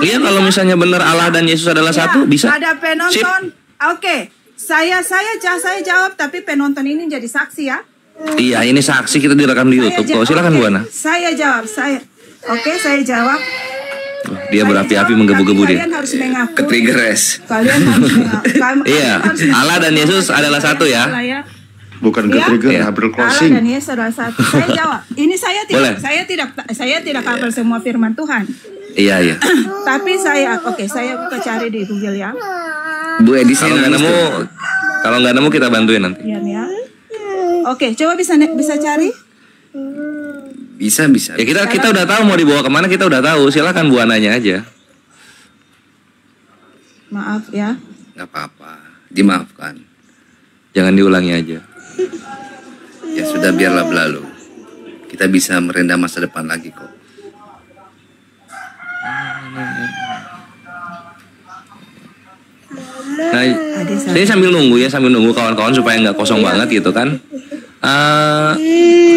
Iya, kalau misalnya benar Allah dan Yesus adalah satu, bisa. Ada penonton. Oke. Saya jawab, tapi penonton ini jadi saksi ya. Iya, ini saksi, kita direkam di YouTube. Oh, silakan Bu Ana. Saya jawab, Oke, saya jawab. Dia berapi-api menggebu-gebu dia. Kalian harus mengaku. Ketrigger Kalian harus mengaku. Iya, Allah dan Yesus adalah satu ya. Bukan ketrigger, double Allah crossing. dan Yesus adalah satu. Saya jawab. Ini saya tidak hafal semua firman Tuhan. Iya. Tapi saya buka cari di Google ya. Bu Edisi kalau nggak nemu kita bantuin nanti. Iya ya. Oke, coba bisa cari. Bisa. Ya kita udah tahu mau dibawa kemana, kita udah tahu. Silakan Bu Ananya aja. Maaf ya. Nggak apa-apa, dimaafkan. Jangan diulangi aja. Ya sudah, biarlah berlalu. Kita bisa merendam masa depan lagi kok. Nah, saya sambil nunggu kawan-kawan supaya nggak kosong banget gitu kan.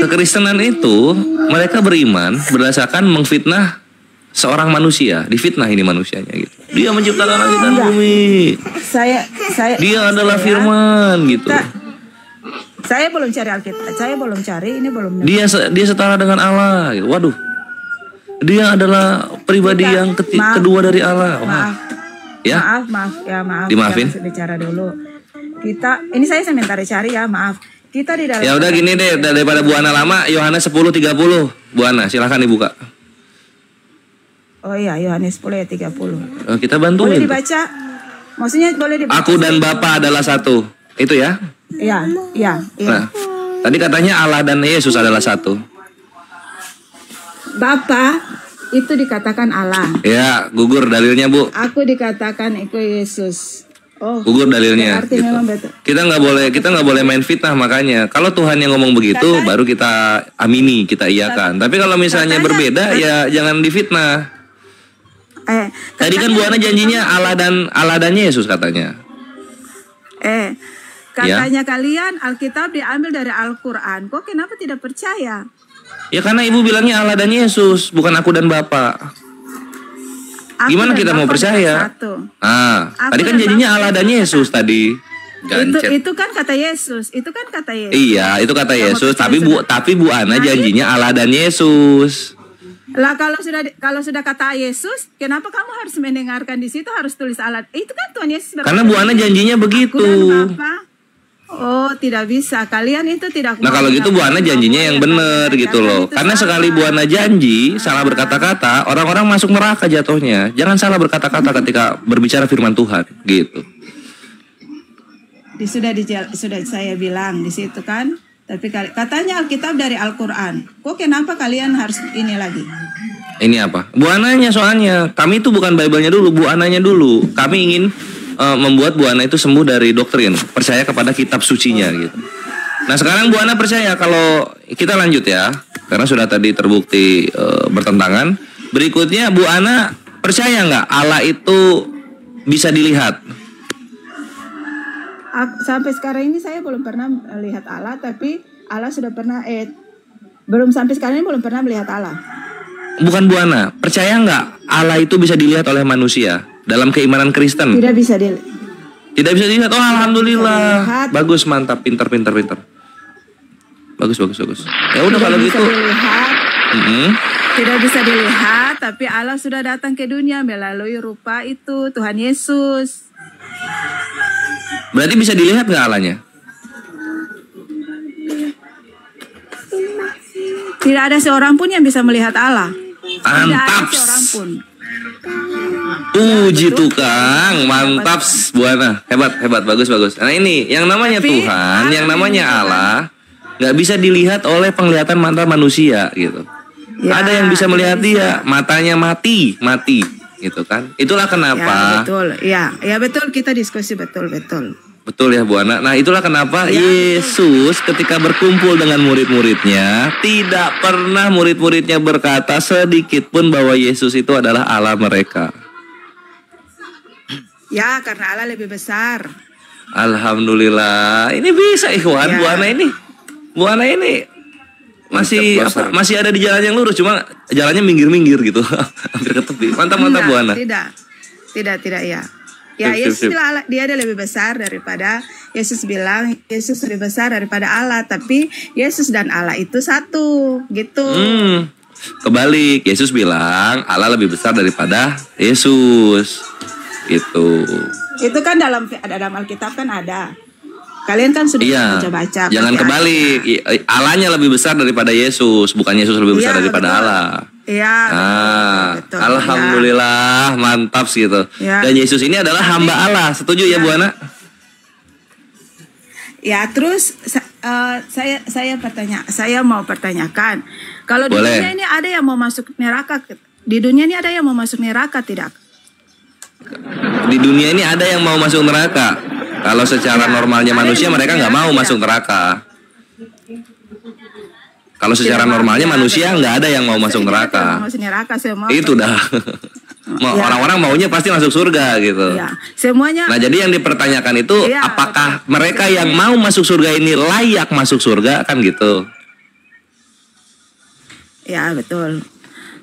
Kekristenan itu mereka beriman berdasarkan mengfitnah seorang manusia, difitnah ini manusianya gitu. Dia menciptakan langit dan bumi. Dia adalah firman gitu. Saya belum cari Alkitab. Ini belum. Dia setara dengan Allah. Gitu. Waduh. Dia adalah pribadi yang kedua dari Allah. Maaf. Ya? Maaf. Dimaafin. Kita bicara dulu. Ini saya sementara cari ya, maaf. Kita di dalam. Ya udah gini deh, daripada Bu Ana lama, Yohanes 10:30. Bu Ana, silahkan dibuka. Oh iya, Yohanes 10:30. Kita bantuin. Boleh dibaca? Maksudnya boleh dibaca. Aku dan Bapa adalah satu. Itu ya? Iya. Nah, tadi katanya Allah dan Yesus adalah satu. Bapa itu dikatakan Allah. Ya, gugur dalilnya Bu. Aku dikatakan itu Yesus. Oh, gugur dalilnya. Berarti gitu. memang betul. Kita nggak boleh main fitnah, makanya kalau Tuhan yang ngomong begitu baru kita amini, kita iyakan. Tapi kalau misalnya berbeda ya jangan difitnah. Tadi kan Bu Ana janjinya Allah dan Yesus katanya. Katanya kalian Alkitab diambil dari Al-Qur'an. Kok kenapa tidak percaya? Ya karena Ibu bilangnya Allah dan Yesus, bukan aku dan Bapa. Gimana kita mau percaya? Tadi kan janjinya Allah dan Yesus tadi. Itu kan kata Yesus. Iya, itu kata Yesus. Tapi Bu Ana janjinya Allah dan Yesus. Lah kalau sudah kata Yesus, kenapa kamu harus mendengarkan di situ harus tulis Allah? Itu kan Tuhan Yesus. Karena Bu Ana janjinya begitu. Oh, tidak bisa. Kalian itu tidak. Nah, kalau gitu Bu Ana janjinya yang benar gitu loh. Karena sekali Bu Ana janji salah berkata-kata, orang-orang masuk neraka jatuhnya. Jangan salah berkata-kata ketika berbicara firman Tuhan, gitu. Sudah saya bilang di situ kan. Tapi katanya Alkitab dari Al-Qur'an. Kok kenapa kalian harus ini lagi? Ini apa? Bu Ananya soalnya. Kami itu bukan Bible-nya dulu, Bu Ananya dulu. Kami ingin membuat Bu Ana itu sembuh dari doktrin, percaya kepada kitab sucinya gitu. Nah sekarang Bu Ana percaya. Kalau kita lanjut ya, karena sudah tadi terbukti bertentangan. Berikutnya Bu Ana percaya nggak Allah itu bisa dilihat? Sampai sekarang ini saya belum pernah melihat Allah, tapi Allah sudah pernah sampai sekarang ini belum pernah melihat Allah. Bukan Bu Ana, percaya nggak Allah itu bisa dilihat oleh manusia? Dalam keimanan Kristen tidak bisa dilihat. Tidak bisa dilihat. Oh alhamdulillah. Bagus, mantap, pintar. Bagus. Ya udah kalau gitu. Tidak bisa dilihat, tapi Allah sudah datang ke dunia melalui rupa itu Tuhan Yesus. Berarti bisa dilihat nggak Allahnya? Tidak ada seorang pun yang bisa melihat Allah. Mantap. Tidak ada seorang pun. Puji tukang, mantap Bu Ana, hebat, bagus. Nah ini yang namanya Tuhan, yang namanya Allah, nggak bisa dilihat oleh penglihatan mata manusia gitu. Ya, ada yang bisa melihat dia, matanya mati, gitu kan? Itulah kenapa. Ya betul, kita diskusi betul. Betul ya Bu Ana. Nah itulah kenapa Yesus ketika berkumpul dengan murid-muridnya, tidak pernah murid-muridnya berkata sedikit pun bahwa Yesus itu adalah Allah mereka. Ya, karena Allah lebih besar. Alhamdulillah. Ini bisa ikhwan, Bu Ana ini. masih Closer. masih ada di jalan yang lurus, cuma jalannya minggir-minggir gitu. Hampir ke tepi. Mantap Enggak, Bu Ana. Tidak ya. Ya, Sip, Yesus sip. bilang dia ada lebih besar daripada, Yesus bilang Yesus lebih besar daripada Allah, tapi Yesus dan Allah itu satu, gitu. Kebalik, Yesus bilang Allah lebih besar daripada Yesus. Gitu. Itu kan dalam Alkitab kan ada. Kalian kan sudah Iya. baca-baca. Jangan pasti kebalik. Allahnya lebih besar daripada Yesus, bukan Yesus lebih besar Iya, daripada betul. Allah. Iya. Betul. Alhamdulillah, mantap sih gitu. Ya. Dan Yesus ini adalah hamba Allah. Setuju ya Bu Ana? Ya, terus saya mau pertanyakan, kalau di Boleh. dunia ini ada yang mau masuk neraka? Di dunia ini ada yang mau masuk neraka tidak? Di dunia ini ada yang mau masuk neraka. Kalau secara Ya, normalnya ada manusia yang mereka masuk nggak mau neraka, masuk ya. neraka. Kalau secara Tidak mau, normalnya tidak manusia ada. nggak ada yang mau masuk Saya tidak neraka. mau masuk neraka, semua. Itu dah. Ya. Orang-orang maunya pasti masuk surga gitu. Ya, semuanya. Nah, jadi yang dipertanyakan itu Iya, apakah betul. mereka yang mau masuk surga ini layak masuk surga kan gitu. Ya, betul.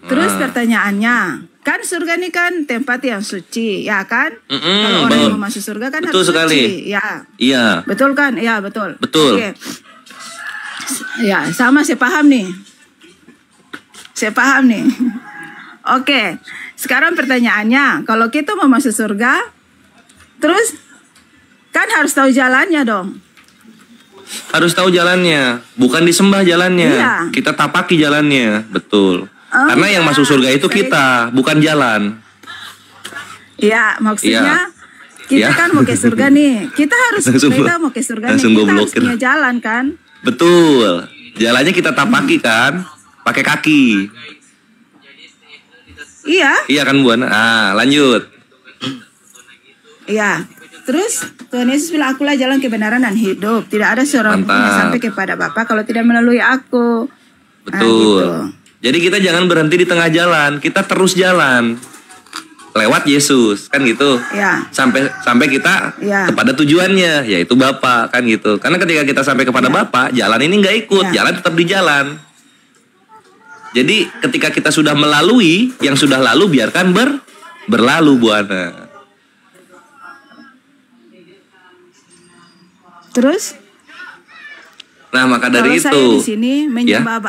Terus pertanyaannya, kan surga ini kan tempat yang suci, ya kan? Kalau orang yang mau masuk surga kan Betul harus sekali. suci, ya. Iya. Betul kan? Ya, betul. Betul. Oke. Ya, sama saya paham nih. Oke. Sekarang pertanyaannya, kalau kita mau masuk surga, terus kan harus tahu jalannya dong. Harus tahu jalannya, bukan disembah jalannya. Iya. Kita tapaki jalannya, betul. Oh, Karena yang iya. masuk surga itu Saya- kita, bukan jalan. Ya, maksudnya kita Iya. kan mau ke surga nih. Kita harus Langsung kita gua- mau ke surga nih. langsung gua Kita harus blokir. punya jalan kan? Betul. Jalannya kita tapaki kan, pakai kaki. Iya. Iya kan Bu Ana? Lanjut. Iya. Terus Tuhan Yesus bilang, akulah jalan kebenaran dan hidup. Tidak ada seorang pun yang Mantap. sampai kepada Bapa kalau tidak melalui aku. Betul. gitu. Jadi kita jangan berhenti di tengah jalan, kita terus jalan. Lewat Yesus, kan gitu. Ya. Sampai kita Ya. kepada tujuannya, yaitu Bapa, kan gitu. Karena ketika kita sampai kepada Bapa, jalan ini nggak ikut, Ya. jalan tetap di jalan. Jadi ketika kita sudah melalui, yang sudah lalu biarkan berlalu Bu Ana. Terus Nah maka kalau dari saya itu, di sini menyembah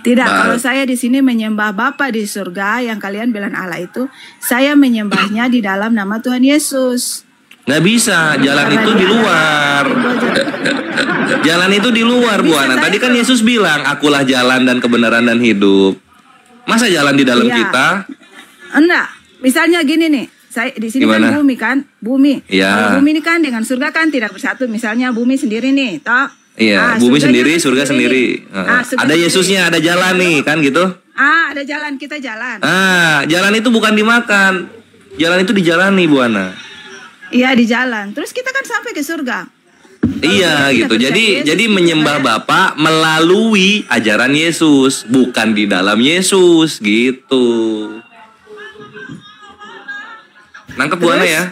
tidak, Ba- kalau saya di sini menyembah Bapa di surga yang kalian bilang Allah itu, saya menyembahnya di dalam nama Tuhan Yesus. nggak bisa, jalan Karena itu dia di adalah luar. pembawa- Jalan itu di luar Bu Bisa Ana. saya Tadi kan tuh- Yesus bilang, akulah jalan dan kebenaran dan hidup. Masa jalan di dalam Iya. kita? Enggak, misalnya gini nih, saya di sini Gimana? kan bumi. Iya. Kalau bumi ini kan dengan surga kan tidak bersatu. Misalnya bumi sendiri nih, toh. Iya, bumi surganya sendiri, kan surga sendiri. nih. Surga Ada sendiri. Yesusnya, ada jalan nih, kan gitu. Ada jalan, kita jalan. Jalan itu bukan dimakan. Jalan itu dijalani Bu Ana. Iya, di jalan. Terus kita kan sampai ke surga. Iya kita gitu. percaya Jadi Yesus, jadi kita menyembah percaya. Bapa melalui ajaran Yesus, bukan di dalam Yesus gitu. Nangkep Bu Ana Terus? ya?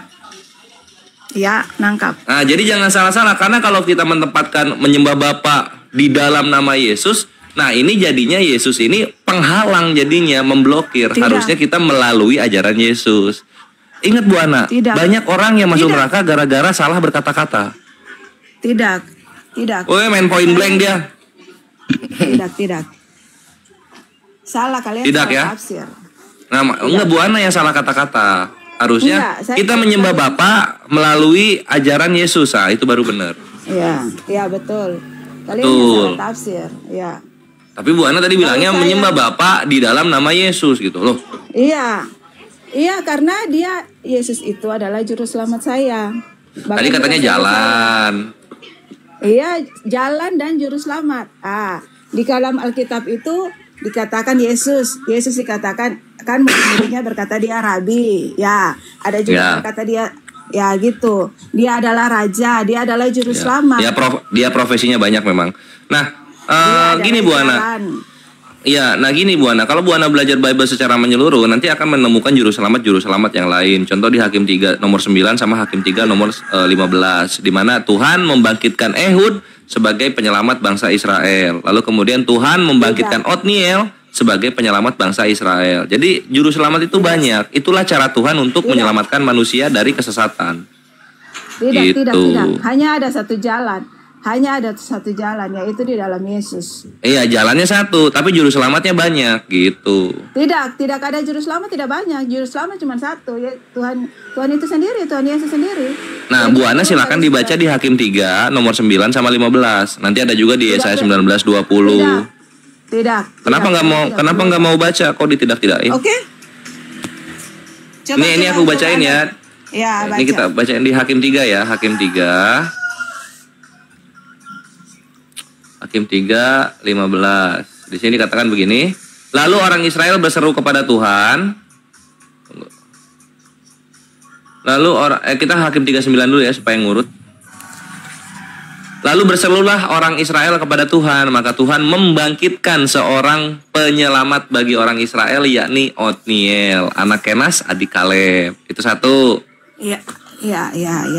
Iya, nangkap. Nah, jadi jangan salah-salah karena kalau kita menempatkan menyembah Bapa di dalam nama Yesus, nah ini jadinya Yesus ini penghalang jadinya, memblokir. Tidak. Harusnya kita melalui ajaran Yesus. Ingat Bu Ana, Tidak. banyak orang yang masuk Tidak. neraka gara-gara salah berkata-kata. Tidak. Woi, main point blank dia. Tidak. Salah kalian Tidak, salah ya? tafsir. Nah, enggak Bu Ana yang salah kata-kata. Harusnya Enggak, saya- kita menyembah Bapa melalui ajaran Yesus. Itu baru benar. Iya, betul. Kalian Betul. yang salah tafsir. Iya. Tapi Bu Ana tadi bilangnya saya- menyembah Bapa di dalam nama Yesus gitu loh. Iya, karena Yesus itu adalah juru selamat saya. Bahkan Tadi katanya bukan saya. jalan. Iya, jalan dan juru selamat. Di dalam Alkitab itu dikatakan Yesus dikatakan kan murid-muridnya berkata dia rabi. Ya, ada juga Ya. berkata dia ya gitu. Dia adalah raja, dia adalah juru Ya. selamat. Dia profesinya banyak memang. Nah, Dia gini adalah Bu Ana. jalan. Iya, nah gini Bu Ana, kalau Bu Ana belajar Bible secara menyeluruh, nanti akan menemukan juru selamat yang lain. Contoh di Hakim 3 nomor 9 sama Hakim 3 nomor 15, di mana Tuhan membangkitkan Ehud sebagai penyelamat bangsa Israel. Lalu kemudian Tuhan membangkitkan Otniel sebagai penyelamat bangsa Israel. Jadi juru selamat itu banyak. Itulah cara Tuhan untuk menyelamatkan manusia dari kesesatan. Tidak. Hanya ada satu jalan. Yaitu di dalam Yesus. Iya, jalannya satu, tapi juru selamatnya banyak gitu. Tidak ada juru selamat, tidak banyak. Juru selamat cuma satu, ya Tuhan itu sendiri, Tuhan Yesus sendiri. Nah, Bu Ana silakan dibaca di Hakim 3 nomor 9 sama 15. Nanti ada juga di Yesaya 19:20. Tidak. Kenapa nggak mau baca? Kok tidak-tidakin? Oke. Ini aku bacain ya. Ya, baca. Ini kita bacain di Hakim 3 ya, Hakim 3. Hakim 3:15. Di sini dikatakan begini. Lalu orang Israel berseru kepada Tuhan. Kita Hakim 3:9 dulu ya supaya ngurut. Lalu berserulah orang Israel kepada Tuhan, maka Tuhan membangkitkan seorang penyelamat bagi orang Israel, yakni Otniel, anak Kenas, adik Kaleb. Itu satu. Iya,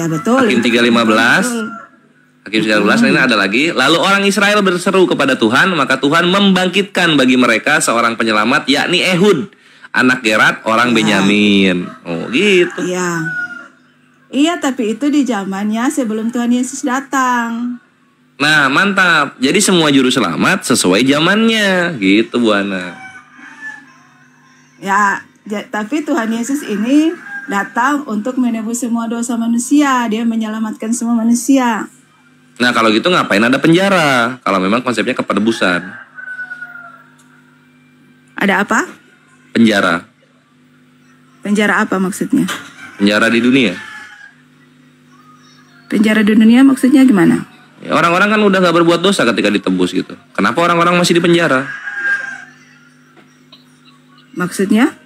betul. Hakim 3:15. Hakim 13 ini ada lagi. Lalu orang Israel berseru kepada Tuhan, maka Tuhan membangkitkan bagi mereka seorang penyelamat, yakni Ehud, anak Gerat, orang Benyamin. Oh gitu. Iya, tapi itu di zamannya sebelum Tuhan Yesus datang. Nah, mantap. Jadi semua juru selamat sesuai zamannya, gitu Bu Ana. Tapi Tuhan Yesus ini datang untuk menebus semua dosa manusia. Dia menyelamatkan semua manusia. Nah, kalau gitu ngapain ada penjara? Kalau memang konsepnya kepenebusan. Ada apa? Penjara. Penjara apa maksudnya? Penjara di dunia. Penjara di dunia maksudnya gimana? Ya, orang-orang kan udah gak berbuat dosa ketika ditebus gitu. Kenapa orang-orang masih di penjara? Maksudnya?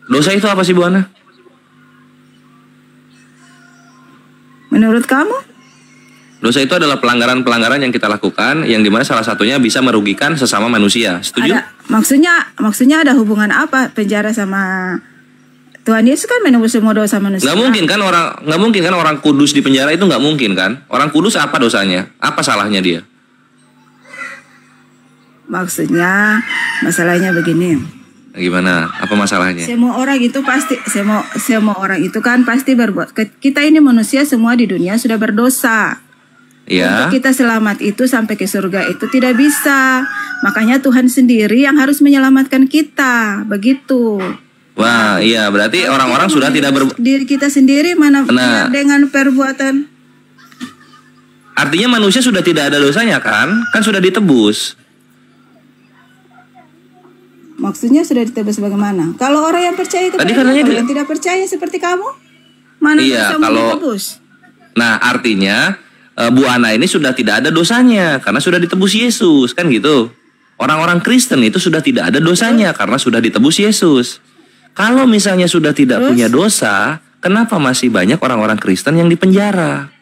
Dosa itu apa sih Bu Ana? Menurut kamu? Dosa itu adalah pelanggaran-pelanggaran yang kita lakukan, yang dimana salah satunya bisa merugikan sesama manusia. Setuju? Maksudnya ada hubungan apa penjara sama Tuhan Yesus? Kan menebus semua dosa manusia. Nggak mungkin kan orang kudus di penjara itu nggak mungkin kan? Orang kudus apa dosanya? Apa salahnya dia? Maksudnya masalahnya begini. Gimana? Apa masalahnya? Semua orang itu kan pasti berbuat. Kita ini manusia semua di dunia sudah berdosa. Ya. Untuk kita selamat itu sampai ke surga itu tidak bisa. Makanya Tuhan sendiri yang harus menyelamatkan kita. Begitu. Wah, iya berarti orang-orang sudah tidak diri kita sendiri dengan perbuatan. Artinya manusia sudah tidak ada dosanya kan? Kan sudah ditebus. Maksudnya sudah ditebus bagaimana? Kalau orang yang percaya kepada kalau yang tidak percaya seperti kamu, mana bisa ditebus? Nah, artinya Bu Ana ini sudah tidak ada dosanya karena sudah ditebus Yesus, kan gitu. Orang-orang Kristen itu sudah tidak ada dosanya karena sudah ditebus Yesus. Kalau misalnya sudah tidak punya dosa, kenapa masih banyak orang-orang Kristen yang dipenjara?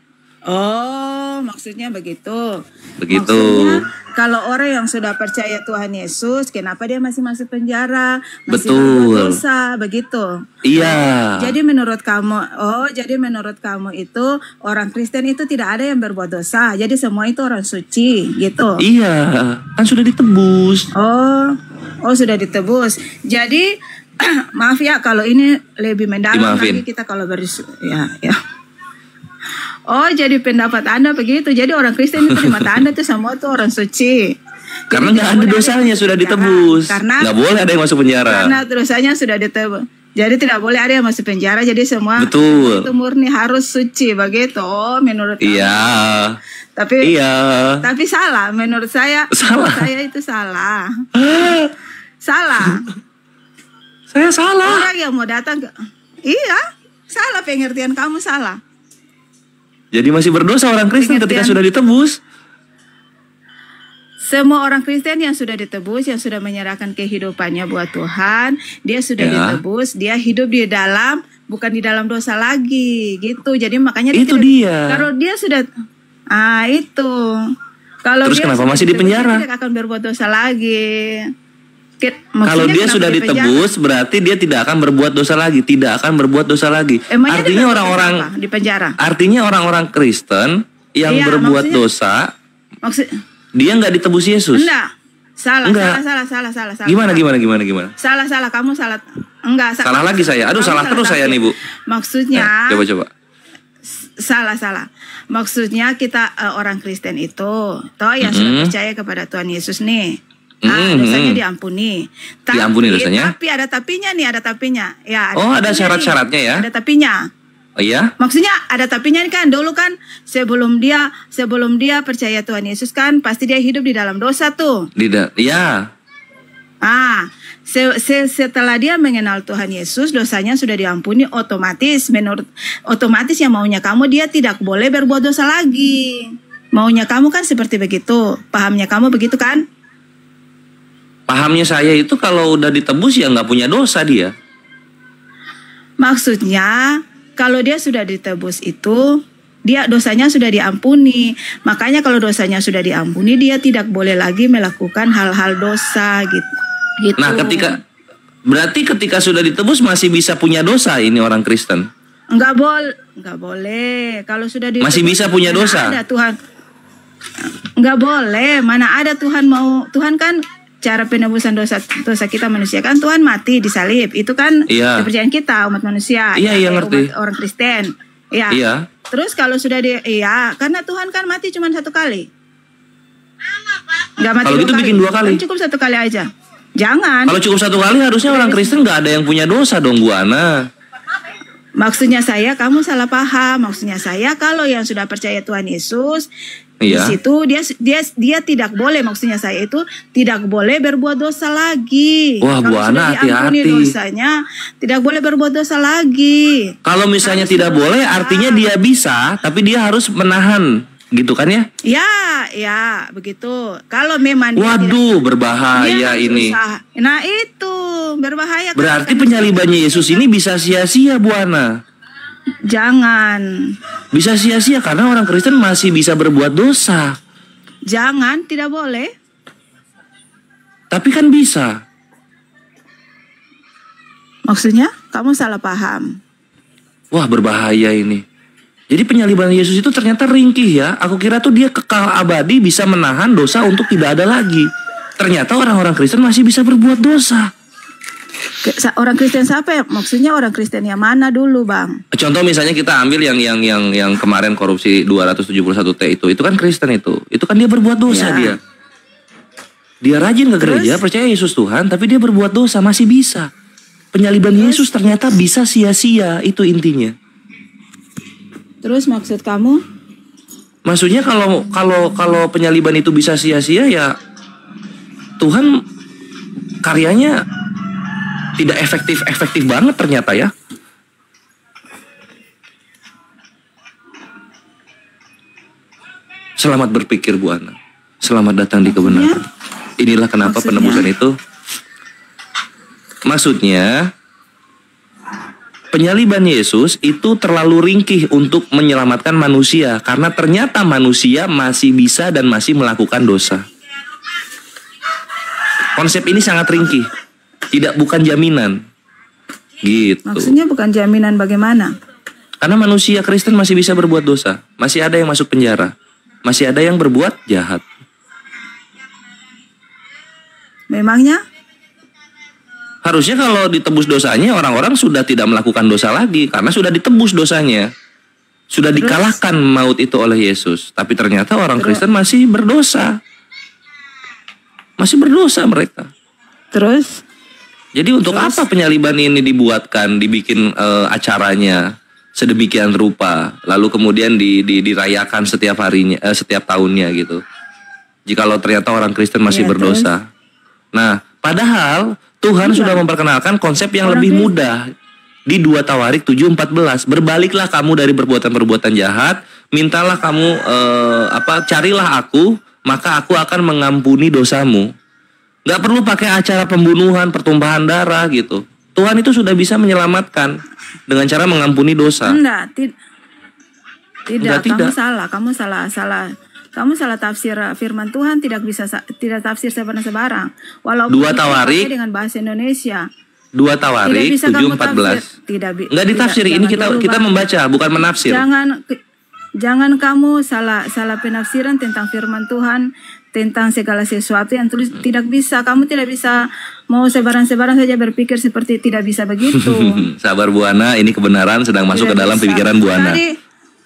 Oh, maksudnya begitu. Maksudnya, kalau orang yang sudah percaya Tuhan Yesus, kenapa dia masih masuk penjara? Masih berbuat dosa, begitu. Iya. Jadi menurut kamu itu orang Kristen itu tidak ada yang berbuat dosa. Jadi semua itu orang suci, gitu. Iya, kan sudah ditebus. Oh, sudah ditebus. Jadi maaf ya kalau ini lebih mendalam lagi kita kalau ya. Oh, jadi pendapat Anda begitu. Jadi orang Kristen itu di mata Anda itu semua itu orang suci. Karena nggak ada dosanya, sudah ditebus. Karena nggak boleh ada yang masuk penjara. Karena dosanya sudah ditebus. Jadi tidak boleh ada yang masuk penjara. Jadi semua betul. Itu murni harus suci begitu. Oh, menurut iya. Tapi salah. Menurut saya itu salah. Salah. Saya salah. Orang yang mau datang salah, pengertian kamu salah. Jadi masih berdosa orang Kristen ketika sudah ditebus. Semua orang Kristen yang sudah ditebus, yang sudah menyerahkan kehidupannya buat Tuhan, dia sudah ditebus, dia hidup bukan di dalam dosa lagi, gitu. Jadi makanya dia. Kalau dia sudah itu. Kalau terus dia kenapa masih di penjara? Dia tidak akan berbuat dosa lagi. Kalau dia sudah ditebus, berarti dia tidak akan berbuat dosa lagi, Emangnya artinya orang-orang di penjara. Artinya orang-orang Kristen yang Iya, berbuat maksudnya- dosa, Maksud dia nggak ditebus Yesus. enggak. Salah. Enggak. Salah. Gimana? Salah, kamu salah. Enggak, Salah lagi saya. Aduh, kamu salah terus saya tafsir. nih, Bu. Maksudnya Coba. salah. Maksudnya kita orang Kristen itu, toh yang sudah percaya kepada Tuhan Yesus nih. Dosanya diampuni. Diampuni dosanya? Tapi ada tapinya nih, ada tapinya. Ya, Ada tapinya syarat-syaratnya nih. ya? Ada tapinya. Oh iya? Maksudnya ada tapinya kan dulu kan sebelum dia percaya Tuhan Yesus kan pasti dia hidup di dalam dosa tuh. Iya. Setelah dia mengenal Tuhan Yesus, dosanya sudah diampuni otomatis. Otomatis yang maunya kamu dia tidak boleh berbuat dosa lagi. Maunya kamu kan seperti begitu. Pahamnya kamu begitu kan? Pahamnya saya itu kalau udah ditebus ya nggak punya dosa dia. Maksudnya kalau dia sudah ditebus itu dia dosanya sudah diampuni. Makanya kalau dosanya sudah diampuni dia tidak boleh lagi melakukan hal-hal dosa gitu. Nah, berarti ketika sudah ditebus masih bisa punya dosa ini orang Kristen. Enggak boleh. Kalau sudah ditebus Masih bisa punya mana dosa. Ada Tuhan. Enggak boleh. Mana ada Tuhan Tuhan kan cara penebusan dosa kita manusia kan Tuhan mati disalib. Itu kan Iya. kepercayaan kita umat manusia. Iya, ngerti. Orang Kristen. Iya. Iya. Terus kalau sudah karena Tuhan kan mati cuma satu kali. Enggak mati Kalau gitu bikin 2 kali. Kan cukup 1 kali aja. Jangan. Kalau cukup 1 kali harusnya orang Kristen nggak ada yang punya dosa dong, Bu Ana. Maksudnya saya kamu salah paham. Maksudnya saya kalau yang sudah percaya Tuhan Yesus di Iya. situ dia tidak boleh. Maksudnya saya itu tidak boleh berbuat dosa lagi. Wah, Bu Kalau sudah Ana, diampuni hati-hati. dosanya tidak boleh berbuat dosa lagi. Kalau misalnya tidak boleh artinya dia bisa, tapi dia harus menahan, gitu kan ya? Ya begitu. Kalau memang dia Waduh, dia berbahaya harus ini. berusaha. Nah itu berbahaya. Berarti penyalibannya Yesus ini bisa sia-sia, Bu Ana. Jangan, Bisa sia-sia karena orang Kristen masih bisa berbuat dosa. jangan, tidak boleh. Tapi kan bisa. Maksudnya kamu salah paham. Wah, berbahaya ini. Jadi penyaliban Yesus itu ternyata ringkih ya. Aku kira tuh dia kekal abadi bisa menahan dosa untuk tidak ada lagi. Ternyata orang-orang Kristen masih bisa berbuat dosa. Orang Kristen siapa ya? Maksudnya orang Kristen yang mana dulu, Bang? Contoh misalnya kita ambil yang kemarin korupsi 271T itu kan Kristen itu. Itu kan dia berbuat dosa Ya. dia. Dia rajin ke gereja, percaya Yesus Tuhan, tapi dia berbuat dosa masih bisa. Penyaliban Yesus ternyata bisa sia-sia, itu intinya. Terus maksud kamu? Maksudnya kalau penyaliban itu bisa sia-sia ya Tuhan karyanya tidak efektif banget ternyata ya. Selamat berpikir Bu Ana. Selamat datang di kebenaran. Inilah kenapa Maksudnya? penebusan itu. Maksudnya penyaliban Yesus itu terlalu ringkih untuk menyelamatkan manusia karena ternyata manusia masih bisa dan masih melakukan dosa. Konsep ini sangat ringkih, bukan jaminan. Gitu. Maksudnya bukan jaminan bagaimana? Karena manusia Kristen masih bisa berbuat dosa, masih ada yang masuk penjara, masih ada yang berbuat jahat. Memangnya? Harusnya kalau ditebus dosanya orang-orang sudah tidak melakukan dosa lagi karena sudah ditebus dosanya. Sudah dikalahkan maut itu oleh Yesus. Tapi ternyata orang Kristen masih berdosa. Masih berdosa mereka. Terus? Jadi untuk apa penyaliban ini dibikin acaranya sedemikian rupa, lalu kemudian dirayakan setiap harinya, setiap tahunnya gitu. Jikalau ternyata orang Kristen masih Ya, berdosa. Nah, padahal Tuhan sudah memperkenalkan konsep yang lebih mudah di 2 Tawarik 7:14. Berbaliklah kamu dari perbuatan-perbuatan jahat, mintalah kamu carilah aku, maka aku akan mengampuni dosamu. Gak perlu pakai acara pembunuhan, pertumpahan darah gitu. Tuhan itu sudah bisa menyelamatkan dengan cara mengampuni dosa. Enggak, tidak. Tidak. Kamu salah. Kamu salah tafsir firman Tuhan, tidak tafsir sebarang. Walaupun 2 Tawarik dipakai dengan bahasa Indonesia. 2 Tawarik 7:14. Tidak Enggak ditafsir, ini kita membaca bukan menafsir. Jangan jangan kamu salah penafsiran tentang firman Tuhan, tentang segala sesuatu yang tulis. Tidak bisa, kamu tidak bisa mau sebaran-sebaran saja berpikir seperti tidak bisa begitu. Sabar Bu Ana, ini kebenaran sedang masuk Tidak ke dalam bisa. pikiran Bu Ana.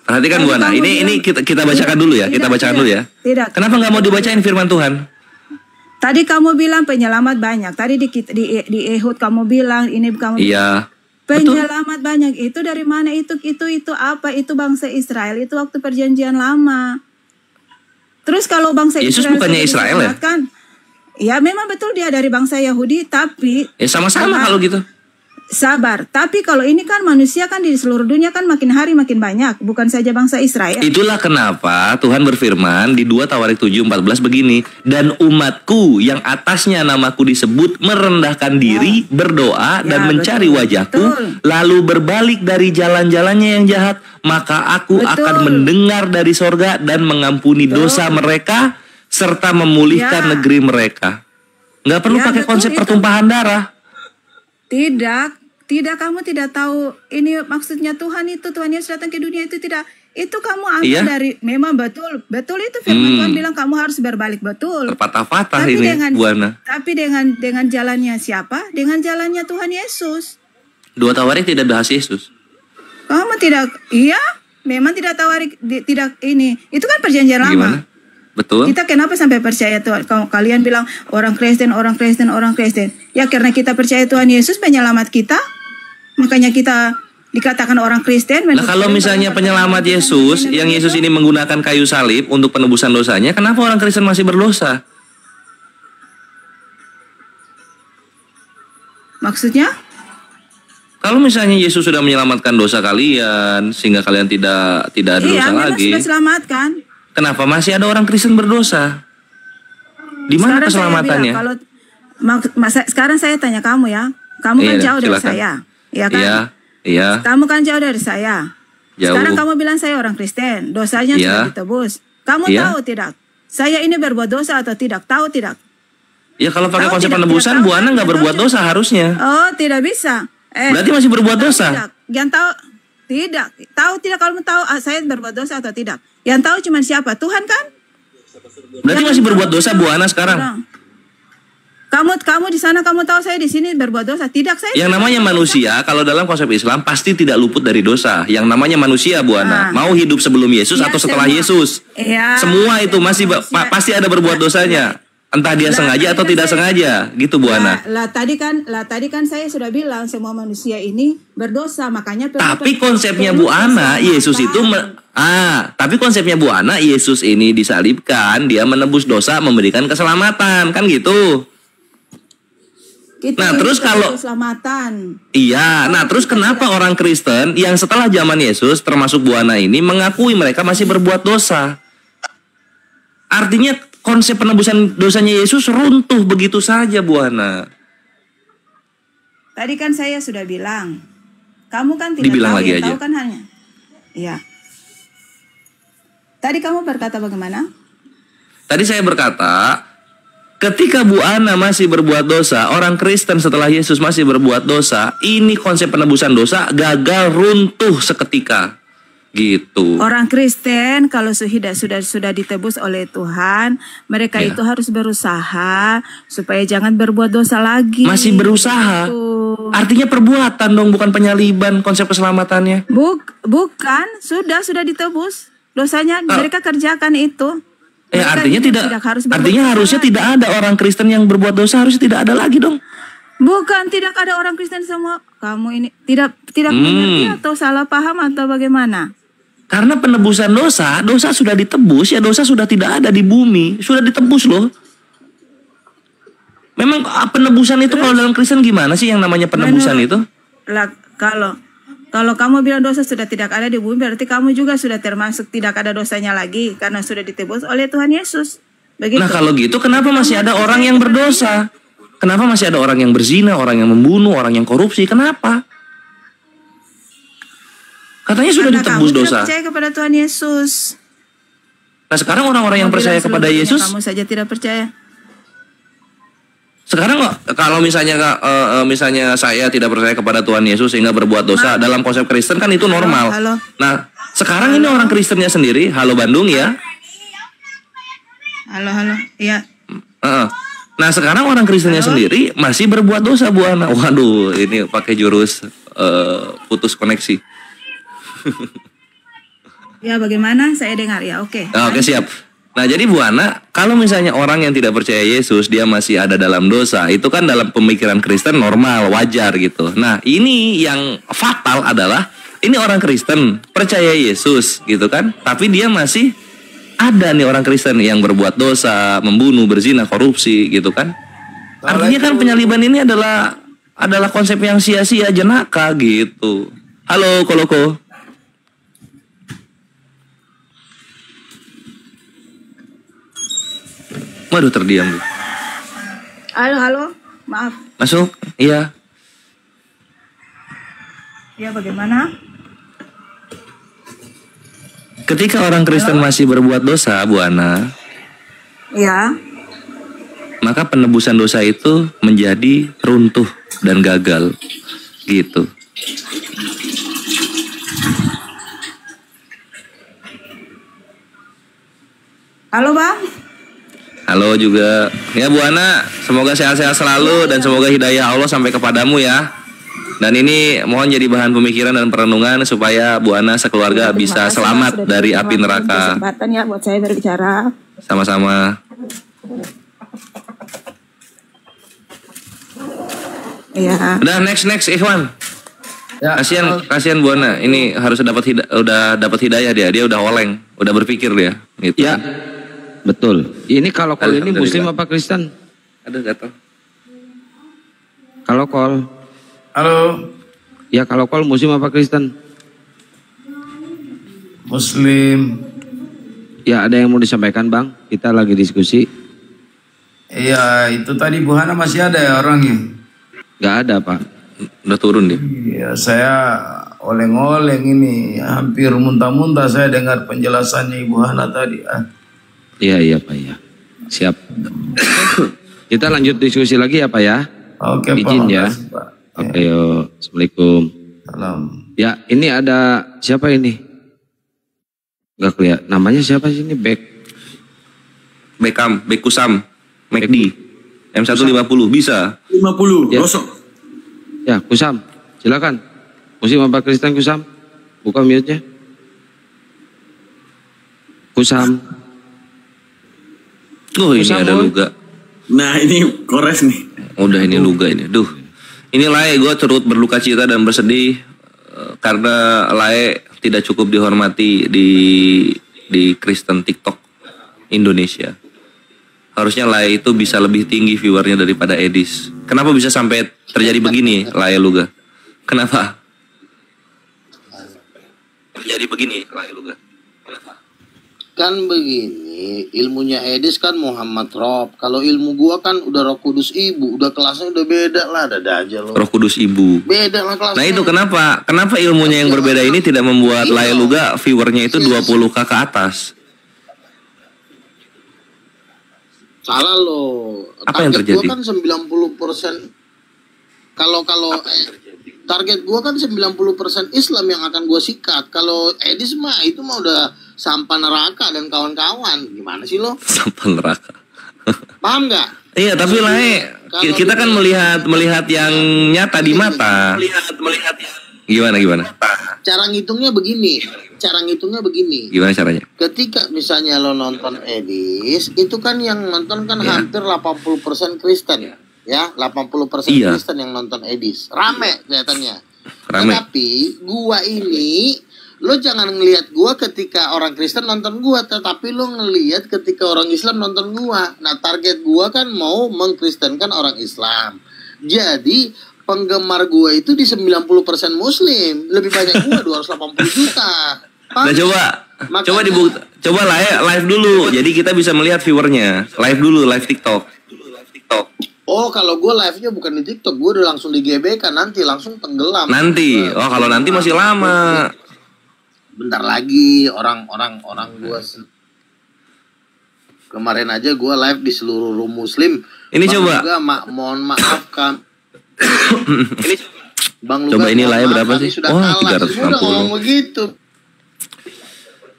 Perhatikan Bu Ana, kamu ini bilang- kita bacakan dulu ya, kita bacakan dulu ya. Tidak. Kenapa nggak mau dibacain firman Tuhan? Tadi kamu bilang penyelamat banyak. Tadi di Ehud kamu bilang ini kamu Iya. Betul. penyelamat banyak. Itu dari mana itu apa? Itu bangsa Israel itu waktu perjanjian lama. Terus kalau bangsa Yesus Israel bukannya sudah Israel ya? diselamatkan, ya memang betul dia dari bangsa Yahudi, tapi Ya sama-sama Karena- kalau gitu. sabar. Tapi kalau ini kan manusia kan di seluruh dunia kan makin hari makin banyak, bukan saja bangsa Israel. Itulah kenapa Tuhan berfirman di 2 Tawarik 7:14 begini, dan umatku yang atasnya namaku disebut merendahkan diri, berdoa dan Ya, mencari betul. wajahku, Betul. lalu berbalik dari jalan-jalannya yang jahat, maka aku Betul. akan mendengar dari sorga dan mengampuni Betul. dosa mereka serta memulihkan Ya. negeri mereka. Nggak perlu Ya, pakai betul konsep itu. pertumpahan darah. Tidak, kamu tidak tahu ini maksudnya Tuhan itu, Tuhan Yesus datang ke dunia itu tidak. Itu kamu ambil Iya. dari memang betul itu firman Tuhan bilang kamu harus berbalik betul. Terpatah-patah ini Bu Ana. Tapi dengan jalannya siapa? Dengan jalannya Tuhan Yesus. 2 Tawarik tidak bahas Yesus. Kamu tidak, iya, memang tidak tawarik, tidak ini. Itu kan perjanjian lama. Gimana? Betul. Kita kenapa sampai percaya Tuhan? Kalau kalian bilang orang Kristen. Ya karena kita percaya Tuhan Yesus penyelamat kita. Makanya kita dikatakan orang Kristen. Nah kalau misalnya penyelamat Yesus, yang Yesus ini menggunakan kayu salib untuk penebusan dosanya, kenapa orang Kristen masih berdosa? Maksudnya? Kalau misalnya Yesus sudah menyelamatkan dosa kalian, sehingga kalian tidak ada dosa Iya, memang lagi, sudah selamatkan. kenapa masih ada orang Kristen berdosa? Di mana Sekarang saya keselamatannya? bilang, sekarang saya tanya kamu ya. Kamu kan Iya, jauh dari silakan. saya. Ya kan? Iya. Kamu kan jauh dari saya. Jauh. Sekarang kamu bilang saya orang Kristen. Dosanya Iya. sudah ditebus. Kamu Iya. tahu tidak? Saya ini berbuat dosa atau tidak? Tahu tidak? Ya kalau pakai Tahu konsep tidak? penebusan, Tidak Bu tahu Ana kan? nggak Tidak berbuat tahu dosa harusnya. Oh, tidak bisa. Berarti masih berbuat tahu dosa. Tidak. Yang tahu tidak. Tahu tidak kalau tahu saya berbuat dosa atau tidak? Yang tahu cuma siapa? Tuhan kan? Berarti Yang masih tahu berbuat dosa Tuhan. Bu Ana sekarang. Tidak. Kamu di sana kamu tahu saya di sini berbuat dosa. Tidak, saya. Yang namanya manusia, kalau dalam konsep Islam pasti tidak luput dari dosa. Yang namanya manusia, Bu Ana, mau hidup sebelum Yesus Ya, atau setelah semua. Yesus, Iya. semua itu masih Manusia. pasti ada berbuat dosanya. Entah dia Lah, sengaja tadi atau kan tidak saya- sengaja, gitu Bu Ana. Tadi kan saya sudah bilang semua manusia ini berdosa, makanya Tapi konsepnya Bu Ana, Yesus itu tapi konsepnya Bu Ana, Yesus ini disalibkan, dia menebus dosa, memberikan keselamatan, kan gitu. Nah, terus kalau keselamatan. iya, nah terus kenapa orang Kristen yang setelah zaman Yesus termasuk Bu Ana ini mengakui mereka masih berbuat dosa? Artinya konsep penebusan dosanya Yesus runtuh begitu saja, Bu Ana. Tadi kan saya sudah bilang, kamu kan tidak Dibilang tahu, lagi yang aja. tahu kan hanya. Iya. Tadi kamu berkata bagaimana? Tadi saya berkata, ketika Bu Ana masih berbuat dosa, orang Kristen setelah Yesus masih berbuat dosa, ini konsep penebusan dosa gagal runtuh seketika. Gitu. Orang Kristen kalau sudah ditebus oleh Tuhan, mereka Ya. itu harus berusaha supaya jangan berbuat dosa lagi. Masih berusaha. Gitu. Artinya perbuatan dong, bukan penyaliban konsep keselamatannya. Bukan, sudah ditebus. Dosanya mereka kerjakan itu. Mereka Artinya itu tidak harus berbuat artinya dosa harusnya lagi. tidak ada orang Kristen yang berbuat dosa, harusnya tidak ada lagi dong. Bukan, tidak ada orang Kristen semua. Kamu ini tidak mengerti atau salah paham atau bagaimana? Karena penebusan dosa sudah ditebus, ya dosa sudah tidak ada di bumi, sudah ditebus loh. Memang penebusan itu kalau dalam Kristen gimana sih yang namanya penebusan itu? Lah, kalau kamu bilang dosa sudah tidak ada di bumi, berarti kamu juga sudah termasuk tidak ada dosanya lagi karena sudah ditebus oleh Tuhan Yesus. Begitu. Nah kalau gitu kenapa masih ada orang yang berdosa? Kenapa masih ada orang yang berzina, orang yang membunuh, orang yang korupsi? Kenapa? Katanya sudah Karena ditebus kamu dosa. tidak percaya kepada Tuhan Yesus. Nah sekarang orang-orang yang Kamu percaya bilang kepada seluruhnya Yesus, kamu saja tidak percaya. Sekarang kalau misalnya misalnya saya tidak percaya kepada Tuhan Yesus sehingga berbuat dosa, dalam konsep Kristen kan itu normal. Halo. Nah, sekarang ini orang Kristennya sendiri, halo Bandung ya. Halo, iya. Nah, sekarang orang Kristennya sendiri masih berbuat dosa, Bu Ana. Waduh, ini pakai jurus putus koneksi. Ya, bagaimana? Saya dengar ya. Oke. Oke, siap. Nah, jadi Bu Ana, kalau misalnya orang yang tidak percaya Yesus dia masih ada dalam dosa, itu kan dalam pemikiran Kristen normal, wajar gitu. Nah, ini yang fatal adalah ini orang Kristen percaya Yesus gitu kan, tapi dia masih ada nih orang Kristen yang berbuat dosa, membunuh, berzina, korupsi gitu kan. Artinya kan penyaliban ini adalah konsep yang sia-sia, jenaka gitu. Halo Koloko. Waduh, terdiam Bu. Halo, maaf. Masuk? Iya. Ya, bagaimana? Ketika orang Kristen masih berbuat dosa, Bu Ana, Ya. maka penebusan dosa itu menjadi runtuh dan gagal. Gitu. Halo, Bang. Halo juga. Ya Bu Ana, semoga sehat-sehat selalu dan semoga hidayah Allah sampai kepadamu ya. Dan ini mohon jadi bahan pemikiran dan perenungan supaya Bu Ana sekeluarga bisa selamat dari api neraka. Kesempatan ya buat saya berbicara. Sama-sama. Iya. Udah next Ikhwan. Ya, Kasihan Bu Ana, ini harus udah dapat hidayah dia udah oleng, udah berpikir dia gitu. ya, betul. Ini kalau kol ini Muslim apa Kristen? Aduh, gatal. Kalau kol, Halo, ya kalau kol Muslim apa Kristen? Muslim. Ya ada yang mau disampaikan Bang? Kita lagi diskusi. Iya, itu tadi Bu Hana masih ada ya orangnya? Gak ada Pak. Udah turun dia. Iya, saya oleng-oleng ini. Hampir muntah-muntah saya dengar penjelasannya Ibu Hana tadi. Iya Pak ya. Siap. Kita lanjut diskusi lagi ya Pak ya. Oke, Izin Pak. ya. Makasih, Pak. Oke yuk. Assalamualaikum. Salam. Ya ini ada siapa ini? Gak kelihatan. Namanya siapa sih ini? Bekusam, McD, M150 bisa. 50, Ya. gosok. Ya Kusam. Silakan. Muslim apa Kristen Kusam? Buka mute-nya. Kusam. Oh, ini Kusam, ada Boy. Luga. Nah, ini kores nih. Udah ini Luga ini. Duh. Ini Lae, gue turut berduka cita dan bersedih karena Lae tidak cukup dihormati di Kristen TikTok Indonesia. Harusnya Lae itu bisa lebih tinggi viewernya daripada Edis. Kenapa bisa sampai terjadi begini, Lae Luga? Kenapa? Terjadi begini, Lae Luga. Kenapa? Kan begini, ilmunya Edis kan Muhammad Rob. Kalau ilmu gua kan udah Roh Kudus Ibu, udah kelasnya udah beda lah, dada aja lo. Roh Kudus Ibu. Beda lah kelasnya. Nah itu kenapa ilmunya yang berbeda ini tidak membuat Lae Luga viewernya itu 20k ke atas? Salah lo. Apa yang terjadi? Gua kan 90%. Kalau target gua kan 90% Islam yang akan gua sikat. Kalau Edis mah itu mah udah sampah neraka dan kawan-kawan. Gimana sih lo? Sampah neraka. Paham nggak? Iya, tapi Lae, kita kan melihat yang nyata di mata. Melihat yang gimana? Cara ngitungnya begini. Gimana caranya? Ketika misalnya lo nonton Edis, itu kan yang nonton kan hampir 80% Kristen. Ya, 80% Iya. Kristen yang nonton Edis. Rame kelihatannya. Rame. Tetapi gua ini, lo jangan ngelihat gua ketika orang Kristen nonton gua, tetapi lo ngelihat ketika orang Islam nonton gua. Nah, target gua kan mau mengkristenkan orang Islam. Jadi penggemar gua itu di 90% Muslim. Lebih banyak gua 280 juta. Nah coba Lae live dulu. Jadi kita bisa melihat viewernya. Live dulu, live TikTok. Oh, kalau gue live-nya bukan di TikTok, gue udah langsung di GBK, nanti langsung tenggelam. Nanti. Oh, kalau nanti masih lama. Bentar lagi orang gue Kemarin aja gue live di seluruh room muslim. Ini Bang coba. Luga, mohon maaf kan. Ini Bang Coba Luga, ini mohon live maaf, berapa kami sih? Sudah Wah, kalah. 360. Gue udah ngomong begitu.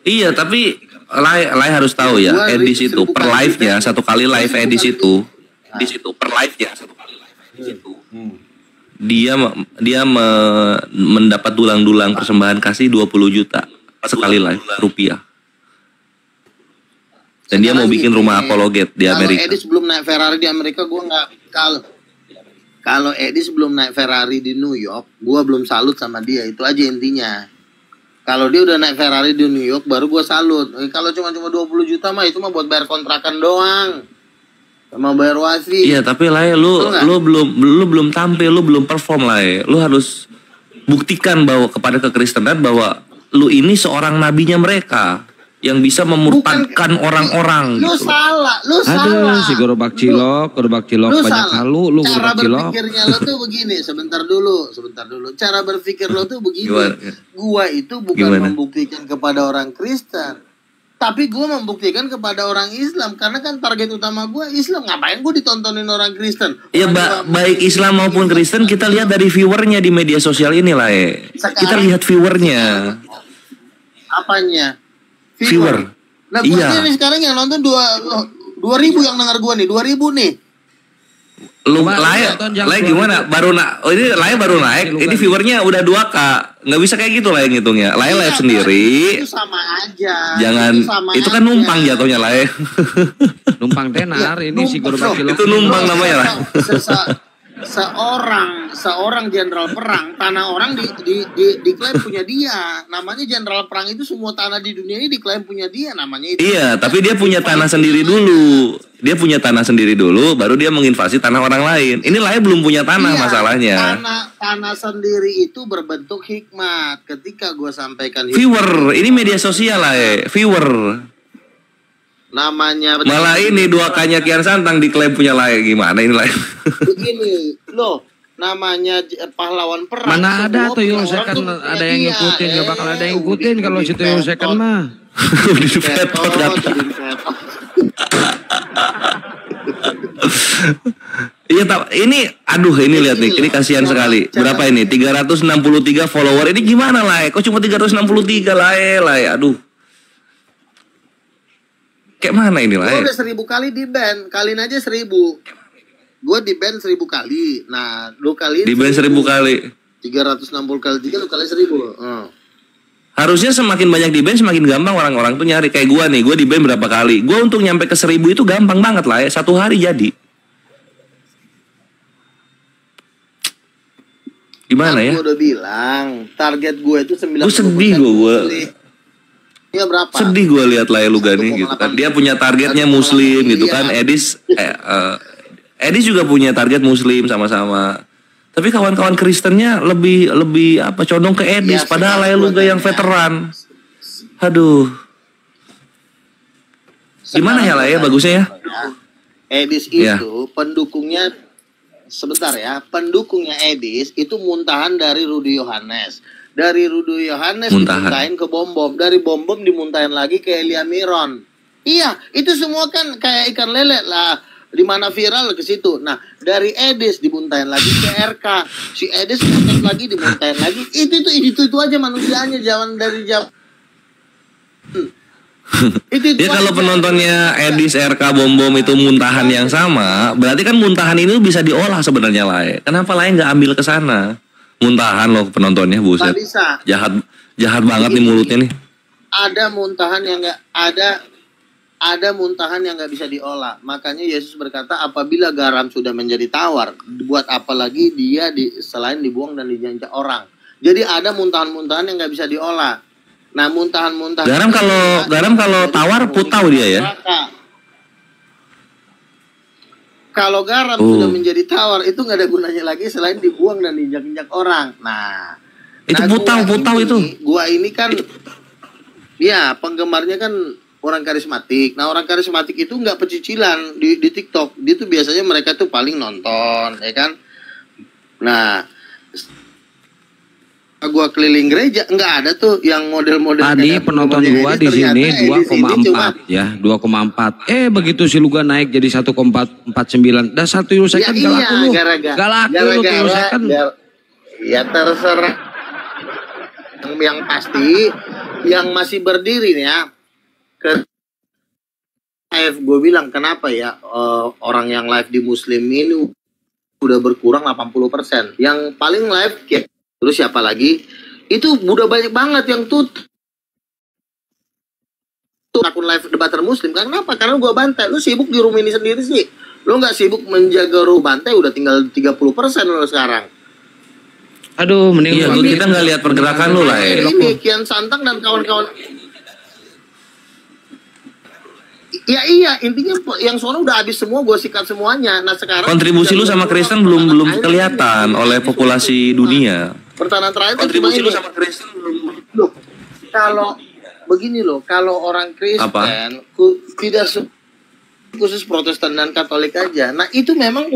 Iya, tapi Lai harus tahu ya, Gua edis itu 1000 per kali live-nya kita- satu kali live 1000 edis kali itu, edis itu per live-nya satu kali live edis itu. Dia mendapat dulang-dulang persembahan kasih 20 juta sekali live rupiah. Dan dia mau Sekarang bikin gini, rumah apologet di Amerika. Kalau Edi sebelum naik Ferrari di Amerika, gue nggak kalau Edi sebelum naik Ferrari di New York, gue belum salut sama dia. Itu aja intinya. Kalau dia udah naik Ferrari di New York, baru gue salut. Kalau cuma 20 juta mah itu mah buat bayar kontrakan doang, sama bayar wifi. Iya, tapi Lai lu belum tampil, lu belum perform Lai. Lu harus buktikan bahwa kepada kekristenan bahwa lu ini seorang nabinya mereka yang bisa memurtadkan orang-orang Lu gitu. salah, lu Aduh, salah. si gerobak cilok Lu banyak salah. halu, lu Cara gerobak cilok. berpikirnya lo tuh begini, sebentar dulu. Cara berpikir lo tuh begini. Gimana? Gua itu bukan Gimana? membuktikan kepada orang Kristen, tapi gua membuktikan kepada orang Islam. Karena kan target utama gua Islam. Ngapain gua ditontonin orang Kristen? Ya baik Islam maupun Kristen kita lihat dari viewernya di media sosial ini Lai. Kita lihat viewernya. Apanya? Viewer. Nah, gua Iya. aja nih sekarang yang nonton 2.000 yang denger gua nih, 2.000 nih. Lu Coba, Lai tonton yang Lai keluar gimana? Ini Lai baru naik. Ini viewernya udah 2K. Nggak bisa kayak gitu Lai ngitungnya. Lai live Iya, sendiri. Itu sama aja. Jangan sama itu kan aja. numpang jatuhnya Lai. Numpang tenar, ini si gerobak cilok. Itu numpang namanya lah. Seorang jenderal perang, tanah orang diklaim punya dia. Namanya jenderal perang itu semua tanah di dunia ini diklaim punya dia, namanya itu. Iya, tapi dia punya tanah sendiri dulu. Dia punya tanah sendiri dulu, baru dia menginvasi tanah orang lain. Ini Lai belum punya tanah Iya, masalahnya. Tanah sendiri itu berbentuk hikmat. Ketika gue sampaikan Viewer, ini media sosial Lai. Viewer. namanya Malah ini 2K-nya Kian Santang diklaim punya Lai. Gimana ini Lai? begini, loh, namanya pahlawan perang. Mana ada semua tuyul orang second tuh punya ada yang dia. ngikutin, gak bakal ada yang ngikutin kalau si tuyul second mah. Di dipepot kata. Iya, ini aduh ini lihat nih, ini kasihan sekali. Berapa ini? 363 follower. Ini gimana Lai? Kok cuma 363 Lai? Aduh. Kayak mana ini Gue Lai? udah 1000 kali di ban, kaliin aja 1000. Gue di ban 1000 kali. Nah, lu kaliin Di ban 1000 kali. 360 kali 3 lu kali 1000. Harusnya semakin banyak di band semakin gampang orang-orang tuh nyari. Kayak gua nih, gua di band berapa kali. Gua untuk nyampe ke 1000 itu gampang banget lah ya. 1 hari jadi. Gimana ya? Gue udah bilang, target gue itu 90%. Gua sedih gua. Iya berapa? Sedih gua lihat Laya Lugani gitu kan. Dia punya targetnya muslim gitu kan. Edis juga punya target muslim sama-sama. Tapi kawan-kawan Kristennya lebih apa condong ke Edis, Ya, padahal Laya Luga yang veteran. Aduh. Gimana ya Laya bagusnya ya? Edis Ya. itu pendukungnya, sebentar ya, pendukungnya Edis itu muntahan dari Rudy Yohanes. Dari Rudy Yohanes Muntahan. dimuntahin ke Bom-Bom, dari Bom-Bom dimuntahin lagi ke Elia Miron. Iya, itu semua kan kayak ikan lele lah. Di mana viral ke situ. Nah, dari Edis dimuntahin lagi ke RK. Si Edis muntahin lagi dimuntahin lagi. Itu aja manusianya, jangan dari jam. Ya kalau penontonnya Edis, RK, Bom-Bom itu muntahan yang sama, berarti kan muntahan ini bisa diolah sebenarnya Lai. Kenapa Lai nggak ambil ke sana? Muntahan loh penontonnya, Nggak buset. bisa. Jahat banget nih mulutnya nih. Ada muntahan yang ada muntahan yang nggak bisa diolah. Makanya Yesus berkata, apabila garam sudah menjadi tawar, buat apa lagi dia selain dibuang dan dijanjak orang. Jadi ada muntahan-muntahan yang nggak bisa diolah. Nah, muntahan-muntahan Garam kalau tawar putau dia ya. Kalau garam sudah menjadi tawar, itu nggak ada gunanya lagi selain dibuang dan diinjak-injak orang. Nah, Itu putau itu. Gua ini kan, ya penggemarnya kan orang karismatik. Nah, orang karismatik itu nggak pecicilan di TikTok. Dia tuh biasanya mereka tuh paling nonton, ya kan? Nah, gua keliling gereja nggak ada tuh yang model-model Tadi kayak penonton Edis. gua di Ternyata sini Edis ini cuma 2,4 ya, 2,4. Begitu si Luga naik jadi 1,49. Dah 1 euro second gak laku lu. Gak laku lu 1 euro second. Ya terserah. Yang pasti yang masih berdiri nih ya. Live gue bilang kenapa ya orang yang live di Muslim ini udah berkurang 80%. Yang paling live ya, terus siapa lagi? Itu udah banyak banget yang akun live debater Muslim. Kenapa? Karena gue bantai. Lu sibuk di room ini sendiri sih. Lu nggak sibuk menjaga room bantai, udah tinggal 30% lu sekarang. Aduh, mending Iya, kita nggak lihat pergerakan lu lah ya. Ini Kian Santang dan kawan-kawan. Iya, intinya yang sono udah habis semua, gue sikat semuanya. Nah sekarang Kontribusi lu sama Kristen belum kelihatan oleh populasi dunia. Pertahanan terakhir Kontribusi cuma lu ini. sama Kristen belum. Loh, kalau begini loh, kalau orang Kristen tidak khusus Protestan dan Katolik aja. Nah itu memang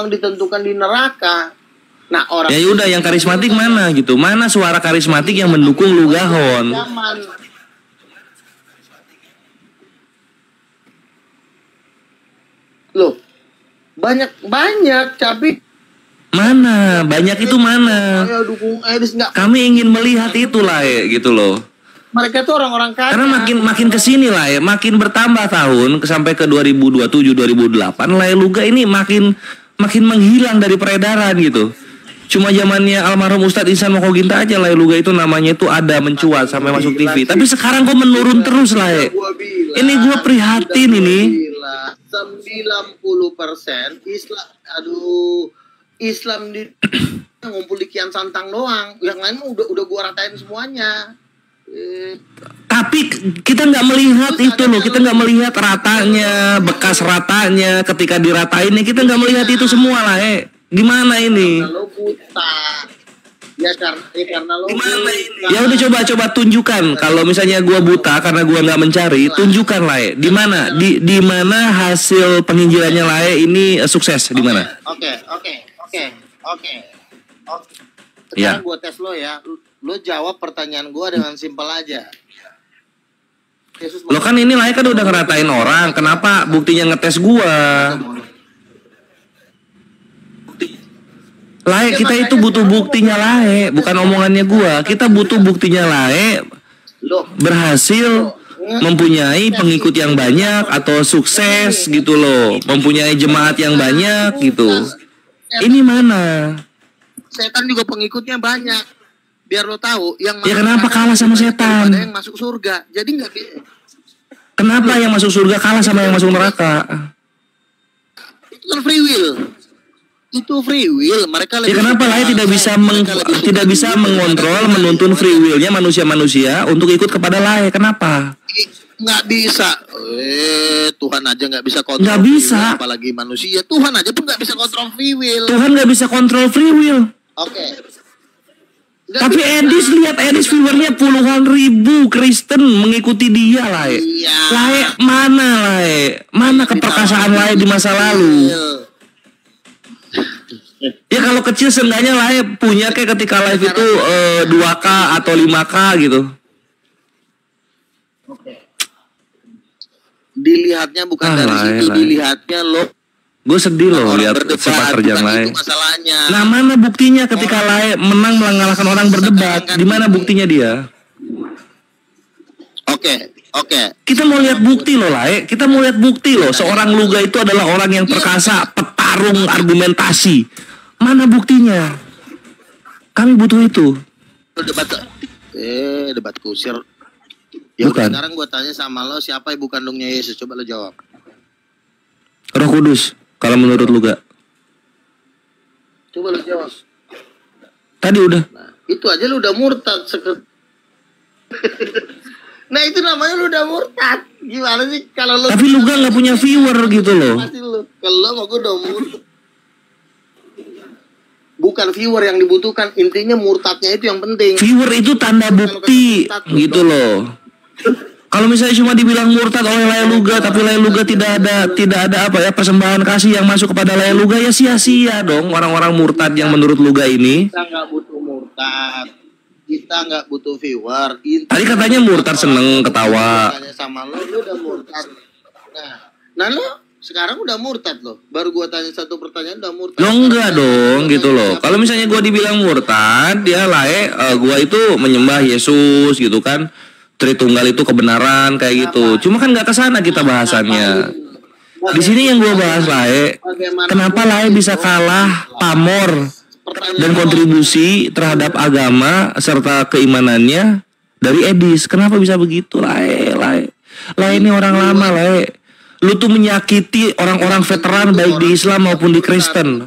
ditentukan di neraka. Nah orang Ya udah, yang karismatik mana gitu? Mana suara karismatik yang mendukung lu Gahon? Loh, banyak tapi Mana? Banyak itu mana? saya dukung Edis nggak. Kami ingin melihat itu lah ya, gitu loh. Mereka tuh orang-orang kaya. Karena makin kesini lah ya, makin bertambah tahun sampai ke 2027 2028 lah ya, Luga ini makin menghilang dari peredaran gitu. Cuma zamannya almarhum Ustadz Ihsan Mokoginta aja lah ya, Luga itu namanya itu ada mencuat sampai masuk TV. Tapi sekarang kok menurun terus lah ya. Ini gue prihatin ini. 90% Islam, Islam di ngumpul di Kian Santang doang. Yang lain mah udah gua ratain semuanya. Tapi kita nggak melihat itu loh, kita nggak melihat ratanya, bekas ratanya, ketika diratainnya kita nggak melihat itu semua lah Gimana ini? Kalau buta, ya karena lo Gimana ini? Ya udah coba tunjukkan. Kalau misalnya gua buta karena gua nggak mencari, tunjukkan lah di mana di mana hasil penginjilannya lah ini sukses di mana? Oke. Ya. Sekarang gua tes lo ya. Lo jawab pertanyaan gua dengan simpel aja. Lo kan ini lah kan udah ngeratain orang, kenapa buktinya ngetes gua? Lae, kita itu butuh buktinya Lae, bukan omongannya gua. Kita butuh buktinya Lae berhasil mempunyai pengikut yang banyak atau sukses gitu loh, mempunyai jemaat yang banyak gitu. Ini mana? Setan juga pengikutnya banyak. Biar lo tahu yang Ya kenapa kalah sama setan? Ada yang masuk surga. Jadi nggak Kenapa yang masuk surga kalah sama yang masuk neraka? itu kan free will. Itu free will. Mereka Ya kenapa lah tidak bisa mengontrol, menuntun free willnya manusia-manusia untuk ikut kepada Lae? Kenapa? Nggak bisa. Tuhan aja nggak bisa kontrol. Nggak bisa. Will, apalagi manusia. Tuhan aja pun nggak bisa kontrol free will. Tuhan nggak bisa kontrol free will. Oke. Tapi lihat Edis viewernya puluhan ribu Kristen mengikuti dia Lae. Iya. Lae mana Lae? Mana keperkasaan Lae di masa lalu? Ya kalau kecil seenggaknya Lae punya kayak ketika live itu 2K atau 5K gitu. Dilihatnya bukan dari situ, dilihatnya lo. Gue sedih loh lihat sepak terjang Lae. Nah mana buktinya ketika Lae menang mengalahkan orang berdebat? Di mana buktinya dia? Oke. Kita mau lihat bukti loh Lae. Kita mau lihat bukti loh. Seorang Luga itu adalah orang yang perkasa, petarung argumentasi. Mana buktinya? Kami butuh itu. Debat kusir. Ya Bukan. sekarang gue tanya sama lo, siapa ibu kandungnya Yesus? Coba lo jawab. Roh Kudus. Kalau menurut Luga. Coba lo jawab. Tadi udah. Nah, itu aja lu udah murtad. Nah itu namanya lu udah murtad. Gimana sih kalau lu? Tapi Luga nggak punya viewer gitu loh. Kalau mau gue udah murtad. Bukan viewer yang dibutuhkan, intinya murtadnya itu yang penting. Viewer itu tanda bukti gitu loh. Kalau misalnya cuma dibilang murtad oleh Lae Luga, tapi Lae Luga tidak ada apa ya persembahan kasih yang masuk kepada Lae Luga, ya sia-sia dong orang-orang murtad yang menurut Luga ini. Kita nggak butuh murtad. kita nggak butuh viewer. Tadi katanya murtad seneng ketawa. Tanya sama lu udah murtad. Nah lu sekarang udah murtad loh. Baru gua tanya satu pertanyaan udah murtad. Lo enggak dong gitu loh. Kalau misalnya gua dibilang murtad, dia gua itu menyembah Yesus gitu kan. Tritunggal itu kebenaran kayak gitu. Cuma kan nggak kesana kita bahasannya. Di sini yang gua bahas kenapa bisa kalah pamor dan kontribusi terhadap agama serta keimanannya dari Edis. Kenapa bisa begitu? Lae ini orang lama, Lae. Lu tuh menyakiti orang-orang veteran baik di Islam maupun di Kristen.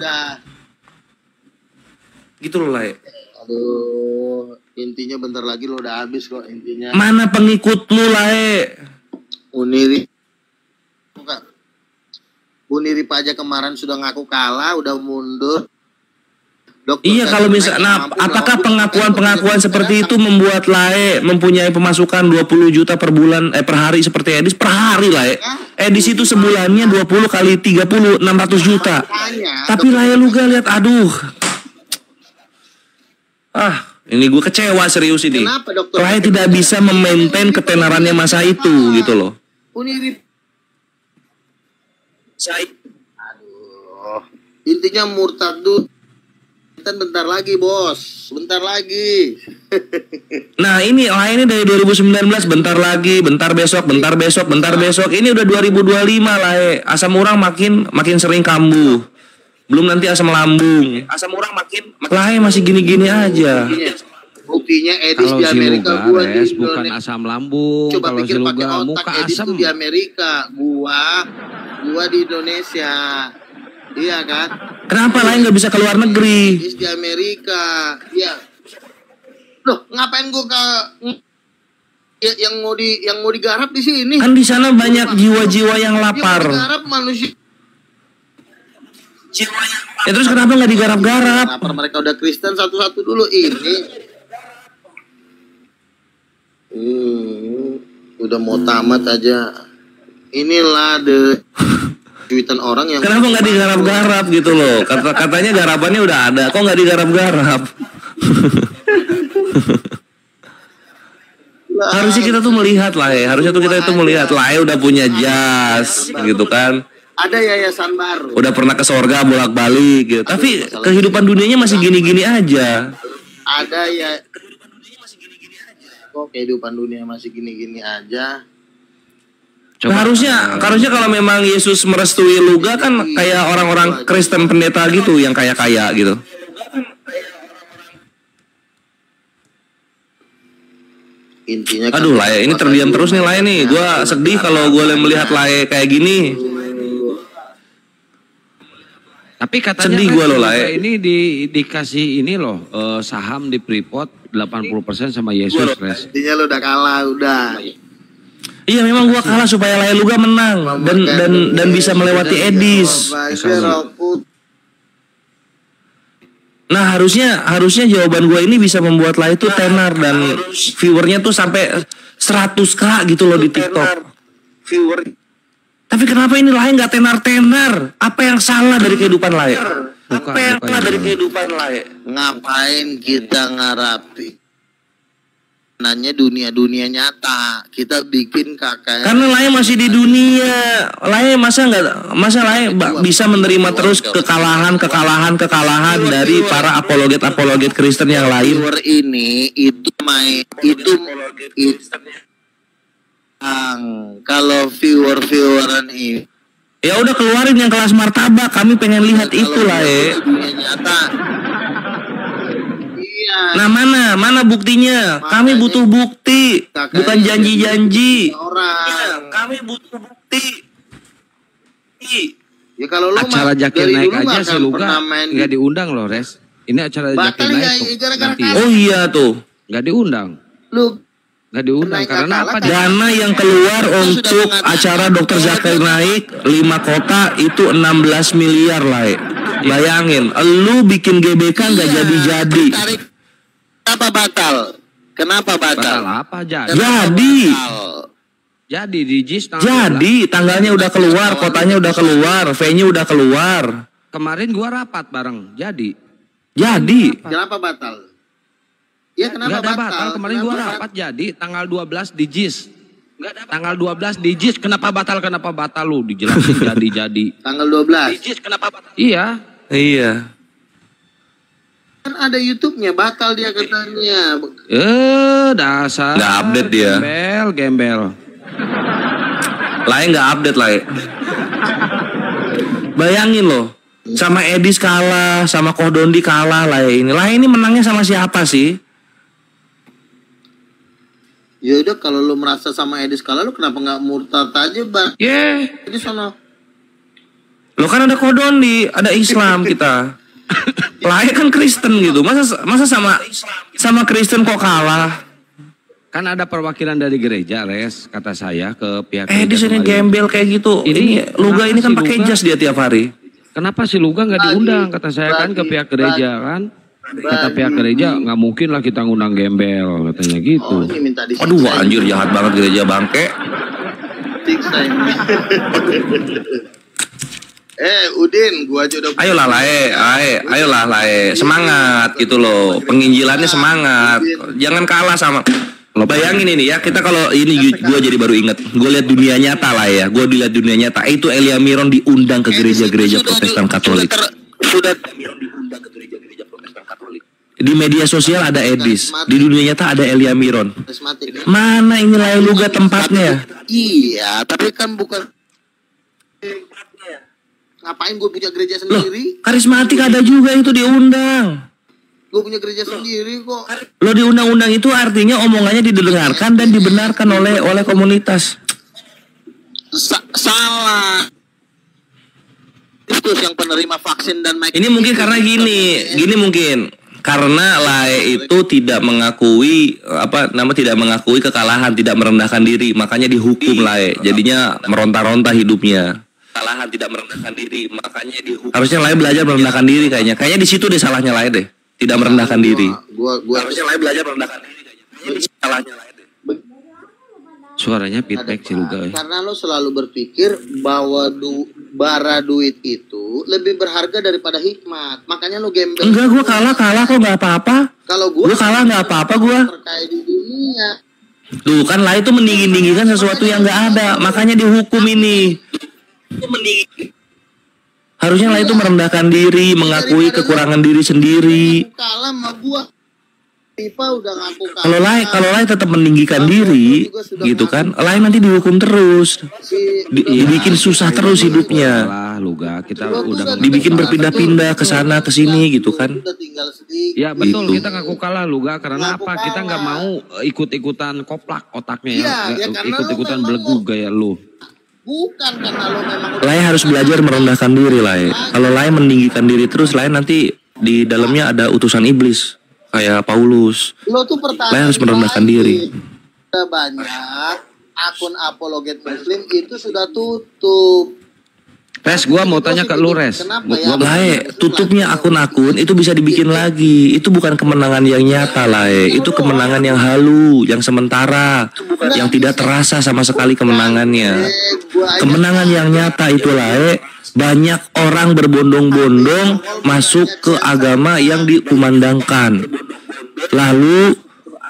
Gitu loh, Lae. Aduh, intinya bentar lagi lo udah habis kok intinya. Mana pengikut lu, Lae? Unirip aja kemarin sudah ngaku kalah, udah mundur. Iya, kalau misalnya, apakah pengakuan seperti itu membuat Lae mempunyai pemasukan 20 juta per bulan, per hari seperti Edis? Per hari, Lae. Edis itu sebulannya 20 kali 30, 600 juta. Tapi Lae lu gak lihat, aduh. Ini gue kecewa serius ini. Lae tidak bisa memaintain ketenarannya masa itu, gitu loh. Unirip. Aduh. Intinya murtad tuh. Bentar lagi bos, bentar lagi. Nah ini dari 2019, bentar lagi, bentar besok. Ini udah 2025 Lae. Asam urang makin sering kambuh. Belum nanti asam lambung. Asam urang makin Lae masih gini-gini aja. Buktinya Edis kalau di Amerika, si gua di bukan asam lambung. Coba kalau pikir si pakai otak, muka Edis asam. tuh di Amerika, gua di Indonesia. Iya kan? Kenapa Lae nggak bisa keluar negeri? Edis di Amerika. Iya. Loh, ngapain gua yang mau digarap di sini? Kan di sana banyak jiwa-jiwa yang lapar. Yang digarap manusia. Ya terus kenapa nggak digarap-garap? Lapar, mereka udah Kristen satu-satu dulu ini. Udah mau tamat aja. Inilah cuitan orang yang. Kenapa nggak digarap-garap gitu loh? Katanya garapannya udah ada, kok nggak digarap-garap? Harusnya kita tuh melihat Lae, Lae udah punya jas gitu kan. Ada yayasan baru. Udah pernah ke sorga bolak-balik gitu. Tapi kehidupan dunianya masih gini-gini aja. Ada ya. Kok kehidupan dunia masih gini-gini aja? Harusnya kalau memang Yesus merestui Luga kan kayak orang-orang Kristen pendeta gitu yang kaya-kaya gitu. Intinya aduh Lae, ini terdiam terus nih Lae nih. Gua sedih kalau gue melihat Lae kayak gini. Tapi katanya sedih kan gua loh, Lae. Ini dikasih ini loh saham di Freeport 80% sama Yesus, Res. Intinya lo udah kalah, udah. Iya memang gua kalah supaya Lae Luga menang dan bisa melewati Edis. Nah harusnya jawaban gua ini bisa membuat Lae itu tenar dan viewernya tuh sampai 100k gitu loh di TikTok. Tapi kenapa ini Lae nggak tenar-tenar? Apa yang salah dari kehidupan Lae? Apa yang salah dari kehidupan Lae? Ngapain kita ngarapi? Nanya dunia nyata, kita bikin kakak. Karena Lae masih di dunia. Lae masa Lae bisa menerima terus kekalahan dari para apologet Kristen yang lain. Ini itu kalau vieweran ini. Ya udah keluarin yang kelas martabak, kami pengen lihat itu Lae. Dunia nyata. Nah mana buktinya? Kami butuh bukti, bukan janji-janji. Kami butuh bukti. Ya kalau lo acara Jakir naik aja si Luga nggak diundang loh, Res. Ini acara Jakir naik nanti. Oh iya tuh. Nggak diundang. Nggak diundang karena apa? Dana yang keluar untuk acara Dr. Zakir Naik 5 kota itu 16 miliar Lae. Bayangin, lu bikin GBK nggak jadi-jadi. Kenapa batal? Batal apa Jadi di JIS jadi tanggalnya udah keluar, kotanya udah keluar, venue udah keluar. Kemarin gua rapat bareng, jadi. Jadi. Kenapa batal? Ya kenapa Nggak ada batal. Kemarin gua rapat jadi tanggal 12 di JIS. Tanggal 12 di JIS. Kenapa batal lu? Dijelasin jadi. Tanggal 12. Di JIS kenapa batal? Iya. Iya. Kan ada YouTube-nya, batal dia katanya. Dasar. Nggak update dia. Gembel. Lai nggak update Lai. Bayangin loh, sama Edis kalah, sama Kohdondi kalah Lai ini. Lai ini menangnya sama siapa sih? Ya udah kalau lu merasa sama Edis kalah, lu kenapa nggak murtad aja, Bang? Jadi sono. Lo kan ada Kohdondi, ada Islam kita. Lai kan Kristen gitu. Masa sama Kristen kok kalah? Kan ada perwakilan dari gereja, Res, kata saya ke pihak gereja. Di sini gembel kayak gitu. Ini Luga ini kan pakai jas dia tiap hari. Kenapa si Luga nggak diundang? Kata saya kan ke pihak gereja kan. Kata pihak gereja nggak mungkin lah kita ngundang gembel, katanya gitu. Oh, ini minta disiksa. Aduh anjir jahat banget gereja bangke. Siksa ini. Udin, gua aja udah. Ayolah Lae, semangat gitu loh. Penginjilannya semangat. Jangan kalah sama. Lo bayangin ini ya, kita kalau ini gue jadi baru inget, gue lihat dunia nyata lah ya, gue dilihat dunia nyata. Itu Elia Miron diundang ke gereja-gereja Protestan Katolik. Di media sosial ada Edis, di dunia nyata ada Elia Miron. Mana ini Lai Luga tempatnya? Iya, tapi kan bukan. Ngapain gue punya gereja sendiri? Loh, karismatik ada juga itu diundang. Gue punya gereja sendiri kok. Lo di undang-undang itu artinya omongannya didengarkan dan dibenarkan oleh komunitas. Salah. Itu yang penerima vaksin dan ini mungkin karena gini mungkin karena Lai itu tidak mengakui tidak mengakui kekalahan, tidak merendahkan diri, makanya dihukum Lai. Jadinya meronta-ronta hidupnya. Kekalahan tidak merendahkan diri, makanya dihukum. Harusnya Lai belajar merendahkan diri kayaknya. Kayaknya di situ deh salahnya Lai deh. Tidak merendahkan diri. Gua harusnya Lai belajar merendahkan diri kayaknya. Ini salahnya Lai deh. Suaranya feedback sih Luga. Karena lo selalu berpikir bahwa bara duit itu lebih berharga daripada hikmat. Makanya lo gembel. Enggak, gue kalah kok nggak apa-apa. Kalau gue kalah nggak apa-apa gue. Terkait di dunia. Tuh kan Lai itu meninggi-ninggikan sesuatu yang nggak ada, makanya dihukum ini. Harusnya Lai itu merendahkan diri, mengakui kekurangan diri sendiri. Kalah sama gua. Pipa udah ngaku kalah. Kalau Lai tetap meninggikan diri, gitu kan, Lai nanti dihukum terus, dibikin susah terus hidupnya. Luga, kita udah dibikin berpindah-pindah ke sana ke sini, gitu kan. Ya betul, kita ngaku kalah Luga karena apa? Kita nggak mau ikut-ikutan koplak otaknya ya, ikut-ikutan belegu gaya lu. Bukan karena lo memang Lai harus belajar merendahkan diri Lai. Kalau Lai meninggikan diri terus, Lai nanti di dalamnya ada utusan iblis kayak Paulus. Lo tuh Lai harus merendahkan diri. Sudah banyak akun apologet Muslim itu sudah tutup. Res, gua mau tanya ke lu Res. Lai, tutupnya akun-akun itu bisa dibikin lagi. Itu bukan kemenangan yang nyata Lai. Itu kemenangan yang halu, yang sementara, yang tidak terasa sama sekali kemenangannya. Kemenangan yang nyata itu Lai, banyak orang berbondong-bondong masuk ke agama yang dikumandangkan. Lalu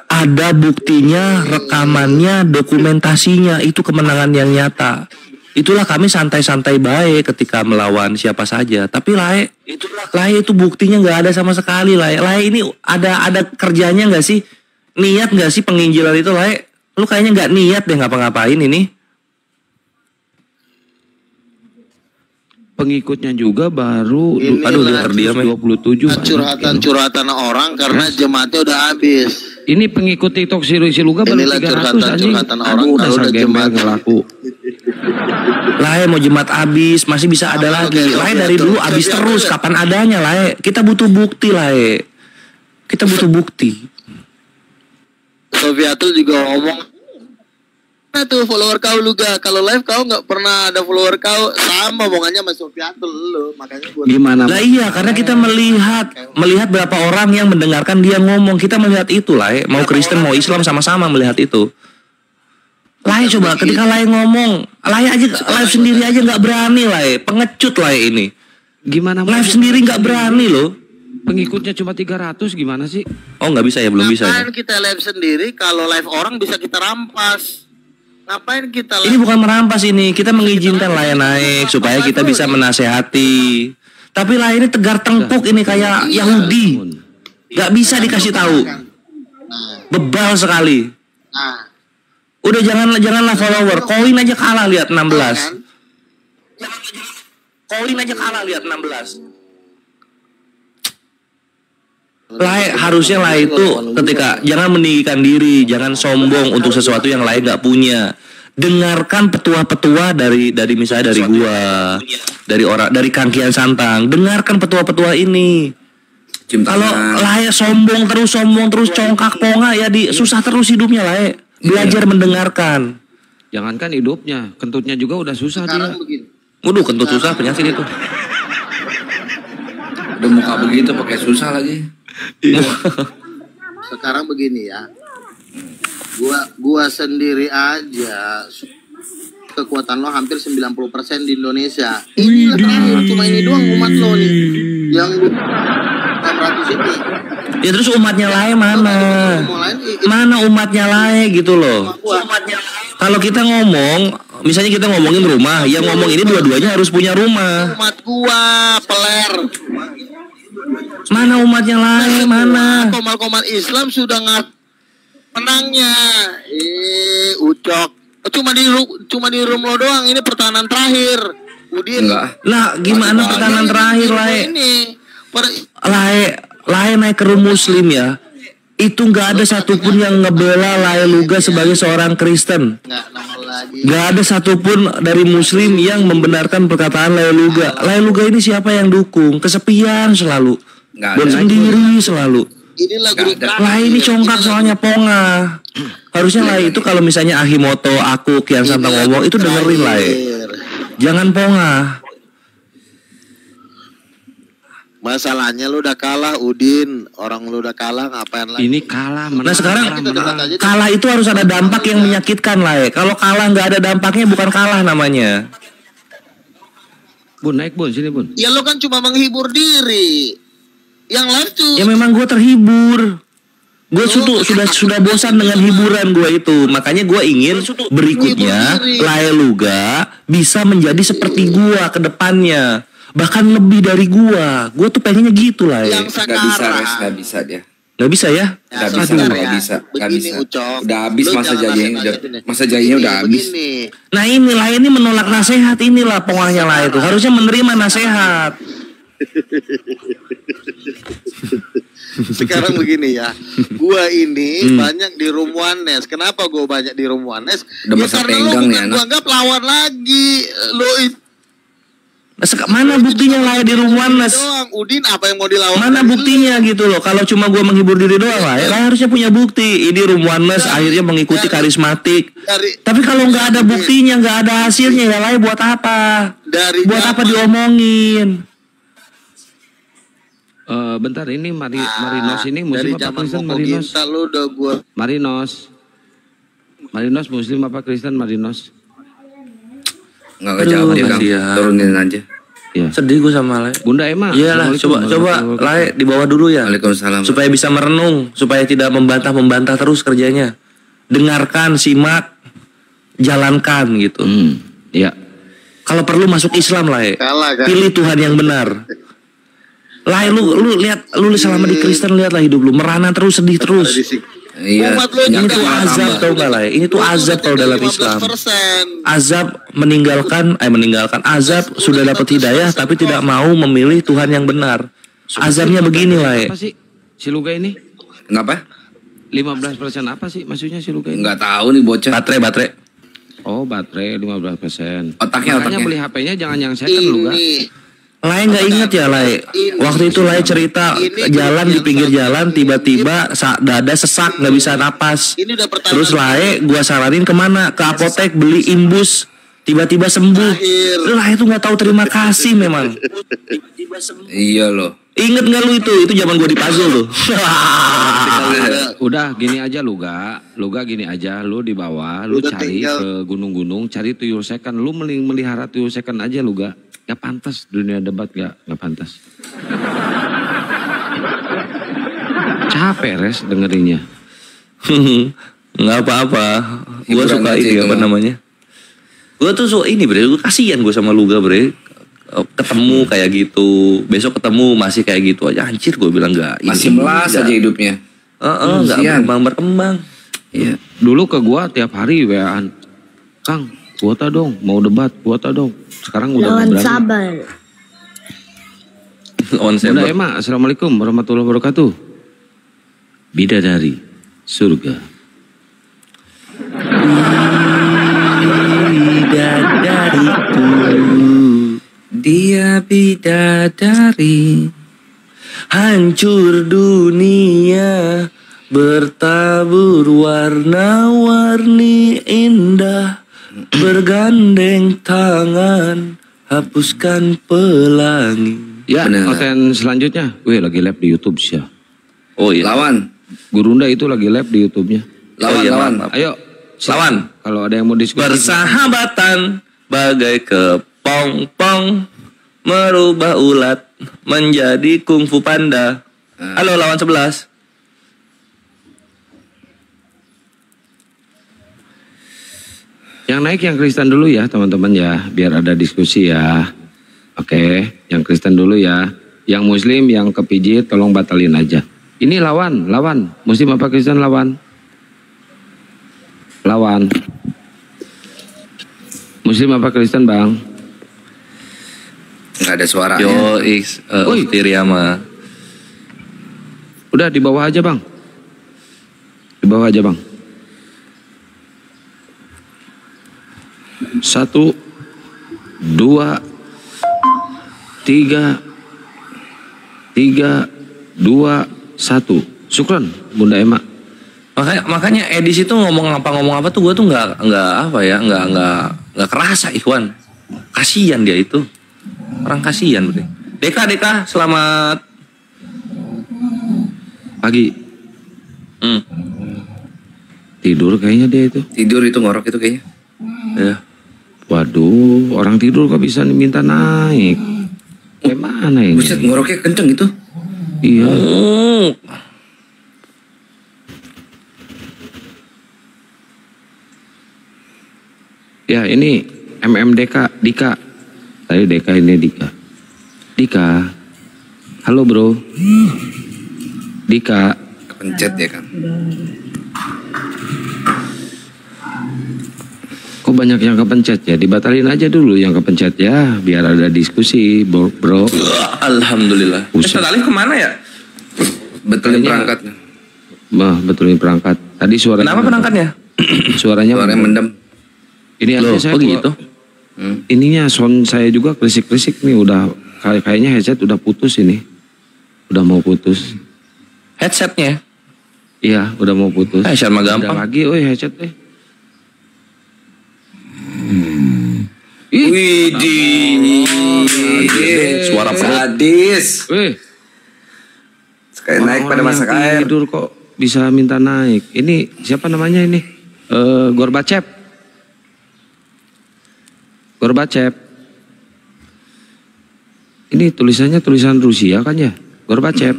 ada buktinya, rekamannya, dokumentasinya. Itu kemenangan yang nyata. Itulah kami santai-santai baik ketika melawan siapa saja. Tapi Lai itu buktinya nggak ada sama sekali Lai ini ada kerjanya nggak sih? Niat nggak sih penginjilan itu Lai? Lu kayaknya nggak niat deh ngapa-ngapain ini. Pengikutnya juga baru terdiam 27. Curhatan orang karena jemaatnya udah habis. Ini pengikut TikTok si Luga baru 300 anjing. Curhatan orang kalau udah jemaat ngelaku. Lai mau jemaat habis masih bisa ada lagi. Lai dari dulu habis terus, kapan adanya Lai? Kita butuh bukti Lai. Kita butuh bukti. Sofiatul juga ngomong, nah tuh follower kau Luga, kalau live kau nggak pernah ada follower kau, sama omongannya sama Sofiatul lo, makanya gua gimana? Lah iya, karena kita melihat berapa orang yang mendengarkan dia ngomong, kita melihat itu Lai. Mau Kristen mau Islam sama-sama melihat itu. Lai coba ketika Lai ngomong, Lai aja live sendiri aja nggak berani Lai, pengecut Lai ini. Gimana? Live sendiri nggak berani loh. Pengikutnya cuma 300 gimana sih? Oh nggak bisa ya, belum bisa ya. Ngapain kita live sendiri kalau live orang bisa kita rampas? Ngapain kita Ini bukan merampas ini, kita mengizinkan Lain naik supaya kita bisa menasehati. Tapi Lain ini tegar tengkuk ini kayak Yahudi. Gak bisa dikasih tahu. Bebal sekali. Nah, Udah janganlah follower, koin aja kalah lihat 16. Koin aja kalah lihat 16. Harusnya itu ketika jangan meninggikan diri, jangan sombong untuk sesuatu yang lain gak punya. Dengarkan petua-petua dari misalnya dari gua, dari Kang Kian Santang. Dengarkan petua-petua ini. Kalau sombong terus congkak ponga ya susah terus hidupnya Belajar mendengarkan. Jangankan hidupnya, kentutnya juga udah susah dia. Waduh, kentut susah penyakit itu. Udah muka begitu pakai susah lagi. sekarang begini ya. Gua sendiri aja kekuatan lo hampir 90% di Indonesia. Ini terakhir cuma ini doang umat lo nih yang 600 ini. Ya terus umatnya lain mana? Mana umatnya lain gitu loh. Kalau kita ngomong, misalnya kita ngomongin rumah, yang ngomong ini dua-duanya harus punya rumah. Umat gua peler. Mana umatnya lain mana? Komal-komal Islam sudah menangnya. Ucok. Cuma di room lo doang. Ini pertahanan terakhir. Udin. Lah gimana pertahanan terakhir Lain naik ke room Muslim ya. Itu nggak ada satupun yang ngebela Lae Luga sebagai seorang Kristen. Nggak ada satupun dari Muslim yang membenarkan perkataan Lae Luga. Lae Luga ini siapa yang dukung? Kesepian selalu. Sendiri selalu. Lae ini congkak soalnya ponga. Harusnya Lae itu kalau misalnya Ahimoto, aku, Kian Santang ngomong itu dengerin Lae. Jangan ponga. Masalahnya lu udah kalah, Udin. Orang lu udah kalah, ngapain lagi? Ini kalah, menang. Nah sekarang kalah itu harus ada dampak yang menyakitkan Kalau kalah nggak ada dampaknya bukan kalah namanya. Bun, naik Bun, sini Bun. Ya lu kan cuma menghibur diri. Yang lain tuh. Ya memang gue terhibur. Gue sudah bosan dengan hiburan gue itu. Makanya gue ingin berikutnya Lae Luga bisa menjadi seperti gue ke depannya. Bahkan lebih dari gua tuh pengennya gitu Yang sekarang Gak bisa dia. Gak bisa ya? Gak bisa. Udah habis masa jadinya udah habis. Nah inilah ini menolak nasihat, inilah pengawalnya lah itu. Harusnya menerima nasihat. Sekarang begini ya, gua ini banyak di room Oneness. Kenapa gua banyak di room Oneness? Ya karena lo bukan gua anggap lawan lagi. Lo mana buktinya Lae di room Oneness? Udin apa yang mau dilawan? Mana buktinya gitu loh? Kalau cuma gua menghibur diri doang Lae harusnya punya bukti. Ini room Oneness akhirnya mengikuti karismatik. Tapi kalau nggak ada buktinya, nggak ada hasilnya ya Lae buat apa? Buat apa diomongin? Bentar ini Marinos ini Muslim apa Kristen Marinos? Marinos Muslim apa Kristen Marinos? Nggak jawab dia, turunin aja. Ya. Sedih gue sama Lae. Bunda Emma. Iyalah, coba Lae di bawah dulu ya. Waalaikumsalam. Supaya bisa merenung, supaya tidak membantah terus kerjanya. Dengarkan, simak, jalankan gitu. Iya. Kalau perlu masuk Islam Lae. Kan? Pilih Tuhan yang benar. Lae lu lihat, lu selama di Kristen lihatlah hidup lu merana terus, sedih terus. Iya. Ini tuh azab tau gak Lae? Ini tuh azab kalau dalam Islam. Azab meninggalkan azab sudah dapat hidayah tapi tidak mau memilih Tuhan yang benar. Azabnya begini Lae. Apa sih si Luga ini? Kenapa? 15% apa sih maksudnya si Luga ini? Nggak tahu nih bocah. Baterai. Oh baterai 15%. Otaknya. Beli HP-nya jangan yang second Luga. Lae nggak inget ya Lae. Waktu itu Lae cerita jalan di pinggir jalan tiba-tiba dada sesak nggak bisa napas. Terus Lae gua saranin kemana? Ke apotek beli imbus. Tiba-tiba sembuh. Lae itu nggak tahu terima kasih memang. Iya loh. Ingat nggak lu itu? Itu zaman gua di puzzle tuh. Udah gini aja Luga gini aja, lu di bawah, lu cari ke gunung-gunung, cari tuyul second, lu melihara tuyul second aja Luga. Gak pantas dunia debat gak pantas. capek res dengerinnya. Nggak apa-apa. Gue Hiburan suka aja ini itu apa mah. namanya. Gue tuh suka ini bre. Gue kasihan gue sama Luga bre. Ketemu kayak gitu. Besok ketemu masih kayak gitu aja. Anjir gue bilang nggak. Masih melas aja hidupnya. Nggak Kasihan. berkembang. Iya. Dulu ke gua tiap hari WA-an. Kang, kuota dong, mau debat, kuota dong. Sekarang udah Lawan nggak berani. sabar. On Bunda saber. Emma, Assalamualaikum warahmatullahi wabarakatuh. Bidadari, surga. Bidadariku. Dia bidadari. Hancur dunia, bertabur warna-warni indah, bergandeng tangan, hapuskan pelangi. Ya, Benar. konten selanjutnya. Wih, lagi live di YouTube sih ya. Oh iya. Lawan. Gurunda itu lagi live di YouTube-nya. Lawan, Oh iya, lawan. maaf. Ayo, Lawan. kalau ada yang mau diskusi. Persahabatan bagai kepompong, merubah ulat menjadi kungfu panda. Halo lawan 11. Yang naik yang Kristen dulu ya teman-teman ya, biar ada diskusi ya. Oke, yang Kristen dulu ya. Yang Muslim yang kepijit tolong batalin aja. Ini lawan. Muslim apa Kristen lawan? Lawan. Muslim apa Kristen bang? Nggak ada suaranya. Yo, Woi. Tiriama. Udah di bawah aja bang. Di bawah aja bang. 1, 2, 3, 2, 1. Syukron Bunda Emma. Makanya Edis itu ngomong apa tuh gue tuh nggak kerasa Ikhwan. Kasian dia itu. Orang kasian berarti. Deka selamat Pagi. Hmm. Tidur kayaknya dia itu. Tidur itu ngorok itu kayaknya. Ya. Waduh, orang tidur kok bisa diminta naik. Kayak mana ini? Buset, ngoroknya kenceng itu. Iya. Ya ini MMDK, Dika. Tadi Deka, ini Dika. Dika. Halo bro. Dika. Kepencet ya kan. Kok banyak yang kepencet ya? Dibatalin aja dulu yang kepencet ya. Biar ada diskusi bro. Alhamdulillah. Buset. Ustaz Alif kemana ya? Betulin Kayaknya- perangkat. Betulin perangkat. Tadi suaranya. Kenapa penangkatnya? Suaranya mendem. Ini Loh, aja saya kok gitu? Ininya sound saya juga krisik-krisik nih udah kayaknya headset udah putus ini. Udah mau putus. Headsetnya. Iya, udah mau putus. Headset mah Ada gampang. lagi, headset deh. Widih. Suara perut. sadis. Wih, Sekali naik pada orang-orang masak yang air. tidur kok bisa minta naik. Ini siapa namanya ini? Gorbachev. Ini tulisannya tulisan Rusia kan ya? Gorbachev.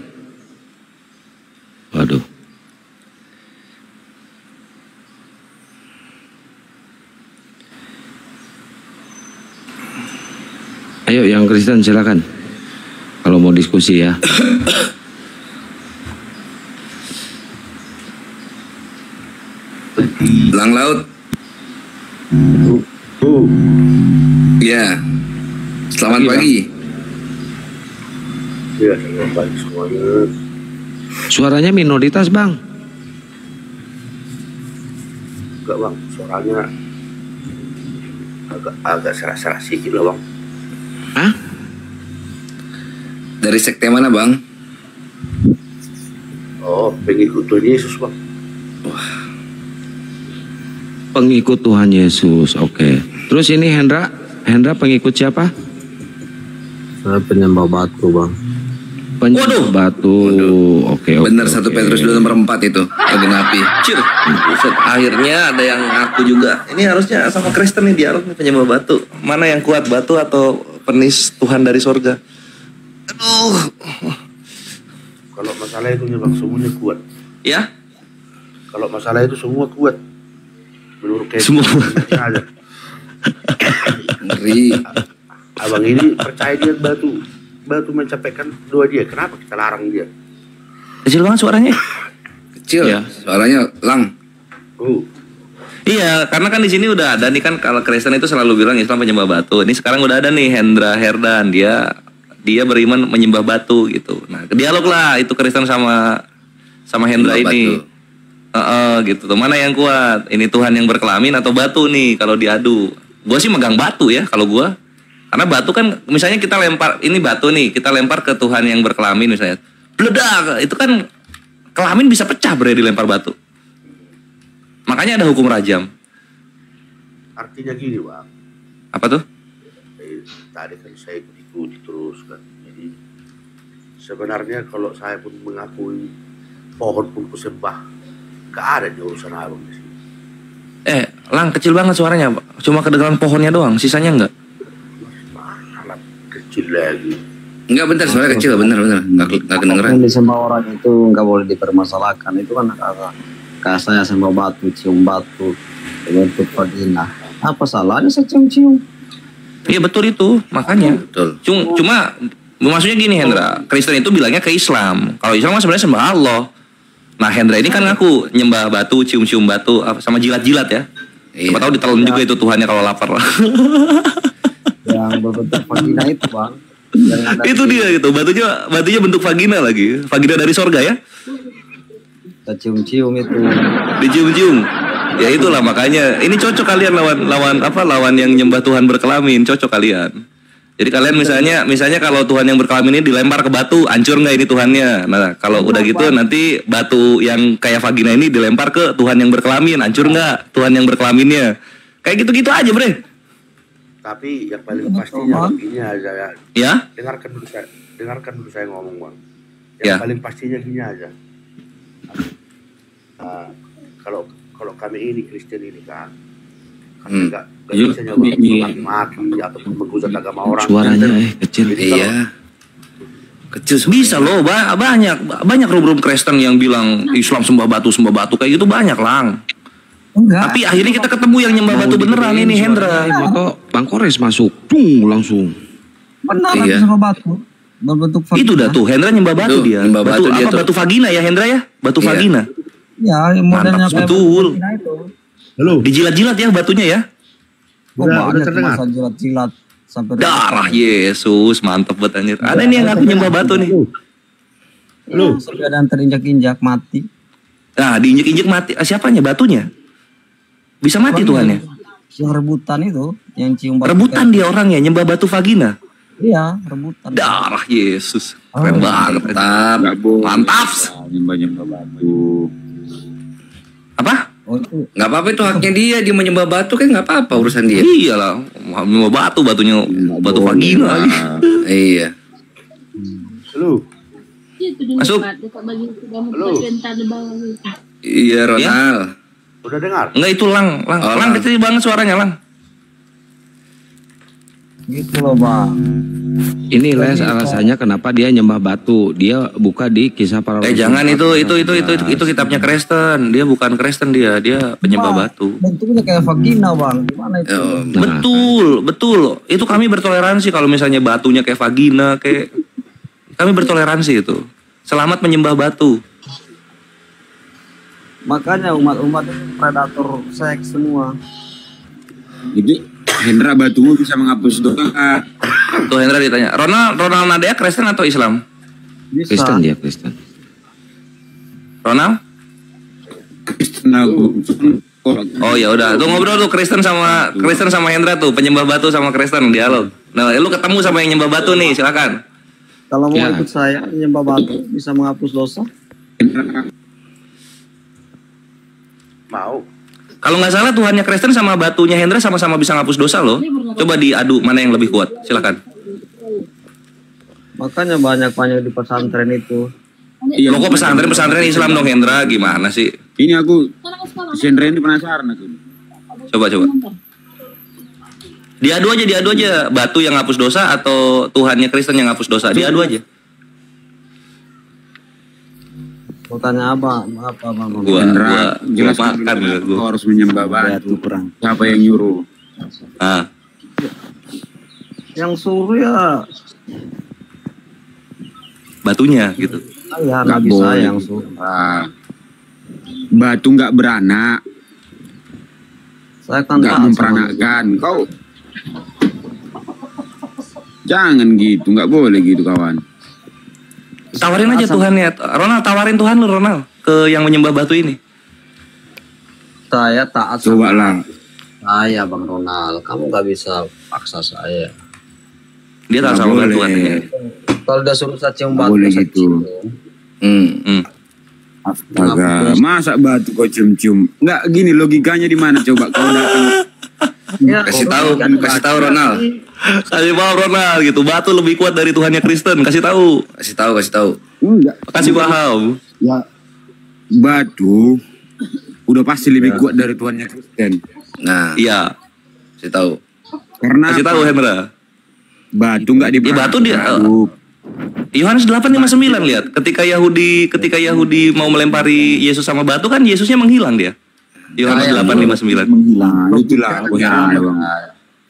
Waduh. Ayo yang Kristen silakan. Kalau mau diskusi ya. Belang laut. Ya. Selamat Pagi, pagi. Iya, selamat pagi semuanya. Suaranya minoritas bang. Enggak bang, suaranya agak serak-serak sedikit lah bang. Hah? Dari sekte mana bang? Oh, pengikut Tuhan Yesus bang. Pengikut Tuhan Yesus, oke. Terus ini Hendra pengikut siapa? Saya penyembah batu bang. Penyembah batu. Oke. Bener 1 Petrus 2 nomor 4 itu. Kegenapi. Cir. Buset, akhirnya ada yang ngaku juga. Ini harusnya sama Kristen nih dialog nih penyembah batu. Mana yang kuat, batu atau penis Tuhan dari sorga? Aduh. Kalau masalah itu bang semuanya kuat. Ya? Kalau masalah itu semua kuat. Menurut kayak Semua. aja. Ngeri. Abang ini percaya dia batu mencapaikan doa dia. Kenapa kita larang dia? Kecil banget suaranya. Kecil. Iya. Suaranya lang. Oh, Iya, karena kan di sini udah ada nih kan, kalau Kristen itu selalu bilang Islam penyembah batu. Ini sekarang udah ada nih Hendra Herdan, dia beriman menyembah batu gitu. Nah, dialog lah itu Kristen sama Hendra Penyembah ini. Gitu tuh. Mana yang kuat? Ini Tuhan yang berkelamin atau batu nih kalau diadu? Gua sih megang batu ya kalau gua. Karena batu kan misalnya kita lempar ini batu nih, kita lempar ke Tuhan yang berkelamin misalnya. Bledak, itu kan kelamin bisa pecah bre dilempar batu. Makanya ada hukum rajam. artinya gini bang. Apa tuh? Tadi kan saya ikuti terus kan. Jadi sebenarnya kalau saya pun mengakui pohon pun kusembah, gak ada di urusan abang di sini. Lang kecil banget suaranya. Cuma kedengaran pohonnya doang, sisanya enggak. Alat kecil lagi. Enggak, bentar, suara kecil, bener. Enggak kedengeran. Yang disembah orang itu nggak boleh dipermasalahkan. Itu kan kakak saya sembah batu, cium batu, bentuk vagina. Apa salahnya saya cium-cium? Iya betul itu, makanya. Betul. Cuma maksudnya gini Hendra, Kristen itu bilangnya ke Islam. Kalau Islam kan sebenarnya sembah Allah. Nah Hendra ini kan ngaku nyembah batu, cium-cium batu, sama jilat-jilat ya. Iya. Siapa tahu ditelan juga itu Tuhannya kalau lapar. Yang berbentuk vagina itu bang. Yang ada Itu dia gitu, batunya bentuk vagina lagi. Vagina dari sorga ya. kita cium-cium itu. Dicium-cium. Ya itulah makanya ini cocok kalian lawan yang nyembah Tuhan berkelamin, cocok kalian. Jadi kalian misalnya kalau Tuhan yang berkelamin ini dilempar ke batu, hancur nggak ini Tuhannya? Nah kalau udah gitu nanti batu yang kayak vagina ini dilempar ke Tuhan yang berkelamin, hancur nggak Tuhan yang berkelaminnya? Kayak gitu-gitu aja bre. Tapi yang paling pastinya bang, gini aja ya. Ya? Dengarkan dulu saya ngomong bang. Yang Ya. paling pastinya gini aja. Kalau kami ini Kristen ini kan, kami nggak bisa nyoba mati ataupun menghujat agama orang. Suaranya kecil. Jadi kalau- Iya. Kecil suaranya. Bisa loh, banyak rum Kristen yang bilang Islam sembah batu kayak gitu banyak lang. Enggak. Tapi akhirnya kita ketemu yang nyembah batu beneran ini Hendra. Maka Bang Kores masuk, langsung. Benar Iya. sama batu. Berbentuk vagina. Itu dah tuh Hendra nyembah batu Tuh, dia. nyembah batu dia tuh. Batu vagina ya Hendra ya? Batu Iya. vagina. Ya, yang modelnya Mantap, kayak betul. vagina itu. Halo. Dijilat-jilat ya batunya ya. Oh, Udah banyak terdengar? masa jilat-jilat sampai Darah Yesus, mantep banget anjir. Ada nih yang ngaku nyembah batu nih. Ya, sampai ada yang terinjak-injak mati. Nah, diinjek-injek mati. Siapanya? Batunya? Bisa mati Tuhannya. Yang rebutan itu, yang cium batu. Rebutan dia orangnya nyembah batu vagina. Iya, rebutan. Darah Yesus. Keren banget. Mantap. Nyembah batu. Apa? Oh, itu Nggak apa-apa, itu haknya dia menyembah batu kan nggak apa-apa urusan dia. Iyalah, nyembah batunya batu vagina lagi. Iya. Halo. Masuk. Iya Ronald. Udah dengar? Enggak itu lang Oh, lang Lang. kecil banget suaranya lang. gitu loh, Bang. Ini Les alasannya kenapa dia nyembah batu. Dia buka di kisah para rasul. Jangan itu kitabnya Kristen. Dia bukan Kristen dia penyembah batu. Bentuknya kayak vagina, Bang. Gimana itu? Nah, Betul. Itu kami bertoleransi kalau misalnya batunya kayak vagina kayak kami bertoleransi itu. Selamat menyembah batu. Makanya umat-umat itu predator seks semua. Jadi Hendra batumu bisa menghapus doa. Tuh Hendra ditanya, Ronald Nadea Kristen atau Islam? Bisa. Kristen dia Kristen. Ronald? Kristen aku. Oh ya udah, tuh ngobrol tuh Kristen sama Hendra tuh, penyembah batu sama Kristen dialog. Nah, lu ketemu sama yang nyembah batu nih, silakan. Kalau mau Ya. ikut saya nyembah batu bisa menghapus dosa. Mau. Kalau nggak salah Tuhannya Kristen sama batunya Hendra sama-sama bisa ngapus dosa loh. Coba diadu mana yang lebih kuat, silakan. Makanya banyak di pesantren itu. Iya, Lo kok pesantren Islam dong Hendra, gimana sih? Ini aku Hendra ini penasaran aku. Coba. Diadu aja batu yang ngapus dosa atau Tuhannya Kristen yang ngapus dosa, diadu aja. Mau tanya apa Bang? Hendra, jelas makan kau harus menyembah batu. Siapa yang nyuruh? Ah, Yang suruh ya batunya gitu. saya, Nggak Nabi saya boleh. yang suruh. Batu nggak beranak, Saya kan nggak taat sama memperanakkan. Kau jangan gitu, nggak boleh gitu kawan. Tawarin aja Tuhannya. Ronald, tawarin Tuhan lu Ronald ke yang menyembah batu ini. Saya taat Coba sama lah. saya Bang Ronald. Kamu nggak bisa paksa saya. Dia taat Nggak sama boleh. batu katanya. Kalau udah suruh saya cium Nggak batu, boleh saya gitu. cium. Astaga, masa batu kau cium-cium? Nggak gini logikanya di mana coba kau datang? Ya, Kasih kalau tahu, kasih tahu Ronald. Kasih paham Ronald gitu. Batu lebih kuat dari Tuhannya Kristen. Kasih tahu. Kasih tahu. Enggak. Kasih paham. Ya, batu udah pasti lebih kuat dari Tuhannya Kristen. Nah, Iya. kasih tahu. Karena Kasih tahu apa? Hendra. Batu nggak Ya batu dia. diperlukan. Yohanes 8:59 lihat. Ketika Yahudi mau melempari Yesus sama batu kan Yesusnya menghilang dia. Yohanes 8:59. Nah, itulah aku heran Bang.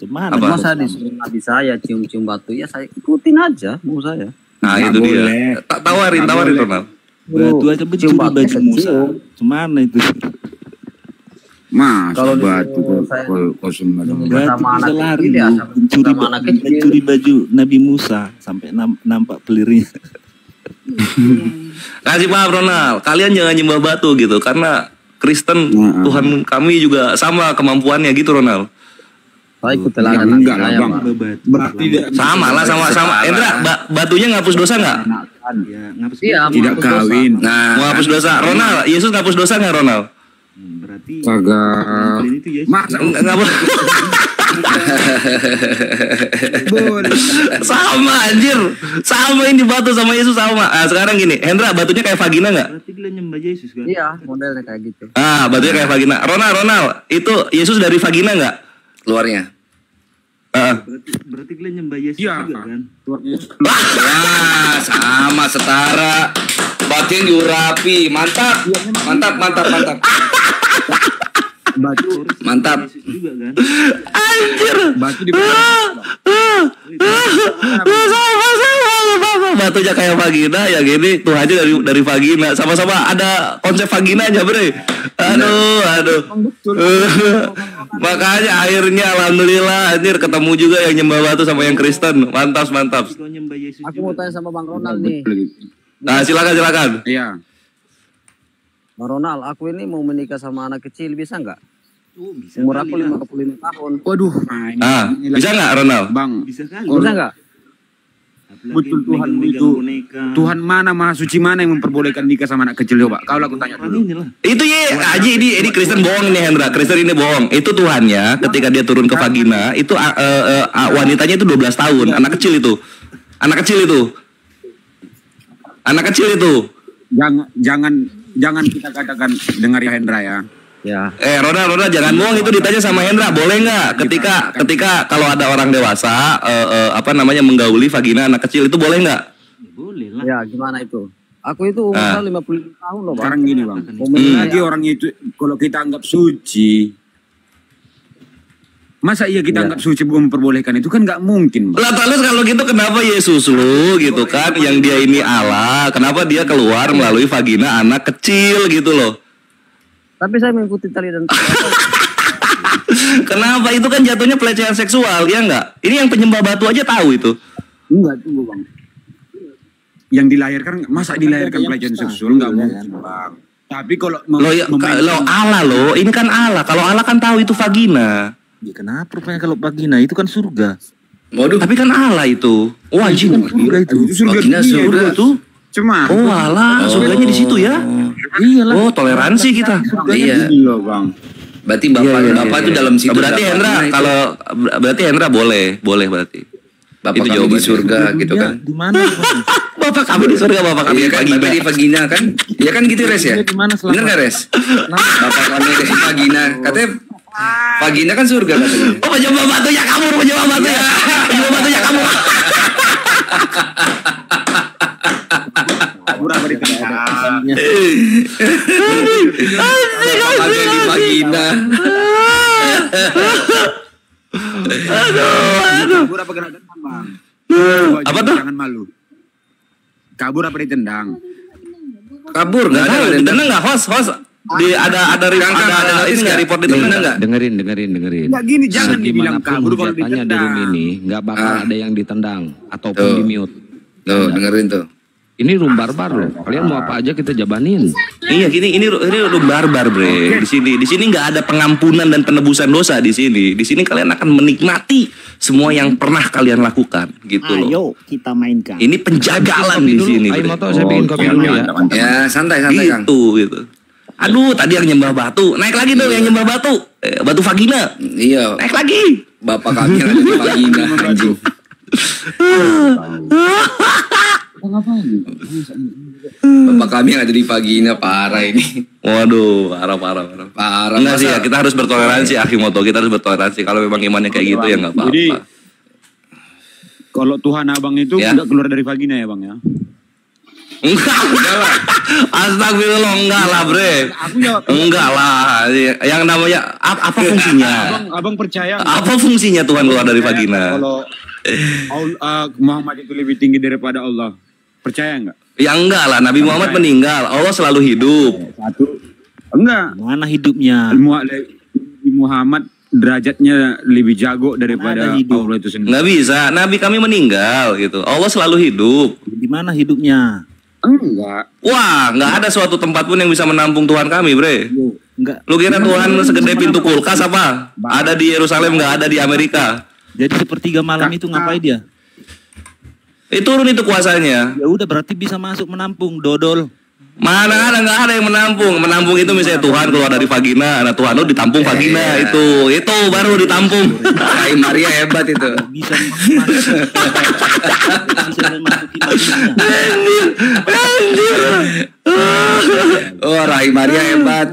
Apa? Mau saya disuruh Nabi saya cium-cium batu, ya saya ikutin aja mau saya. Nah, Nggak itu boleh. dia. Tawarin Ronald. Batu aja Cium mencuri batu, baju saya Musa. cium. Gimana itu? Mas, Kalau batu disuruh saya kau sembah dong. Batu sama anak bisa lari kecil ya, lu. sama anak kecil. Mencuri baju Nabi Musa sampai nampak pelirnya. Kasih paham Ronald. Kalian jangan nyembah batu gitu karena Kristen Tuhan kami juga sama kemampuannya gitu Ronald. Saya ikut Ya, teladan enggak Nabi lah saya, Bang. Bang. Berarti dia Sama lah sama. Hendra, batunya ngapus dosa nggak? Ya, ngapus Iya, dosa. tidak menghapus dosa. kawin. Nah, Mau hapus dosa. Ronald, Yesus ngapus dosa nggak Ronald? Berarti Kagak. kalian itu Yesus. Masa Ngapus. boleh. Sama anjir. Sama ini batu sama Yesus sama. Ah, sekarang gini, Hendra batunya kayak vagina nggak? Berarti dia nyembah Yesus kan? Iya, modelnya kayak gitu. Ah, batunya kayak vagina. Ronald, itu Yesus dari vagina nggak? keluarnya. Ah. Berarti kalian nyembah Yesus Iya. juga kan? Wah, sama setara. Batin diurapi. Mantap. Mantap. Mantap. Yesus juga kan? Anjir. Batu di Sama. Batunya kayak vagina ya gini, Tuhannya dari vagina. Sama-sama ada konsep vaginanya, Bre. Aduh. Makanya akhirnya alhamdulillah anjir ketemu juga yang nyembah batu sama yang Kristen. Mantap. Kau nyembah Yesus Aku juga. mau tanya sama Bang Ronald nih. Nah, silakan. Iya. Bang Ronald, aku ini mau menikah sama anak kecil, bisa nggak? Oh, bisa Umur kali aku lah. 55 tahun. Waduh, nah ini. Ah, ini bisa lagi. nggak Ronald? Bang, Bisa kali. Bisa nggak? Apalagi betul Tuhan megang-megang itu. boneka. Tuhan mana, Maha Suci mana yang memperbolehkan nikah sama anak kecil coba? Kalau aku tanya Orang dulu. ini lah. Itu ya, Aji ini Kristen bohong nih Hendra. Kristen ini bohong. Itu Tuhannya ketika dia turun ke vagina, itu wanitanya itu 12 tahun, anak kecil itu. Anak kecil itu. Jangan kita katakan, dengar ya Hendra ya. Ya. Ronald jangan bohong, itu ditanya sama Hendra, boleh nggak ketika kalau ada orang dewasa menggauli vagina anak kecil itu boleh nggak? Boleh lah. Ya, gimana itu? Aku itu umur 55 tahun loh, Bang. Sekarang gini Bang, Mau menikah lagi ya. orangnya itu kalau kita anggap suci, masa iya kita anggap suci belum memperbolehkan, itu kan nggak mungkin Bang. Lah terus kalau gitu kenapa Yesus lu gitu kan yang dia ini Allah, kenapa dia keluar melalui vagina anak kecil gitu loh? Tapi saya mengikuti teladan. Kenapa itu kan jatuhnya pelecehan seksual ya nggak? Ini yang penyembah batu aja tahu itu. Enggak, tunggu Bang. Yang dilahirkan, masa dilahirkan pelecehan seksual nggak mungkin Bang. Tapi kalau Lo Allah lo, ini kan Allah. Kalau Allah kan tahu itu vagina. Ya kenapa rupanya kalau vagina itu kan surga. Waduh. Tapi kan Allah itu. Oh anjing. Surga itu. surga Vagina dunia, surga. Itu. Cuma Oh Allah, surganya di situ ya. Iyalah. Oh toleransi kita. Iya. Iya Bang. Berarti bapak itu dalam situ. Berarti Hendra berarti Hendra boleh berarti. bapak itu kami di jawabannya. surga gitu kan. Di mana? Bapak kami di surga, bapak kami Iya di kan, vagina. bapak di vagina kan? Iya kan gitu Res ya? Di mana Bener nggak Res? Bapak kami di vagina. Katanya vagina kan surga katanya. Oh penyembah batunya kamu, penyembah batunya kamu. Pakai di vagina. Kabur apa kena tendang, Bang? Apa tuh? Jangan malu. Kabur apa ditendang? Kabur nggak ada yang Ditendang nggak host? Ada ini nggak report ditendang nggak? Dengerin. Enggak gini, jangan dibilang Segimanapun kabur kalau hujatannya di room ditendang. ini nggak bakal ada yang ditendang ataupun Tuh. di mute. Tuh, dengerin tuh. Ini room barbar loh. Kalian mau apa aja kita jabanin. Iya, ini udah barbar, bre. Di sini nggak ada pengampunan dan penebusan dosa di sini. Di sini kalian akan menikmati semua yang pernah kalian lakukan, gitu loh. Ayo kita mainkan. Ini penjagalan di sini. Ayo bre. moto saya bikin kopi dulu ya. Ya, santai Kang. Gitu. Aduh, tadi yang nyembah batu. Naik lagi dong yang nyembah batu. Batu vagina. Iya, Naik lagi. bapak kami yang ada di vagina anjing. Bapak kami yang ada di vagina parah ini. Waduh, parah. Parah. Enggak sih ya, masa- kita harus bertoleransi, Akimoto. Kita harus bertoleransi. Kalau memang imannya kayak gitu ya nggak Jadi apa-apa. kalau Tuhan abang itu Ya. enggak keluar dari vagina ya, Bang ya? Enggak lah. Astagfirullah, enggak lah, bre. Aku jawab. Enggak lah. Yang namanya apa fungsinya? Abang percaya nggak? Apa fungsinya Tuhan keluar dari vagina? Kalau Muhammad itu lebih tinggi daripada Allah, percaya nggak? Ya enggak lah, Nabi Muhammad meninggal, Allah selalu hidup. Satu, enggak. Mana hidupnya? Muhammad derajatnya lebih jago daripada Mana hidup? Allah itu sendiri. Nggak bisa, Nabi kami meninggal gitu. Allah selalu hidup. Di mana hidupnya? Enggak. Wah, nggak ada suatu tempat pun yang bisa menampung Tuhan kami, bre. Yo, enggak. Lu kira Tuhan segede pintu kulkas apa? Ada di Yerusalem, nggak ada di Amerika. Jadi sepertiga malam itu ngapain dia? Turun itu kuasanya. Ya udah berarti bisa masuk menampung dodol. Mana ada, nggak ada yang menampung. Menampung itu misalnya Tuhan keluar dari vagina, nah Tuhan lu ditampung vagina itu baru ditampung. Rai Maria hebat itu. Bisa bisa masukin Oh, Rai Maria hebat.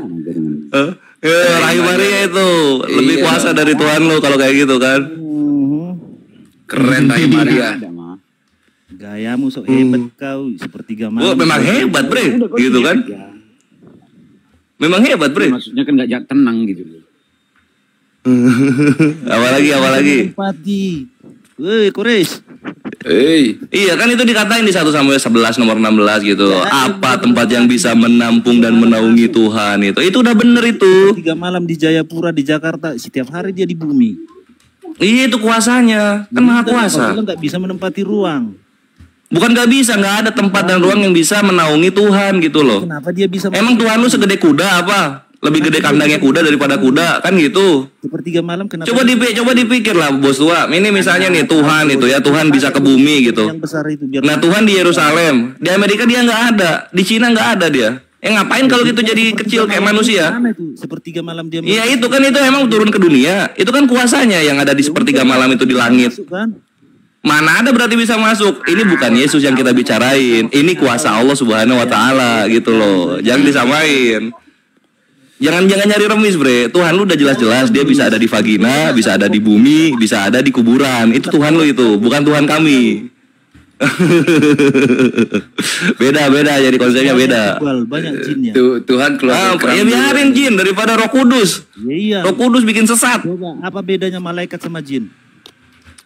Rahim Maria itu lebih Iya. kuasa dari Tuhan lu kalau kayak gitu kan. Keren Rai Maria. Gayamu sok hebat kau sepertiga malam. Memang hebat, bre, gitu kan? Memang hebat, bre. Maksudnya kan nggak tenang gitu. Apalagi. Pati. Woi, Kores. Iya kan itu dikatain di 1 Samuel 11 nomor 16 gitu. Apa tempat yang bisa menampung dan menaungi Tuhan itu? Itu udah bener itu. 3 malam di Jayapura di Jakarta, setiap hari dia di bumi. Iya itu kuasanya, kan maha kuasa. Kalau nggak bisa menempati ruang. Bukan nggak bisa, nggak ada tempat dan ruang yang bisa menaungi Tuhan gitu loh. Kenapa dia bisa? Emang Tuhan lu segede kuda apa? Lebih gede kandangnya kuda daripada kuda kan gitu. Sepertiga malam kenapa? Coba dipikir lah bos tua. Ini misalnya nih Tuhan itu ya, Tuhan bisa ke bumi gitu. Yang besar itu biar. Nah Tuhan di Yerusalem, di Amerika dia nggak ada, di Cina nggak ada dia. Ngapain kalau gitu jadi kecil kayak manusia? Mana itu? Sepertiga malam dia. Iya itu kan itu emang turun ke dunia. Itu kan kuasanya yang ada di sepertiga malam itu di langit. Masuk kan? Mana ada berarti bisa masuk? Ini bukan Yesus yang kita bicarain. Ini kuasa Allah Subhanahu wa taala gitu loh. Jangan disamain. Jangan nyari remis, bre. Tuhan lu udah jelas-jelas dia bisa ada di vagina, bisa ada di bumi, bisa ada di kuburan. Itu Tuhan lu itu, bukan Tuhan kami. beda jadi konsepnya beda. Banyak jinnya. Tuhan keluar. Ya biarin jin daripada Roh Kudus. Iya. Roh Kudus bikin sesat. Coba, apa bedanya malaikat sama jin?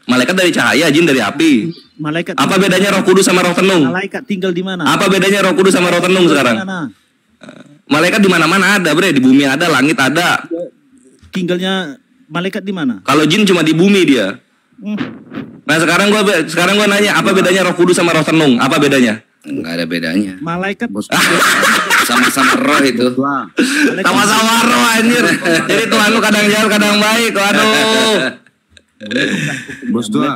Malaikat dari cahaya, jin dari api. Malaikat. Apa bedanya Roh Kudus sama Roh Tenung? Malaikat tinggal di mana? Apa bedanya Roh Kudus sama Roh Tenung sekarang? Malaikat di mana-mana ada, bre. Di bumi ada, langit ada. Tinggalnya malaikat di mana? Kalau jin cuma di bumi dia. Nah sekarang gua nanya, apa bedanya Roh Kudus sama Roh Tenung? Apa bedanya? Enggak ada bedanya. Malaikat. Sama-sama roh itu. Sama-sama roh anjir. Jadi Tuhan lu kadang jahat, kadang baik. Waduh. Bos tua.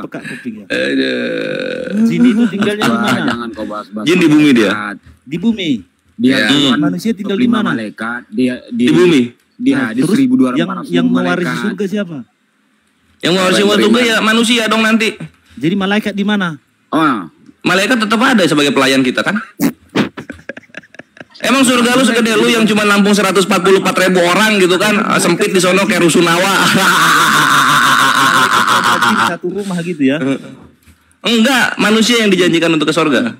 Jin itu tinggalnya di mana? Jangan kau bahas-bahas. Jin di bumi dia. Di bumi. Dia Manusia tinggal di mana? Malaikat. Dia Di bumi. Dia di Terus 1200 yang mewarisi surga siapa? Yang mewarisi surga ya manusia dong nanti. Jadi malaikat di mana? Oh. Malaikat tetap ada sebagai pelayan kita kan? Emang surga lu segede lu yang cuma nampung 144.000 orang gitu kan? Sempit di sono kayak Rusunawa. Satu rumah gitu ya? Enggak, manusia yang dijanjikan untuk ke surga.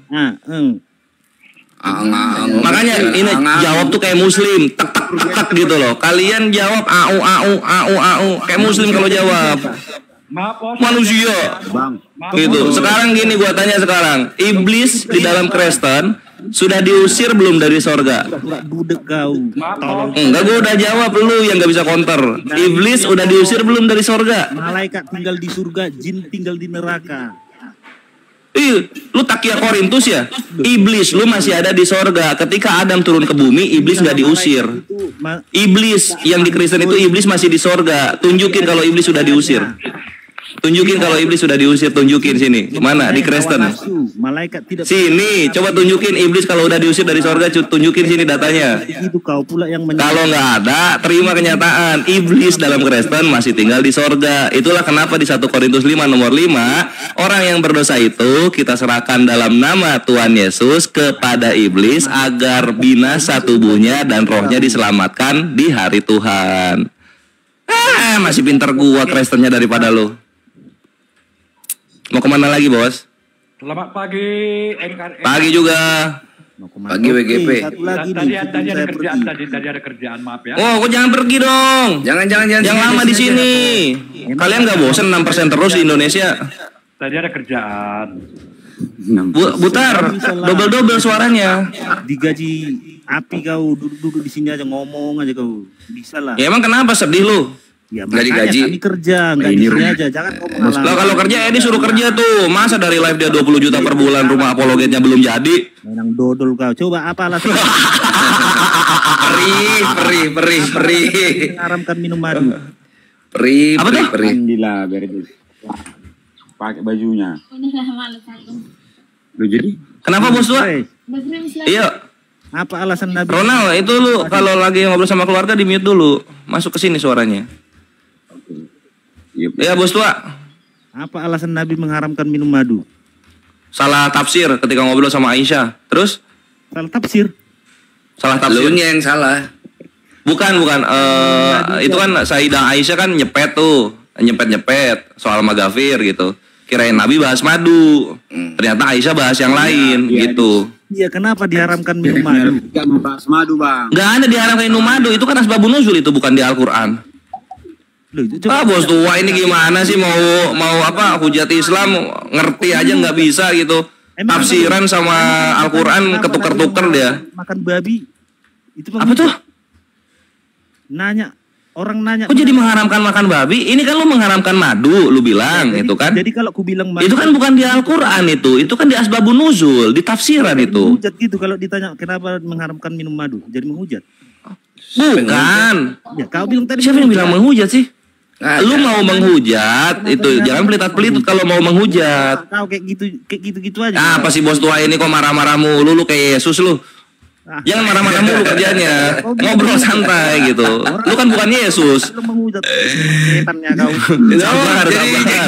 Makanya ini jawab tuh kayak muslim, tek tek tek tek gitu loh. Kalian jawab au kayak muslim kalau jawab. Manusia. Gitu. Sekarang gini gua tanya sekarang, iblis di dalam Kristen sudah diusir belum dari sorga? Budek kau. Enggak, gua udah jawab, lu yang nggak bisa counter. Iblis udah diusir belum dari sorga? Malaikat tinggal di surga, jin tinggal di neraka. Lu takia Korintus ya? Iblis lu masih ada di sorga. Ketika Adam turun ke bumi, iblis nggak diusir. Iblis yang di Kristen itu iblis masih di sorga. Tunjukin kalau iblis sudah diusir. Tunjukin kalau iblis sudah diusir, tunjukin sini. Mana di Kristen? Malaikat tidak. Sini, coba tunjukin iblis kalau udah diusir dari sorga, tunjukin sini datanya. Itu kau pula yang kalau nggak ada, terima kenyataan. Iblis dalam Kristen masih tinggal di sorga. Itulah kenapa di 1 Korintus 5 nomor 5, orang yang berdosa itu kita serahkan dalam nama Tuhan Yesus kepada iblis agar binasa tubuhnya dan rohnya diselamatkan di hari Tuhan. Masih pinter gua Kristennya daripada lo. Mau kemana lagi, Bos? Selamat pagi, NKRI. Pagi juga. Pagi WGP. Tadi ada kerjaan, tadi ada kerjaan, maaf ya. Oh, kok jangan pergi dong. Jangan lama di sini. Kalian nggak bosan 6% terus di Indonesia? Tadi ada kerjaan. Butar, double suaranya. Digaji api kau, duduk di sini aja ngomong aja kau. Bisa lah. Ya emang kenapa sedih lu? Ya nggak digaji. Kami kerja, nggak di sini aja. Jangan ngomong lah. Kalau kerja Edi suruh kerja tuh. Masa dari live dia 20 juta per bulan, rumah apologetnya belum jadi. Menang dodol kau. Coba apa alasan? Perih. Haramkan minum madu. Apa tuh? Alhamdulillah, beres. Pakai bajunya. Lu jadi? Kenapa bos tua? Iya. Apa alasan Nabi? Ronald, itu lu kalau lagi ngobrol sama keluarga di mute dulu. Masuk ke sini suaranya. Ya bos tua. Apa alasan Nabi mengharamkan minum madu? Salah tafsir ketika ngobrol sama Aisyah. Terus? Salah tafsir. Lunya yang salah. Bukan. Itu kan Sayyidah Aisyah kan nyepet tuh. Nyepet soal magafir gitu. Kirain Nabi bahas madu. Ternyata Aisyah bahas yang lain gitu. Iya, kenapa diharamkan minum madu? Gak mau bahas madu, Bang. Gak ada diharamkan minum madu. Itu kan asbabun nuzul, itu bukan di Al-Quran. Bos tua ini gimana sih mau apa hujat Islam ngerti aja nggak bisa gitu. Tafsiran sama Al-Quran ketuker-tuker dia. Makan babi. Itu apa tuh? Orang nanya. Kok jadi mengharamkan makan babi? Ini kan lu mengharamkan madu, lu bilang itu kan. Jadi kalau aku bilang madu, itu kan bukan di Al-Quran itu kan di asbabun nuzul, di tafsiran itu. Menghujat gitu kalau ditanya kenapa mengharamkan minum madu, jadi menghujat. Bukan. Ya, kau bilang tadi. Siapa yang bilang menghujat sih? Lu mau menghujat itu jangan pelitat-pelitut kalau mau menghujat. Kau kayak gitu aja. Apa sih bos tua ini kok marah-marah mulu, lu kayak Yesus lu. Jangan marah-marah mulu kerjanya. Ngobrol santai gitu. Lu kan bukan Yesus. Lu menghujat setannya kau. Sabar.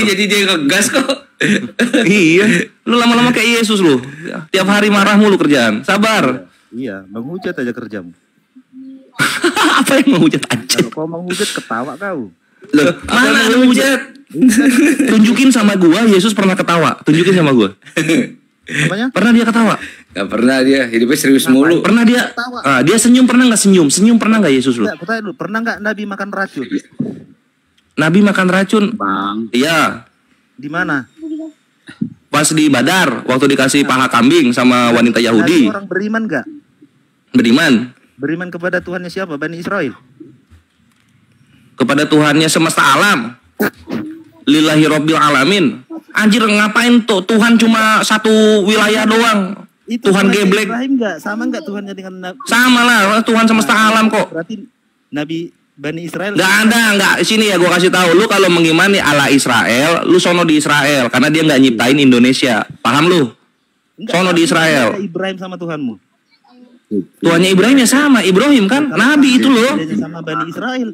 Jadi dia ngegas kok. Iya. Lu lama-lama kayak Yesus lu. Tiap hari marah mulu kerjaan. Sabar. Iya, menghujat aja kerjamu. Apa yang menghujat aja? Kalau kau menghujat ketawa kau. Loh, mana ada hujat? Tunjukin sama gua Yesus pernah ketawa. Tunjukin sama gua. Apanya? Pernah dia ketawa? Gak pernah dia, hidupnya serius mulu. Pernah dia? Dia senyum pernah nggak senyum? Senyum pernah nggak Yesus lu? Aku tanya dulu, pernah nggak Nabi makan racun? Nabi makan racun? Bang. Iya. Di mana? Pas di Badar, waktu dikasih paha kambing sama wanita Yahudi. Nabi orang beriman nggak? Beriman. Beriman kepada Tuhannya siapa? Bani Israel. Kepada Tuhannya semesta alam. Lillahi Rabbil Alamin. Anjir ngapain tuh Tuhan cuma satu wilayah doang? Itu Tuhan geblek. Ibrahim nggak? Sama nggak Tuhannya dengan Nabi? Sama lah, Tuhan semesta alam kok. Berarti Nabi Bani Israel. Nggak. Sini ya gua kasih tahu. Lu kalau mengimani Allah Israel, lu sono di Israel karena dia nggak nyiptain Indonesia. Paham lu? Sono di Israel. Ibrahim sama Tuhanmu. Tuhannya Ibrahim ya sama Ibrahim kan? Nabi itu loh. Sama Bani Israel.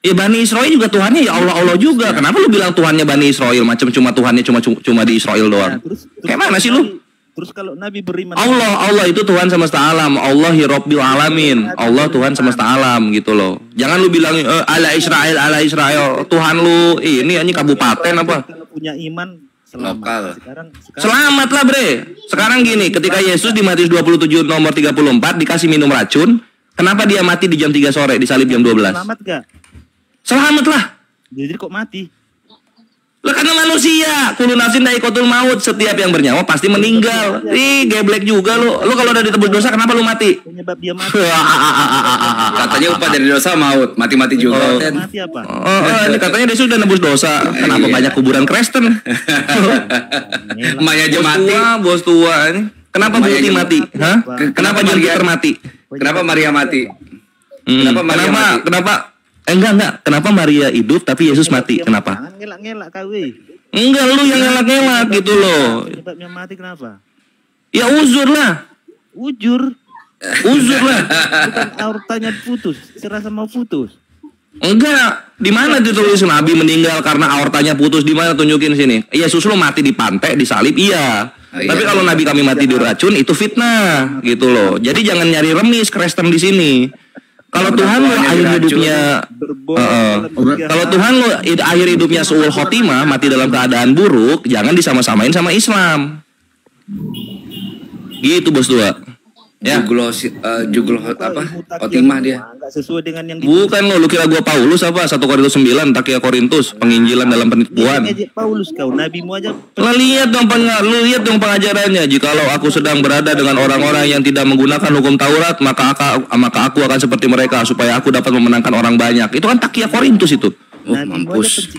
Ya Bani Israel juga Tuhannya ya Allah juga. Kenapa lu bilang Tuhannya Bani Israel macam Tuhannya cuma di Israel doang? Kayak mana sih lu? Terus kalau Nabi beriman Allah itu Tuhan semesta alam. Allahi Rabbil Alamin. Allah Tuhan semesta alam gitu loh. Jangan lu bilang ala Israel Tuhan lu ini kabupaten apa? Kalau punya iman Lokal. Selamat lah bre. Sekarang gini, ketika Yesus di Matius 27 nomor 34 dikasih minum racun, kenapa dia mati di jam 3 sore, disalib jam 12? Selamat gak? Selamat lah. Jadi kok mati? Lah karena manusia, kullu nafsin dha'iqatul maut, setiap yang bernyawa pasti meninggal. Ih, geblek juga lu. Lu kalau udah ditebus dosa kenapa lu mati? Penyebab dia mati. Katanya upah dari dosa maut, mati-mati juga. Mati apa? Ini katanya dia sudah nebus dosa. Kenapa banyak kuburan Kristen? Maya aja mati. Bos tua ini. Kenapa Buti mati? Hah? Kenapa Jupiter mati? Kenapa Maria mati? Kenapa? Enggak. Kenapa Maria hidup tapi Yesus mati? Kenapa? Jangan ngelak-ngelak kau. Enggak, lu yang ngelak-ngelak gitu loh. Penyebabnya mati kenapa? Ya uzur lah. Uzur lah. Bukan aortanya putus, serasa mau putus. Enggak. Di mana ditulis Nabi meninggal karena aortanya putus? Di mana, tunjukin sini. Yesus lu mati di pantai, disalib, iya. Tapi kalau Nabi kami mati diracun itu fitnah gitu loh. Jadi jangan nyari remis Kristen di sini. Kalau Tuhan lo akhir hidupnya, kalau Tuhan lo akhir hidupnya suul khotimah, mati dalam keadaan buruk, jangan disama-samain sama Islam. Gitu bos tua. Ya. Jugul khotimah dia. Enggak sesuai dengan yang bukan lu kira gua Paulus apa? 1 Korintus 9, Takia Korintus, penginjilan dalam penipuan. Paulus kau, nabimu aja. Lihat dong pengajarannya. Jikalau aku sedang berada dengan orang-orang yang tidak menggunakan hukum Taurat, maka aku akan seperti mereka supaya aku dapat memenangkan orang banyak. Itu kan Takia Korintus itu. Mampus.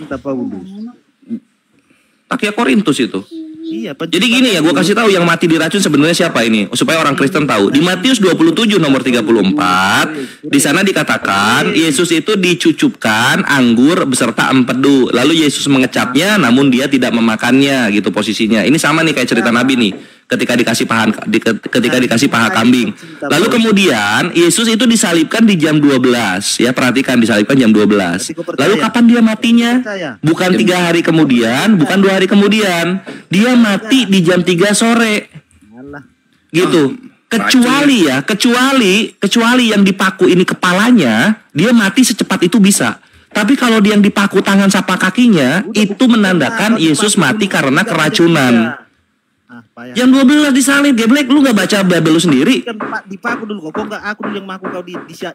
Takia Korintus itu. Iya, jadi gini ya, gue kasih tahu yang mati diracun sebenarnya siapa ini, supaya orang Kristen tahu. Di Matius 27 nomor 34, di sana dikatakan Yesus itu dicucupkan anggur beserta empedu. Lalu Yesus mengecapnya, namun dia tidak memakannya, gitu posisinya. Ini sama nih kayak cerita Nabi nih, ketika dikasih paha kambing. Lalu kemudian Yesus itu disalibkan di jam 12, ya perhatikan, disalibkan jam 12. Lalu kapan dia matinya? Bukan 3 hari kemudian, bukan 2 hari kemudian. Dia mati di jam 3 sore. Gitu. Kecuali yang dipaku ini kepalanya, dia mati secepat itu bisa. Tapi kalau dia yang dipaku tangan sama kakinya, itu menandakan Yesus mati karena keracunan. Jam 12 disalib, geblek, lu gak baca Bible lu sendiri? Kan dipaku dulu kok enggak aku dulu yang maku kau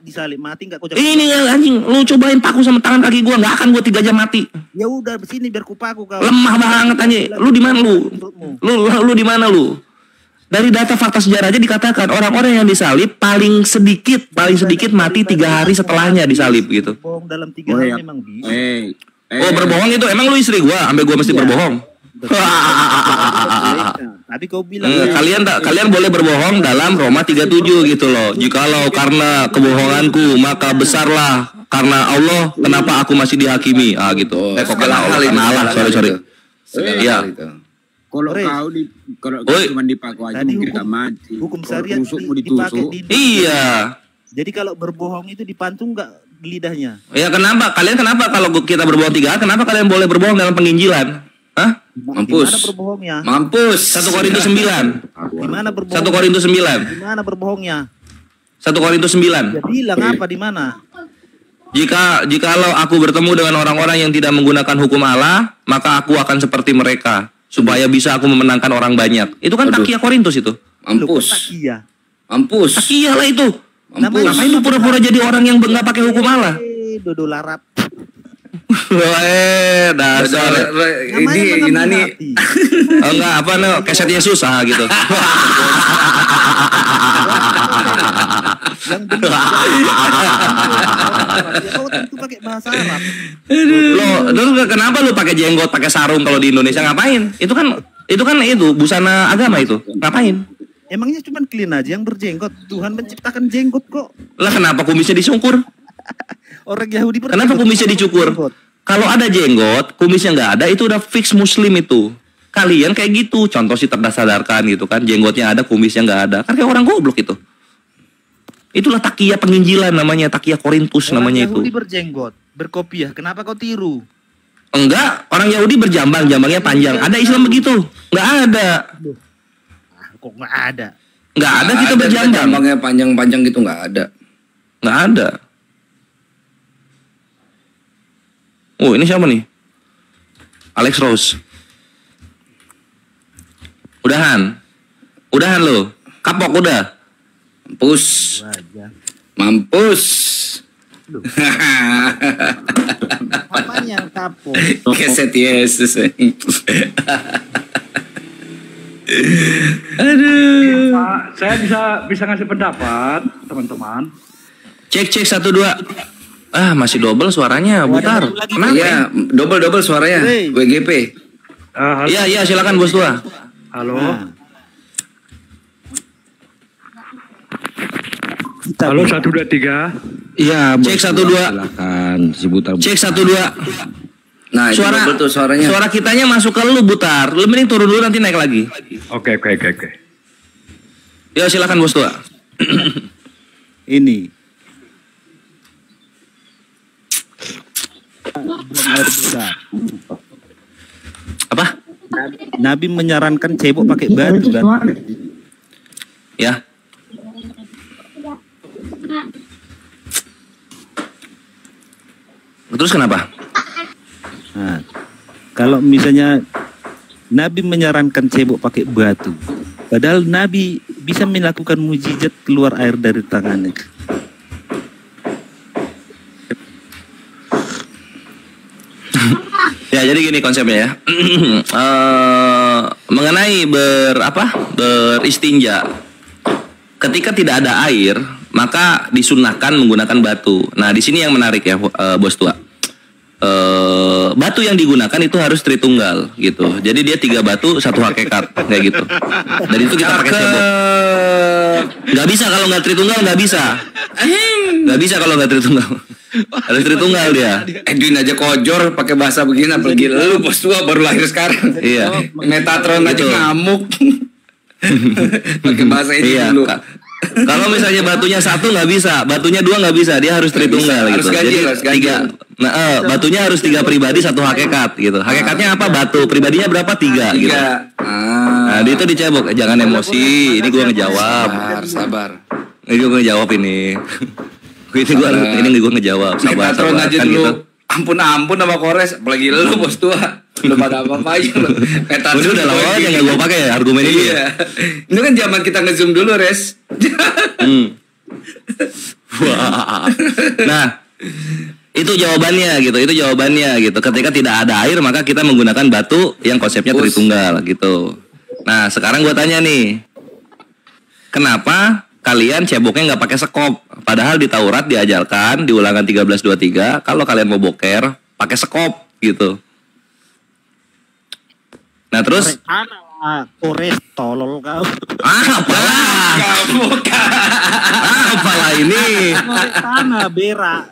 disalib mati enggak kau. Ini anjing, lu cobain paku sama tangan kaki gua, enggak akan gua 3 jam mati. Ya udah sini biar ku paku kau. Lemah banget anjing. Lu di mana lu? Lu di mana lu? Dari data fakta sejarah aja dikatakan orang-orang yang disalib paling sedikit mati 3 hari setelahnya disalib gitu. Bohong dalam 3 hari memang bisa. Oh, berbohong itu emang lu istri gua, sampai gua mesti berbohong. Tapi kau bilang kalian boleh berbohong dalam Roma 37 gitu loh. Jikalau karena kebohonganku maka besarlah karena Allah kenapa aku masih dihakimi. Gitu. Sorry. Ya. Kalau kau cuma dipaku aja kita mati. Hukum syariat ditusuk. Iya. Jadi kalau berbohong itu dipantung enggak lidahnya? Ya kenapa? Kenapa kalau kita berbohong 3 hari, kenapa kalian boleh berbohong dalam penginjilan? Hah? Mampus. Gimana berbohongnya? Mampus. 1 Korintus 9. Gimana berbohong? 1 Korintus 9. Gimana berbohongnya? 1 Korintus 9. Ya bilang apa di mana? Jikalau aku bertemu dengan orang-orang yang tidak menggunakan hukum Allah, maka aku akan seperti mereka supaya bisa aku memenangkan orang banyak. Itu kan Takia Korintus itu. Mampus. Mampus. Takia lah itu. Mampus. Ngapain lu pura-pura jadi orang yang nggak pakai hukum Allah? Dodo larap. Dasar ini nani enggak apa nih keset Yesus gitu. Yang tentu pakai bahasa Arab. Terus kenapa lu pakai jenggot, pakai sarung kalau di Indonesia ngapain? Itu kan busana agama itu. Ngapain? Emangnya cuma clean aja yang berjenggot. Tuhan menciptakan jenggot kok. Lah kenapa kumisnya disungkur? Orang Yahudi kenapa kumisnya dicukur? Kalau ada jenggot, kumisnya nggak ada, itu udah fix muslim itu. Kalian kayak gitu, contoh sih tersadarkan gitu kan, jenggotnya ada, kumisnya nggak ada, kan kayak orang goblok itu. Itulah takia penginjilan namanya, Takia Korintus namanya itu. Orang Yahudi berjenggot, berkopiah, kenapa kau tiru? Enggak, orang Yahudi berjambang, jambangnya panjang. Ada Islam begitu? Nggak ada. Kok nggak ada? Nggak ada kita berjambang. Jambangnya panjang-panjang gitu nggak ada. Nggak ada. Oh ini siapa nih? Alex Rose. Udahan lo. Kapok udah. Mampus. Mampus. Apanya kapok? Keset Yesus. Aduh. Pak, saya bisa ngasih pendapat, teman-teman. Cek 1 2. Ah, masih double suaranya, Butar. Kenapa? Iya, double suaranya. WGP. Iya, silakan Bos Tua. Halo. Halo 1 2 3. Iya, Cek 1 2. Silakan si Butar. Cek 1 2. Nah, suara itu betul suaranya. Suara kitanya masuk ke lu, Butar. Lu mending turun dulu nanti naik lagi. Oke. Ya, silakan Bos Tua. Ini. Apa? Nabi menyarankan cebok pakai batu kan? Ya. Terus kenapa? Nah, kalau misalnya Nabi menyarankan cebok pakai batu, padahal Nabi bisa melakukan mujizat keluar air dari tangannya. Ya, jadi gini konsepnya ya. Mengenai beristinja. Ketika tidak ada air, maka disunahkan menggunakan batu. Nah, di sini yang menarik ya, Bos Tua. Batu yang digunakan itu harus tritunggal gitu. Jadi dia 3 batu 1 hakikat kayak gitu. Dan itu kita pakai cebok. Nggak bisa kalau nggak tritunggal, nggak bisa. Nggak bisa kalau nggak tritunggal. Harus tritunggal dia. Edwin aja kojor pakai bahasa begini, apalagi lu Bos Tua baru lahir sekarang. Iya. Metatron aja Gitu. ngamuk. Pakai bahasa ini Iya, dulu. Kalau misalnya batunya 1 nggak bisa, batunya 2 nggak bisa, dia harus tritunggal Harus gitu. ganjil, Jadi harus ganjil. 3. Nah, batunya harus 3 pribadi 1 hakikat gitu. Hakikatnya apa? Batu. Pribadinya berapa? 3 gitu. Nah, itu dicebok. Jangan emosi. Ini gua ngejawab. Sabar. Ini gua ngejawab ini. Ini gua ngejawab. Sabar, Metatron sabar. aja Kan dulu. gitu. Ampun sama Kores, apalagi lu Bos Tua. Belum ada apa-apa aja lu. Metatron Ini udah lama aja nggak gua pakai ya argumen ini. Iya. Ini kan zaman kita nge-zoom dulu, Res. Wah. Nah, itu jawabannya gitu. Itu jawabannya gitu. Ketika tidak ada air, maka kita menggunakan batu yang konsepnya tritunggal gitu. Nah, sekarang gua tanya nih. Kenapa kalian ceboknya nggak pakai sekop? Padahal di Taurat diajarkan di Ulangan 13:23 kalau kalian mau boker pakai sekop gitu. Nah, terus Kores tolol kau. apalah ini? Tanah berak.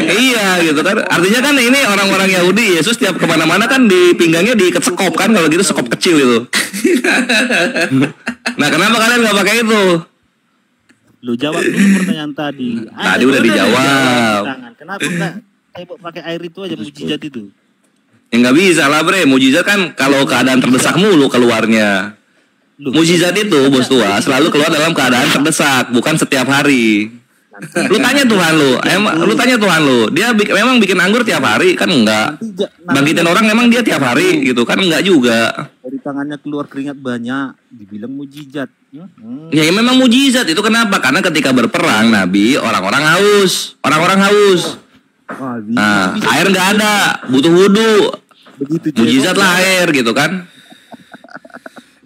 Iya gitu kan. Artinya kan ini orang-orang Yahudi, Yesus tiap kemana-mana kan di pinggangnya diikat sekop kan, kalau gitu sekop kecil itu. Nah, kenapa kalian nggak pakai itu? Lu jawab dulu pertanyaan tadi. Tadi udah dijawab. Kenapa enggak cebok pakai air itu aja mujizat itu? Ya nggak bisa lah bre, mujizat kan kalau keadaan terdesak mulu keluarnya. Mujizat itu Bos Tua selalu keluar dalam keadaan terdesak, bukan setiap hari. Lu tanya Tuhan lu, dia memang bikin anggur tiap hari kan enggak? Bangkitin orang memang dia tiap hari gitu kan enggak juga. Dari tangannya keluar keringat banyak, dibilang mujizat. Ya memang mujizat itu kenapa? Karena ketika berperang Nabi orang-orang haus. Nah, air nggak ada, butuh wudhu. Mujizat lah air gitu kan.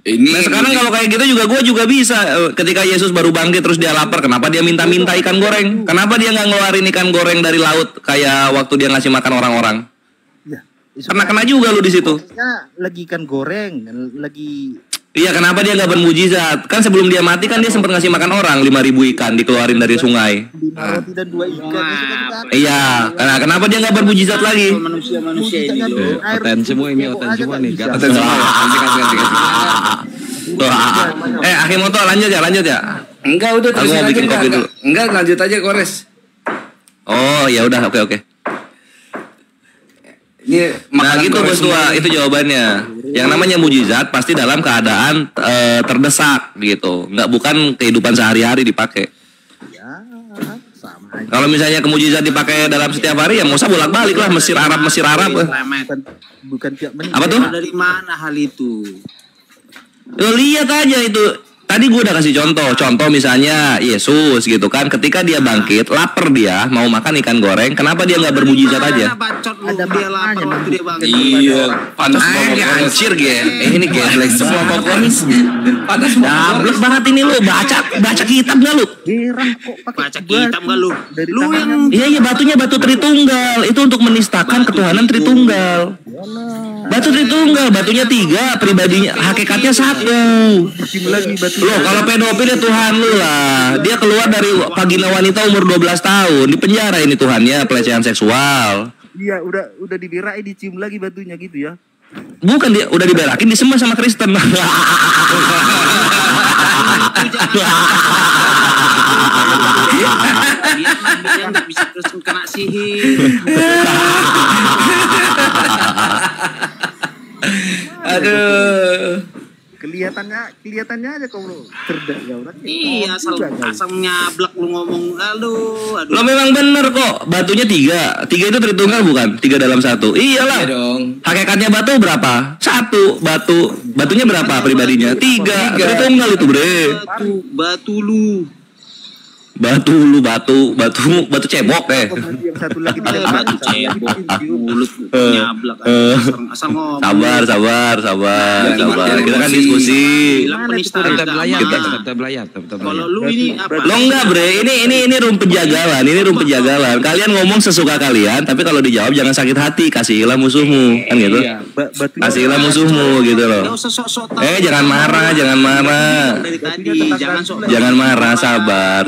Nah, sekarang kalau kayak gitu juga gue juga bisa. Ketika Yesus baru bangkit terus dia lapar, kenapa dia minta-minta ikan goreng? Kenapa dia nggak ngeluarin ikan goreng dari laut kayak waktu dia ngasih makan orang-orang? Kena juga lu di situ. Lagi ikan goreng, lagi. Iya, kenapa dia nggak bermujizat? Kan sebelum dia mati kan dia sempat ngasih makan orang 5.000 ikan dikeluarin dari sungai. 5 roti dan 2 ikan. Iya, nah, kenapa dia nggak bermujizat lagi? Manusia ini loh. Oten semua nih. Oten semua. Ganti. Akimoto lanjut ya. Enggak, udah Aku mau bikin kopi dulu. Enggak, lanjut aja Kores. Oh, ya udah, oke. Nah gitu Bos Tua, itu jawabannya. Yang namanya mujizat pasti dalam keadaan terdesak gitu, bukan kehidupan sehari-hari dipakai. Kalau misalnya kemujizat dipakai dalam setiap hari ya Musa bolak-balik lah Mesir Arab. Bukan tiap menit. Apa tuh? Dari mana hal itu? Lo lihat aja itu. Tadi gue udah kasih contoh misalnya Yesus gitu kan, ketika dia bangkit, lapar dia, mau makan ikan goreng, kenapa dia nggak bermujizat aja? Ada dia lapar waktu dia bangkit. Iya, panas banget hancur Gen. Ini Gen semua pokoknya. Panas Dablek banget ini lu, baca kitab nggak lu? Baca kitab nggak lu? Lu yang Iya batunya batu Tritunggal, itu untuk menistakan ketuhanan Tritunggal. Batu Tritunggal, batunya 3, pribadinya, hakikatnya 1. Loh, kalau pedofil ya Tuhan lu lah. Dia keluar dari vagina wanita umur 12 tahun, di penjara ini Tuhannya, pelecehan seksual. Iya, udah diberain, dicium lagi batunya gitu ya. Bukan, dia udah diberakin, disembah sama Kristen. dia nggak bisa terus kena sihir. Aduh. Kelihatannya aja kamu cerdas ya orang. Iya, asal nyablak lu ngomong. Aduh. Lo memang bener kok, batunya 3 itu Tritunggal bukan? 3 dalam 1. Iyalah. Iya dong. Hakikatnya batu berapa? 1 batu. Batunya berapa pribadinya? 3. Tritunggal itu bre. Batu lu. Batu cebok Yang satu lagi Batu cebok. Mulut nyablak. Asal ngomong. Sabar. Kita kan diskusi. Bilang penista belayar. Kalau lu ini apa? Lo enggak bre, ini room penjagalan. Kalian ngomong sesuka kalian, tapi kalau dijawab jangan sakit hati, kasihilah musuhmu, kan gitu. Kasihilah musuhmu gitu loh. Jangan marah. Jangan marah, sabar.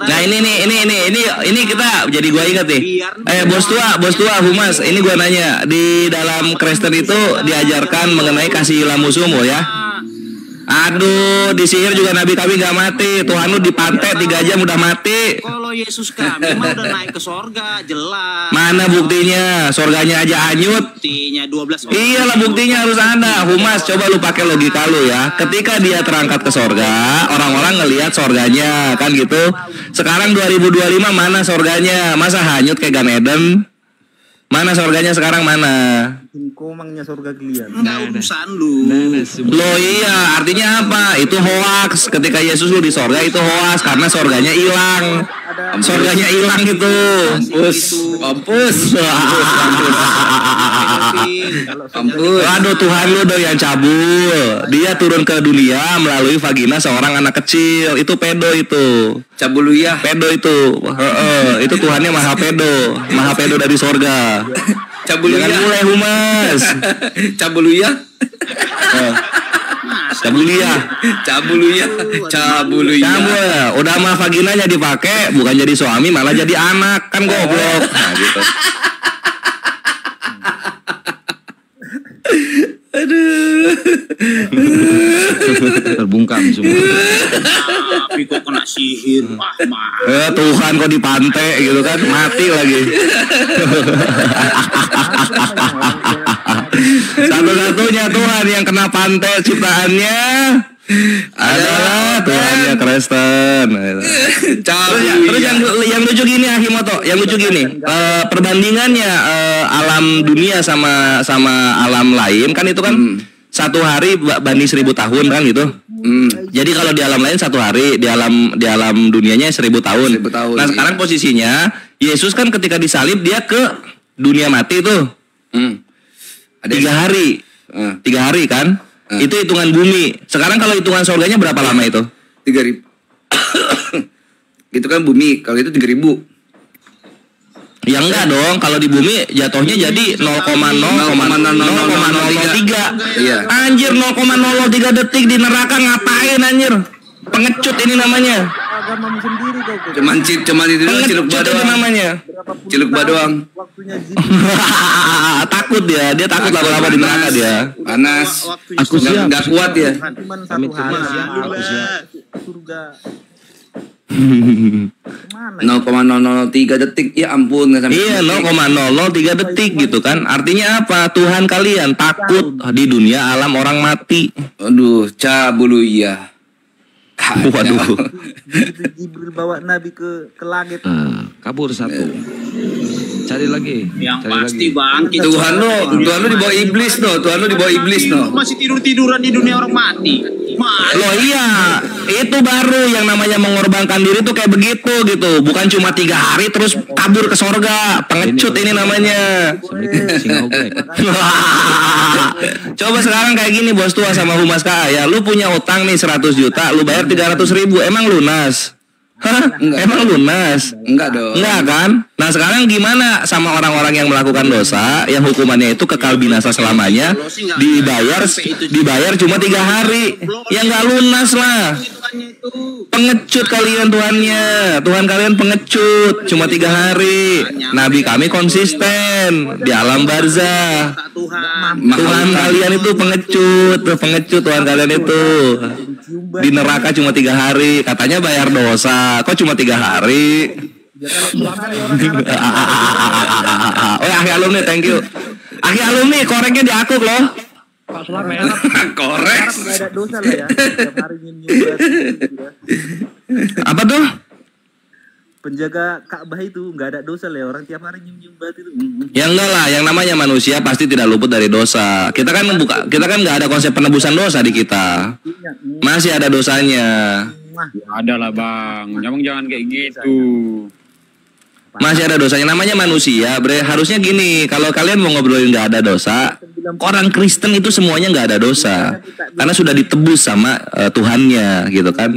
Nah ini kita jadi gua ingat nih. Bos tua Humas, ini gua nanya, di dalam Kristen itu diajarkan mengenai kasihilah musuhmu ya. Aduh, di sihir juga Nabi kami gak mati. Tuhan lu dipantai 3 jam udah mati. Kalau Yesus kami mah udah naik ke sorga, jelas. Mana buktinya? Sorganya aja hanyut. Buktinya 12 orang. Iyalah buktinya harus ada. Humas, coba lu pakai logika lu ya. Ketika dia terangkat ke sorga, orang-orang ngelihat sorganya, kan gitu. Sekarang 2025 mana sorganya? Masa hanyut kayak Gan Eden? Mana sorganya sekarang mana? Komangnya sorga kalian. Enggak urusan lu. Loh iya, artinya apa? Itu hoax. Ketika Yesus lu di sorga itu hoax karena sorganya hilang. Sorganya hilang gitu. Mampus. Aduh, Tuhan lu udah yang cabul. Dia turun ke dunia melalui vagina seorang anak kecil. Itu pedo itu. Cabuluyah. Pedo itu. Itu Tuhannya maha pedo dari sorga. Cabuluyah. Jangan mulai Humas. Cabuluyah. Cabuluyah. Udah mah vaginanya dipakai, bukan jadi suami malah jadi anak, kan goblok. Nah gitu. Aduh. Terbungkam semua. Tapi kok kena sihir. Tuhan kok dipantai gitu kan, mati lagi. Satu-satunya Tuhan yang kena pantai ciptaannya adalah Tuhannya Kristen. Terus yang lucu gini Ahimoto, perbandingannya alam dunia sama alam lain kan itu kan 1 hari banding 1000 tahun kan gitu. Jadi kalau di alam lain 1 hari, di alam dunianya 1000 tahun. Nah sekarang posisinya Yesus kan ketika disalib dia ke dunia mati tuh. 3 hari, 3 hari kan? Itu hitungan bumi. Sekarang kalau hitungan surganya berapa lama itu? 3.000. Itu kan bumi, kalau itu 3.000. Ya enggak dong, kalau di bumi jatuhnya jadi 0,003. Iya. Anjir 0,003 detik di neraka ngapain anjir? Pengecut ini namanya. Agamamu sendiri kau. Cuman itu doang, ciluk doang namanya. Ciluk doang. Takut dia takut lama-lama di neraka dia. Panas. Aku siap. Enggak kuat ya. Cuman 1 hari. Surga. 0,003 detik, ya ampun. Iya 0,003 detik gitu kan. Artinya apa? Tuhan kalian takut di dunia alam orang mati. Aduh, cabuluyah. Jibril bawa Nabi ke langit. Kabur 1. Cari lagi. Yang cari pasti lagi. bang. Tuhan lu di bawah iblis no. Tuhan lu di bawah iblis no. Masih tidur-tiduran di dunia orang mati. Loh iya, itu baru yang namanya mengorbankan diri tuh kayak begitu gitu. Bukan cuma 3 hari terus kabur ke sorga. Pengecut ini namanya. Coba sekarang kayak gini bos tua sama humas KA ya. Lu punya utang nih 100 juta, lu bayar 300.000, emang lunas? Hah? Emang lunas? Enggak dong. Enggak kan? Nah sekarang gimana sama orang-orang yang melakukan dosa, yang hukumannya itu kekal binasa selamanya, dibayar cuma 3 hari, ya nggak lunas lah. Pengecut kalian Tuhannya, Tuhan kalian pengecut, cuma 3 hari. Nabi kami konsisten di alam barzah. Tuhan kalian itu pengecut Tuhan kalian itu. Di neraka cuma 3 hari, katanya bayar dosa, kok cuma 3 hari? Oh Akhi alumni, thank you. Akhi alumni, koreknya diakuk loh. Pak Selamet. Korek. Nggak ada dosa lah ya. Tiap hari nyium-nyium Apa tuh? Penjaga Ka'bah itu nggak ada dosa lah ya. Orang tiap hari nyium-nyium batu itu. Ya enggak lah, yang namanya manusia pasti tidak luput dari dosa. Kita kan nggak ada konsep penebusan dosa di kita. Masih ada dosanya. Ada lah bang, jangan kayak gitu. Masih ada dosanya, namanya manusia bre. Harusnya gini, kalau kalian mau ngobrolin nggak ada dosa, orang Kristen itu semuanya nggak ada dosa, karena sudah ditebus sama Tuhannya gitu kan,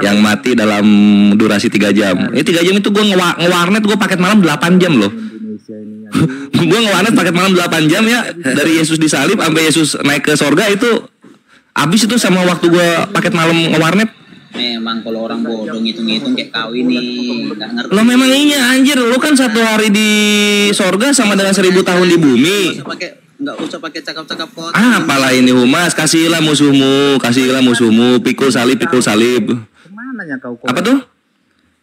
yang mati dalam durasi 3 jam. Ini 3 jam itu gue ngewarnet, gue paket malam 8 jam loh. Gue ngewarnet paket malam 8 jam ya, dari Yesus disalib sampai Yesus naik ke sorga itu habis itu sama waktu gue paket malam ngewarnet. Memang kalau orang bodoh ngitung-ngitung kayak kau ini nggak ngerti. Lo memang iya anjir, lo kan 1 hari di sorga sama dengan 1000 tahun di bumi. Nggak usah pakai cakap-cakap kok. Apalah ini humas, kasihlah musuhmu, pikul salib. Kemananya kau? Apa tuh?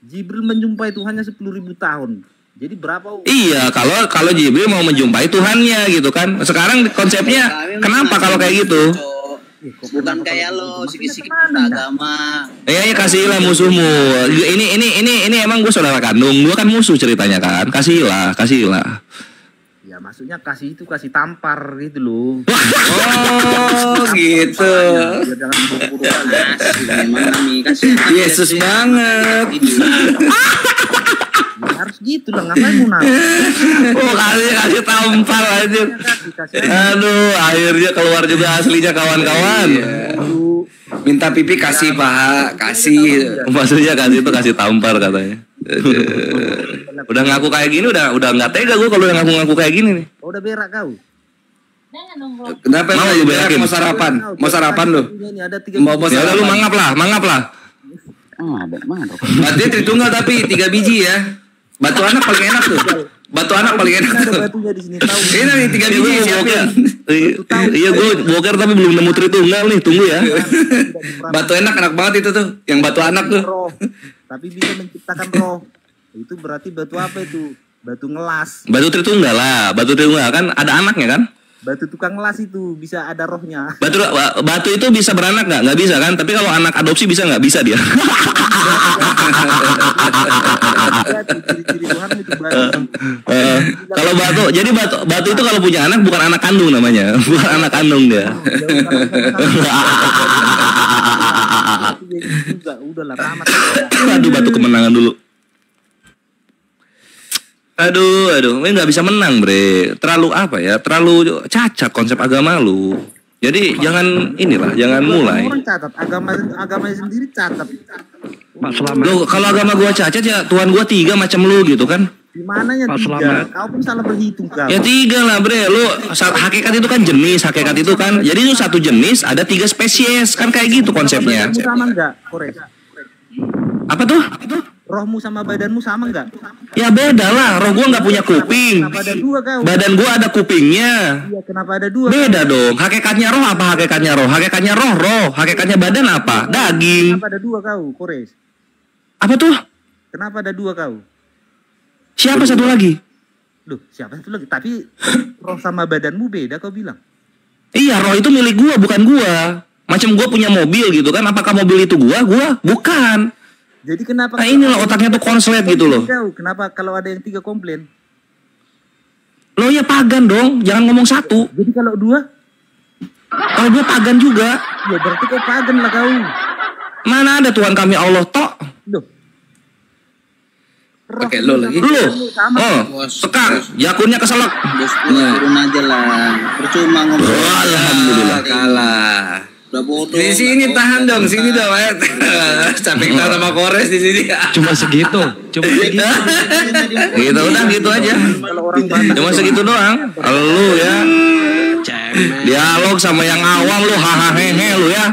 Jibril menjumpai Tuhannya 10.000 tahun. Jadi berapa? Iya, kalau Jibril mau menjumpai Tuhannya gitu kan. Sekarang konsepnya kenapa kalau kayak gitu? Bukan kayak lo sikit-sikit agama. Ya kasihlah musuhmu. Ini emang gue saudara kandung, gue kan musuh ceritanya kan. Kasihlah. Ya maksudnya kasih itu kasih tampar gitu loh. Oh gitu. Memang kami kasih Yesus banget. Ya, harus gitu lah, ngapain mau naruh? Oh kasih tampar aja. Aduh, akhirnya keluar juga aslinya kawan-kawan. Minta pipi kasih paha, kasih. Maksudnya kasih itu kasih tampar katanya. Udah ngaku kayak gini udah nggak tega gue kalau udah ngaku kayak gini nih. Oh, udah berak kau. Kenapa mau berak? Mau sarapan lu? Ya udah lu mangap lah. Berarti Tritunggal tapi 3 biji ya. Batu anak paling enak tuh. Ini nih 3 biji siapin. Iya gue boker tapi belum nemu Tritunggal nih, tunggu ya. Batu enak banget itu tuh, yang batu anak tuh. Tapi bisa menciptakan roh. Itu berarti batu apa itu? Batu ngelas. Batu Tritunggal kan ada anaknya kan? Batu tukang ngelas itu bisa ada rohnya. Batu itu bisa beranak nggak? Nggak bisa kan? Tapi kalau anak adopsi bisa nggak? Bisa dia. Kalau batu itu kalau punya anak bukan anak kandung namanya, bukan anak kandung dia. Aduh, batu kemenangan dulu. Aduh, ini nggak bisa menang, bre. Terlalu terlalu cacat konsep agama lu. Jadi jangan mulai. Orang catat, agamanya sendiri catat. Pak Selamet. Loh, kalau agama gua cacat ya Tuhan gua 3 macam lu gitu kan? Dimananya 3? Kau pun salah berhitung kau. Ya 3 lah, bre. Lu hakikat itu kan jenis, Jadi itu 1 jenis ada 3 spesies kan kayak gitu konsepnya. Rohmu sama enggak? Korek. Apa tuh? Rohmu sama badanmu sama enggak? Ya beda lah, roh gua nggak punya kuping. Kenapa ada 2 kau? Badan gua ada kupingnya. Iya, kenapa ada 2? Beda dong. Hakikatnya roh apa hakikatnya roh? Hakikatnya roh. Hakikatnya badan apa? Daging. Kenapa ada 2 kau, Kores? Apa tuh? Kenapa ada 2 kau? Siapa satu lagi? Loh, siapa satu lagi? Tapi roh sama badanmu beda kau bilang. Iya, roh itu milik gua, bukan gua. Macam gua punya mobil gitu kan. Apakah mobil itu gua? Bukan. Jadi kenapa? Nah inilah otaknya tuh konslet gitu loh. Kenapa kalau ada yang 3 komplain? Lo ya pagan dong, jangan ngomong satu. Jadi kalau dua? Kalau dua pagan juga. Ya berarti kau pagan lah kau. Mana ada Tuhan kami Allah tok. Pakai lo lagi. Lu. Oh, sekar. Yakunnya keselak. Bos turun aja lah. Percuma ngomong. Alhamdulillah kalah. Udah bodoh. Di sini tahan dong, sini dong. Capek kita sama Kores di sini. Cuma segitu. Cuma segitu. Gitu udah gitu aja. Cuma segitu doang. Lu ya. Dialog sama yang awam lu hahaha hehe lu ya.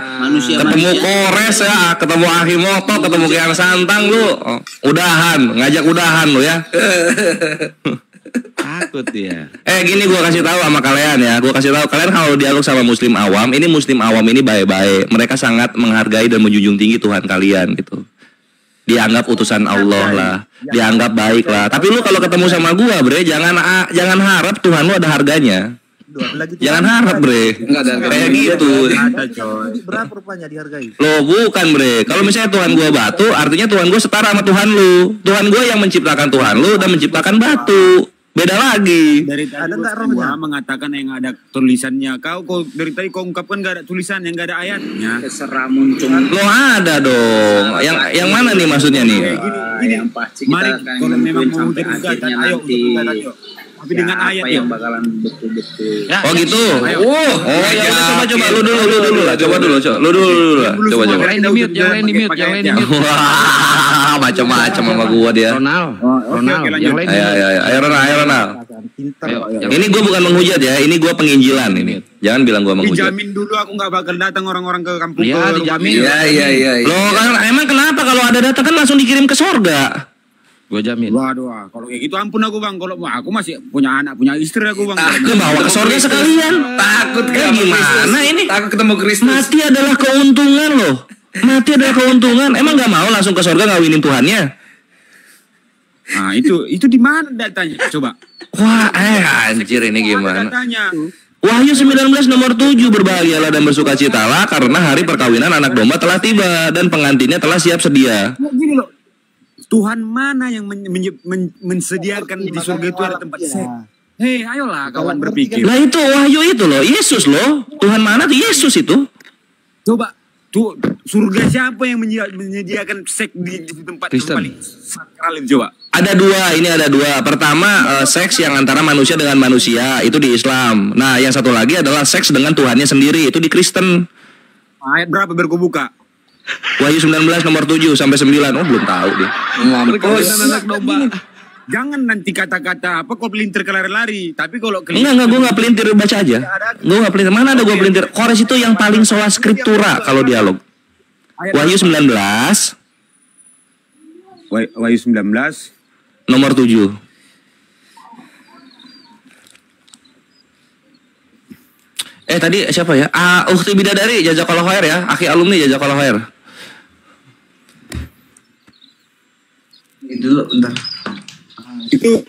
Ketemu Kores ya, ketemu Ahimoto, ketemu Kian Santang lu. Udahan, ngajak udahan lu ya. Takut ya. Gini gua kasih tahu sama kalian ya. Gua kasih tahu kalian kalau dialog sama muslim awam ini baik-baik. Mereka sangat menghargai dan menjunjung tinggi Tuhan kalian gitu. Dianggap utusan Allah lah, dianggap baik lah. Tapi lu kalau ketemu sama gua, bre, jangan harap Tuhan lu ada harganya. Jangan harap, bre. Kayak gitu. Berapa rupanya dihargai? Loh bukan, bre. Kalau misalnya Tuhan gua batu, artinya Tuhan gua setara sama Tuhan lu. Tuhan gua yang menciptakan Tuhan lu dan menciptakan batu. Beda lagi. Dari tadi ada nggak rohnya mengatakan yang ada tulisannya. Kau dari tadi kau ungkapkan nggak ada tulisan, yang nggak ada ayatnya. Terserah muncul. Lo ada dong. Yang mana nih maksudnya nih? Gini. Yang pasti kita akan kalau memang mau sampai gugatan, akhirnya ayo nanti. ayo. Tapi dengan ayat apa yang bakalan betul-betul. Oh gitu. Ya udah coba lu dulu lah. Coba dulu. Coba. Yang lain di mute. Wah, macam-macam sama gua dia. Ronald. Yang lain. Ayo Ronald. Ini gua bukan menghujat ya, ini gua penginjilan ini. Jangan bilang gua menghujat. Dijamin dulu aku nggak bakal datang orang-orang ke kampung. Iya, dijamin. Iya. Loh kan emang kenapa kalau ada data kan langsung dikirim ke sorga? Gue jamin. Waduh, kalau kayak gitu ampun aku bang. Kalau aku masih punya anak, punya istri aku bang. Aku bawa ke sorga sekalian. Takut gimana ini? Takut ketemu Kristus. Mati adalah keuntungan loh. Mati adalah keuntungan. Emang nggak mau langsung ke sorga ngawinin Tuhannya? Nah itu di mana datanya? Coba. Wah, anjir ini gimana? Datanya. Wahyu 19 nomor 7, berbahagialah dan bersukacitalah karena hari perkawinan anak domba telah tiba dan pengantinnya telah siap sedia. Gini loh. Tuhan mana yang mensediakan di surga itu ada tempat seks? Hei, ayolah kawan berpikir. Lah itu Wahyu itu loh, Yesus loh. Tuhan mana tuh Yesus itu? Coba tuh surga siapa yang menyediakan seks di tempat yang paling sakral itu, coba? Ada dua. Pertama seks yang antara manusia dengan manusia itu di Islam. Nah yang satu lagi adalah seks dengan Tuhannya sendiri itu di Kristen. Ayat berapa biar ku buka? Wahyu 19 nomor 7 sampai 9. Oh belum tahu deh. Jangan nanti kata-kata apa kau pelintir lari-lari. Tapi kalau enggak gue nggak pelintir, baca aja. Gue nggak pelintir. Mana ada gue pelintir? Kores itu yang paling sola skriptura kalau dialog. Wahyu 19. Wahyu 19 nomor 7. Tadi siapa ya? Ukhti Bidadari, jazakallah khair ya. Akhi alumni, jazakallah khair. Itu bentar. Itu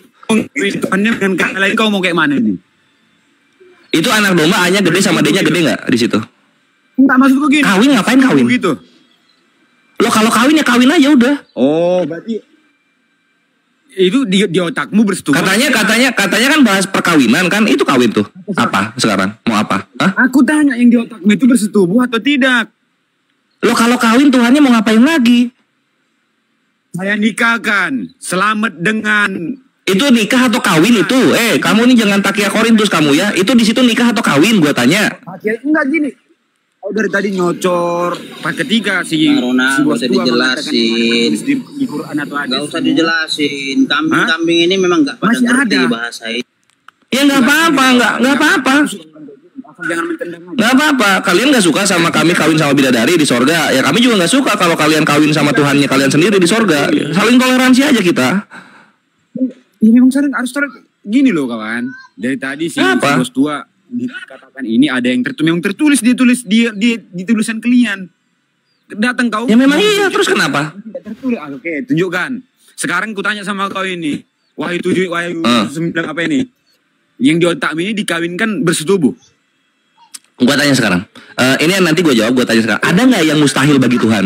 Tuhannya dengan kata lain kau mau kayak mana ini? Itu anak domba A-nya gede sama D-nya gede nggak di situ? Enggak, maksudku gini. Kawin ngapain kawin? Gitu. Lo kalau kawin ya kawin aja udah. Oh, berarti itu di otakmu bersetubuh. Katanya kan bahas perkawinan kan, itu kawin tuh. Apa sekarang? Mau apa? Hah? Aku tanya yang di otakmu itu bersetubuh atau tidak? Lo kalau kawin Tuhannya mau ngapain lagi? Saya nikahkan, selamat dengan. Itu nikah atau kawin itu? Kamu nih jangan takia Korintus kamu ya. Itu di situ nikah atau kawin gua tanya. Enggak gini. Oh dari tadi nyocor. Pas ketika si Ronald gak usah dijelasin. Di Quran atau hadis. Gak usah dijelasin. Kambing-kambing ini memang gak pada ngerti bahasa ini. Ya nggak apa-apa, nggak apa-apa. Nggak apa-apa. Kalian nggak suka sama kami kawin sama bidadari di sorga. Ya kami juga nggak suka kalau kalian kawin sama Tuhannya kalian sendiri di sorga. Saling toleransi aja kita. Ya memang harus gini loh kawan. Dari tadi si bos tua dikatakan ini ada yang tertulis di tulisan kalian. Datang kau. Ya memang iya. Terus kenapa? Tertulis. Oke, tunjukkan. Sekarang ku tanya sama kau ini. Wahyu 7, Wahyu 9 apa ini? Yang di otak ini dikawinkan bersetubuh. Gua tanya sekarang. Ini nanti gue jawab. Gue tanya sekarang. Ada nggak yang mustahil bagi Tuhan?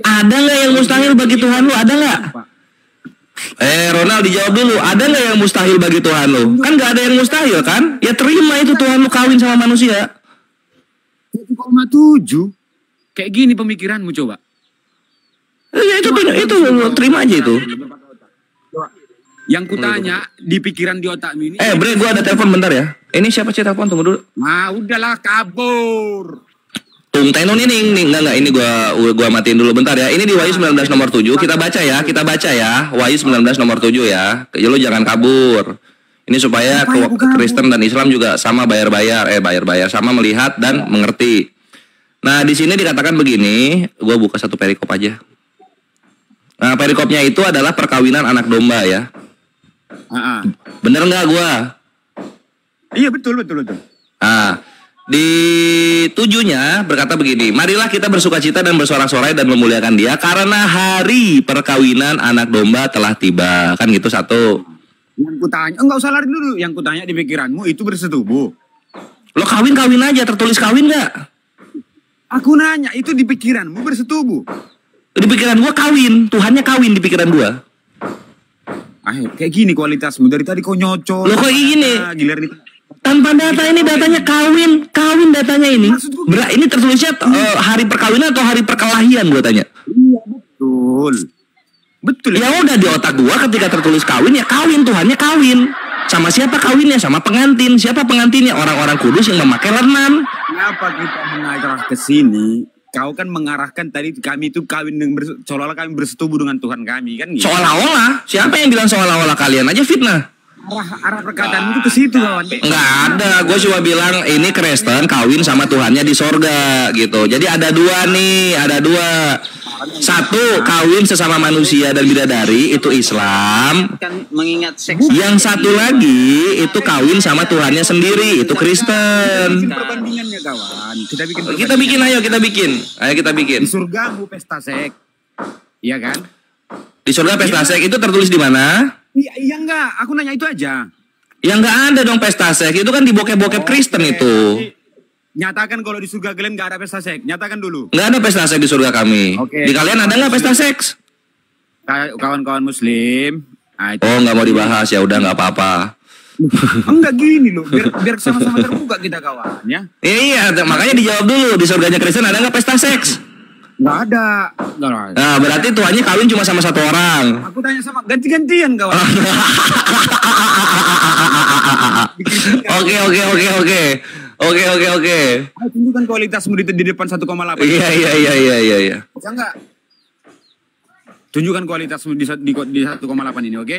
Ada nggak yang mustahil bagi Tuhan lu? Ada nggak? Ronald dijawab dulu. Ada nggak yang mustahil bagi Tuhan lo? Kan nggak ada yang mustahil kan? Ya terima itu Tuhan lo kawin sama manusia. 1,7. Kayak gini pemikiranmu coba. Ya itu terima aja itu. Yang kutanya di pikiran di otakmu ini. Bre, gua ada telepon bentar ya. Ini siapa sih telepon? Tunggu dulu. Nah, udahlah kabur. Tenon ini enggak ini gua matiin dulu bentar ya. Ini di Wahyu 19 nomor 7 kita baca ya. Wahyu 19 nomor 7 ya. Lo jangan kabur. Ini supaya Kristen dan Islam juga sama bayar-bayar sama melihat dan mengerti. Nah, di sini dikatakan begini, gua buka satu perikop aja. Nah, perikopnya itu adalah perkawinan anak domba ya. Bener nggak gua? Iya betul. Nah, di 7-nya berkata begini, marilah kita bersukacita dan bersorak-sorai dan memuliakan Dia karena hari perkawinan anak domba telah tiba. Kan gitu satu. Yang kutanya, enggak usah lari dulu. Yang kutanya di pikiranmu itu bersetubuh. Lo kawin aja, tertulis kawin nggak? Aku nanya, itu di pikiranmu bersetubuh? Di pikiran gua kawin, Tuhannya kawin di pikiran gua. Kayak gini kualitasmu dari tadi kau nyocol. Lo kok gini? Giliran tanpa data ini datanya kawin datanya ini. Ini tertulisnya hari perkawinan atau hari perkelahian gua tanya. Iya betul. Ya udah di otak gua ketika tertulis kawin ya kawin, Tuhannya kawin. Sama siapa kawinnya? Sama pengantin. Siapa pengantinnya? Orang-orang kudus yang memakai lenan. Kenapa kita mengarah ke sini? Kau kan mengarahkan tadi kami itu kawin seolah-olah kami bersetubuh dengan Tuhan kami kan gitu. Seolah-olah? Siapa yang bilang seolah-olah? Kalian aja fitnah. Arah perkataan itu ke situ kawan. Enggak ada, gue cuma bilang ini Kristen kawin sama Tuhannya di sorga gitu. Jadi ada dua. Satu, kawin sesama manusia dan bidadari itu Islam. Kan mengingat seks. Yang satu lagi itu kawin sama Tuhannya sendiri, itu Kristen. Perbandingannya kawan. Kita bikin. Ayo kita bikin. Di surgamu pesta seks. Iya kan? Di surga pesta seks itu tertulis di mana? Iya enggak, aku nanya itu aja. Ya enggak ada dong pesta seks, itu kan di bokep-bokep Kristen itu. Nyatakan kalau di surga kalian enggak ada pesta seks, nyatakan dulu. Enggak ada pesta seks di surga kami. Di kalian ada enggak pesta seks? Kawan-kawan muslim. Oh enggak mau dibahas, ya udah enggak apa-apa. Enggak gini loh, biar sama-sama terbuka kita kawan ya. Iya, makanya dijawab dulu, di surganya Kristen ada enggak pesta seks? Nggak ada. Nah, berarti Tuhannya kawin cuma sama satu orang. Aku tanya sama ganti-gantian kawan. Oke. Ayo tunjukkan kualitasmu di depan 1,8. Iya. Bisa nggak? Tunjukkan kualitasmu di 1,8 ini, oke?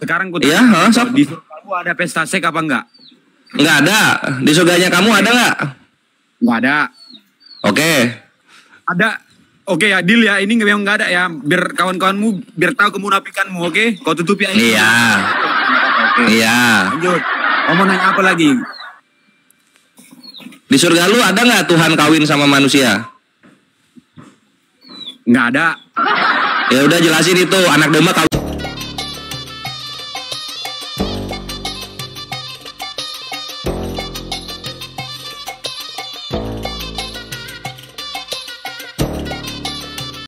Sekarang ku tanya, di surgamu ada pesta seks apa enggak? Enggak ada. Di surganya kamu ada enggak? Nggak ada. Oke. Ada. Oke ya, deal ya. Ini memang nggak ada ya. Biar kawan-kawanmu biar tahu kemunafikanmu, oke? Kau tutupi aja. Iya. Iya. Lanjut. Kau mau nanya apa lagi? Di surga lu ada nggak Tuhan kawin sama manusia? Nggak ada. Ya udah jelasin itu anak domba kawin.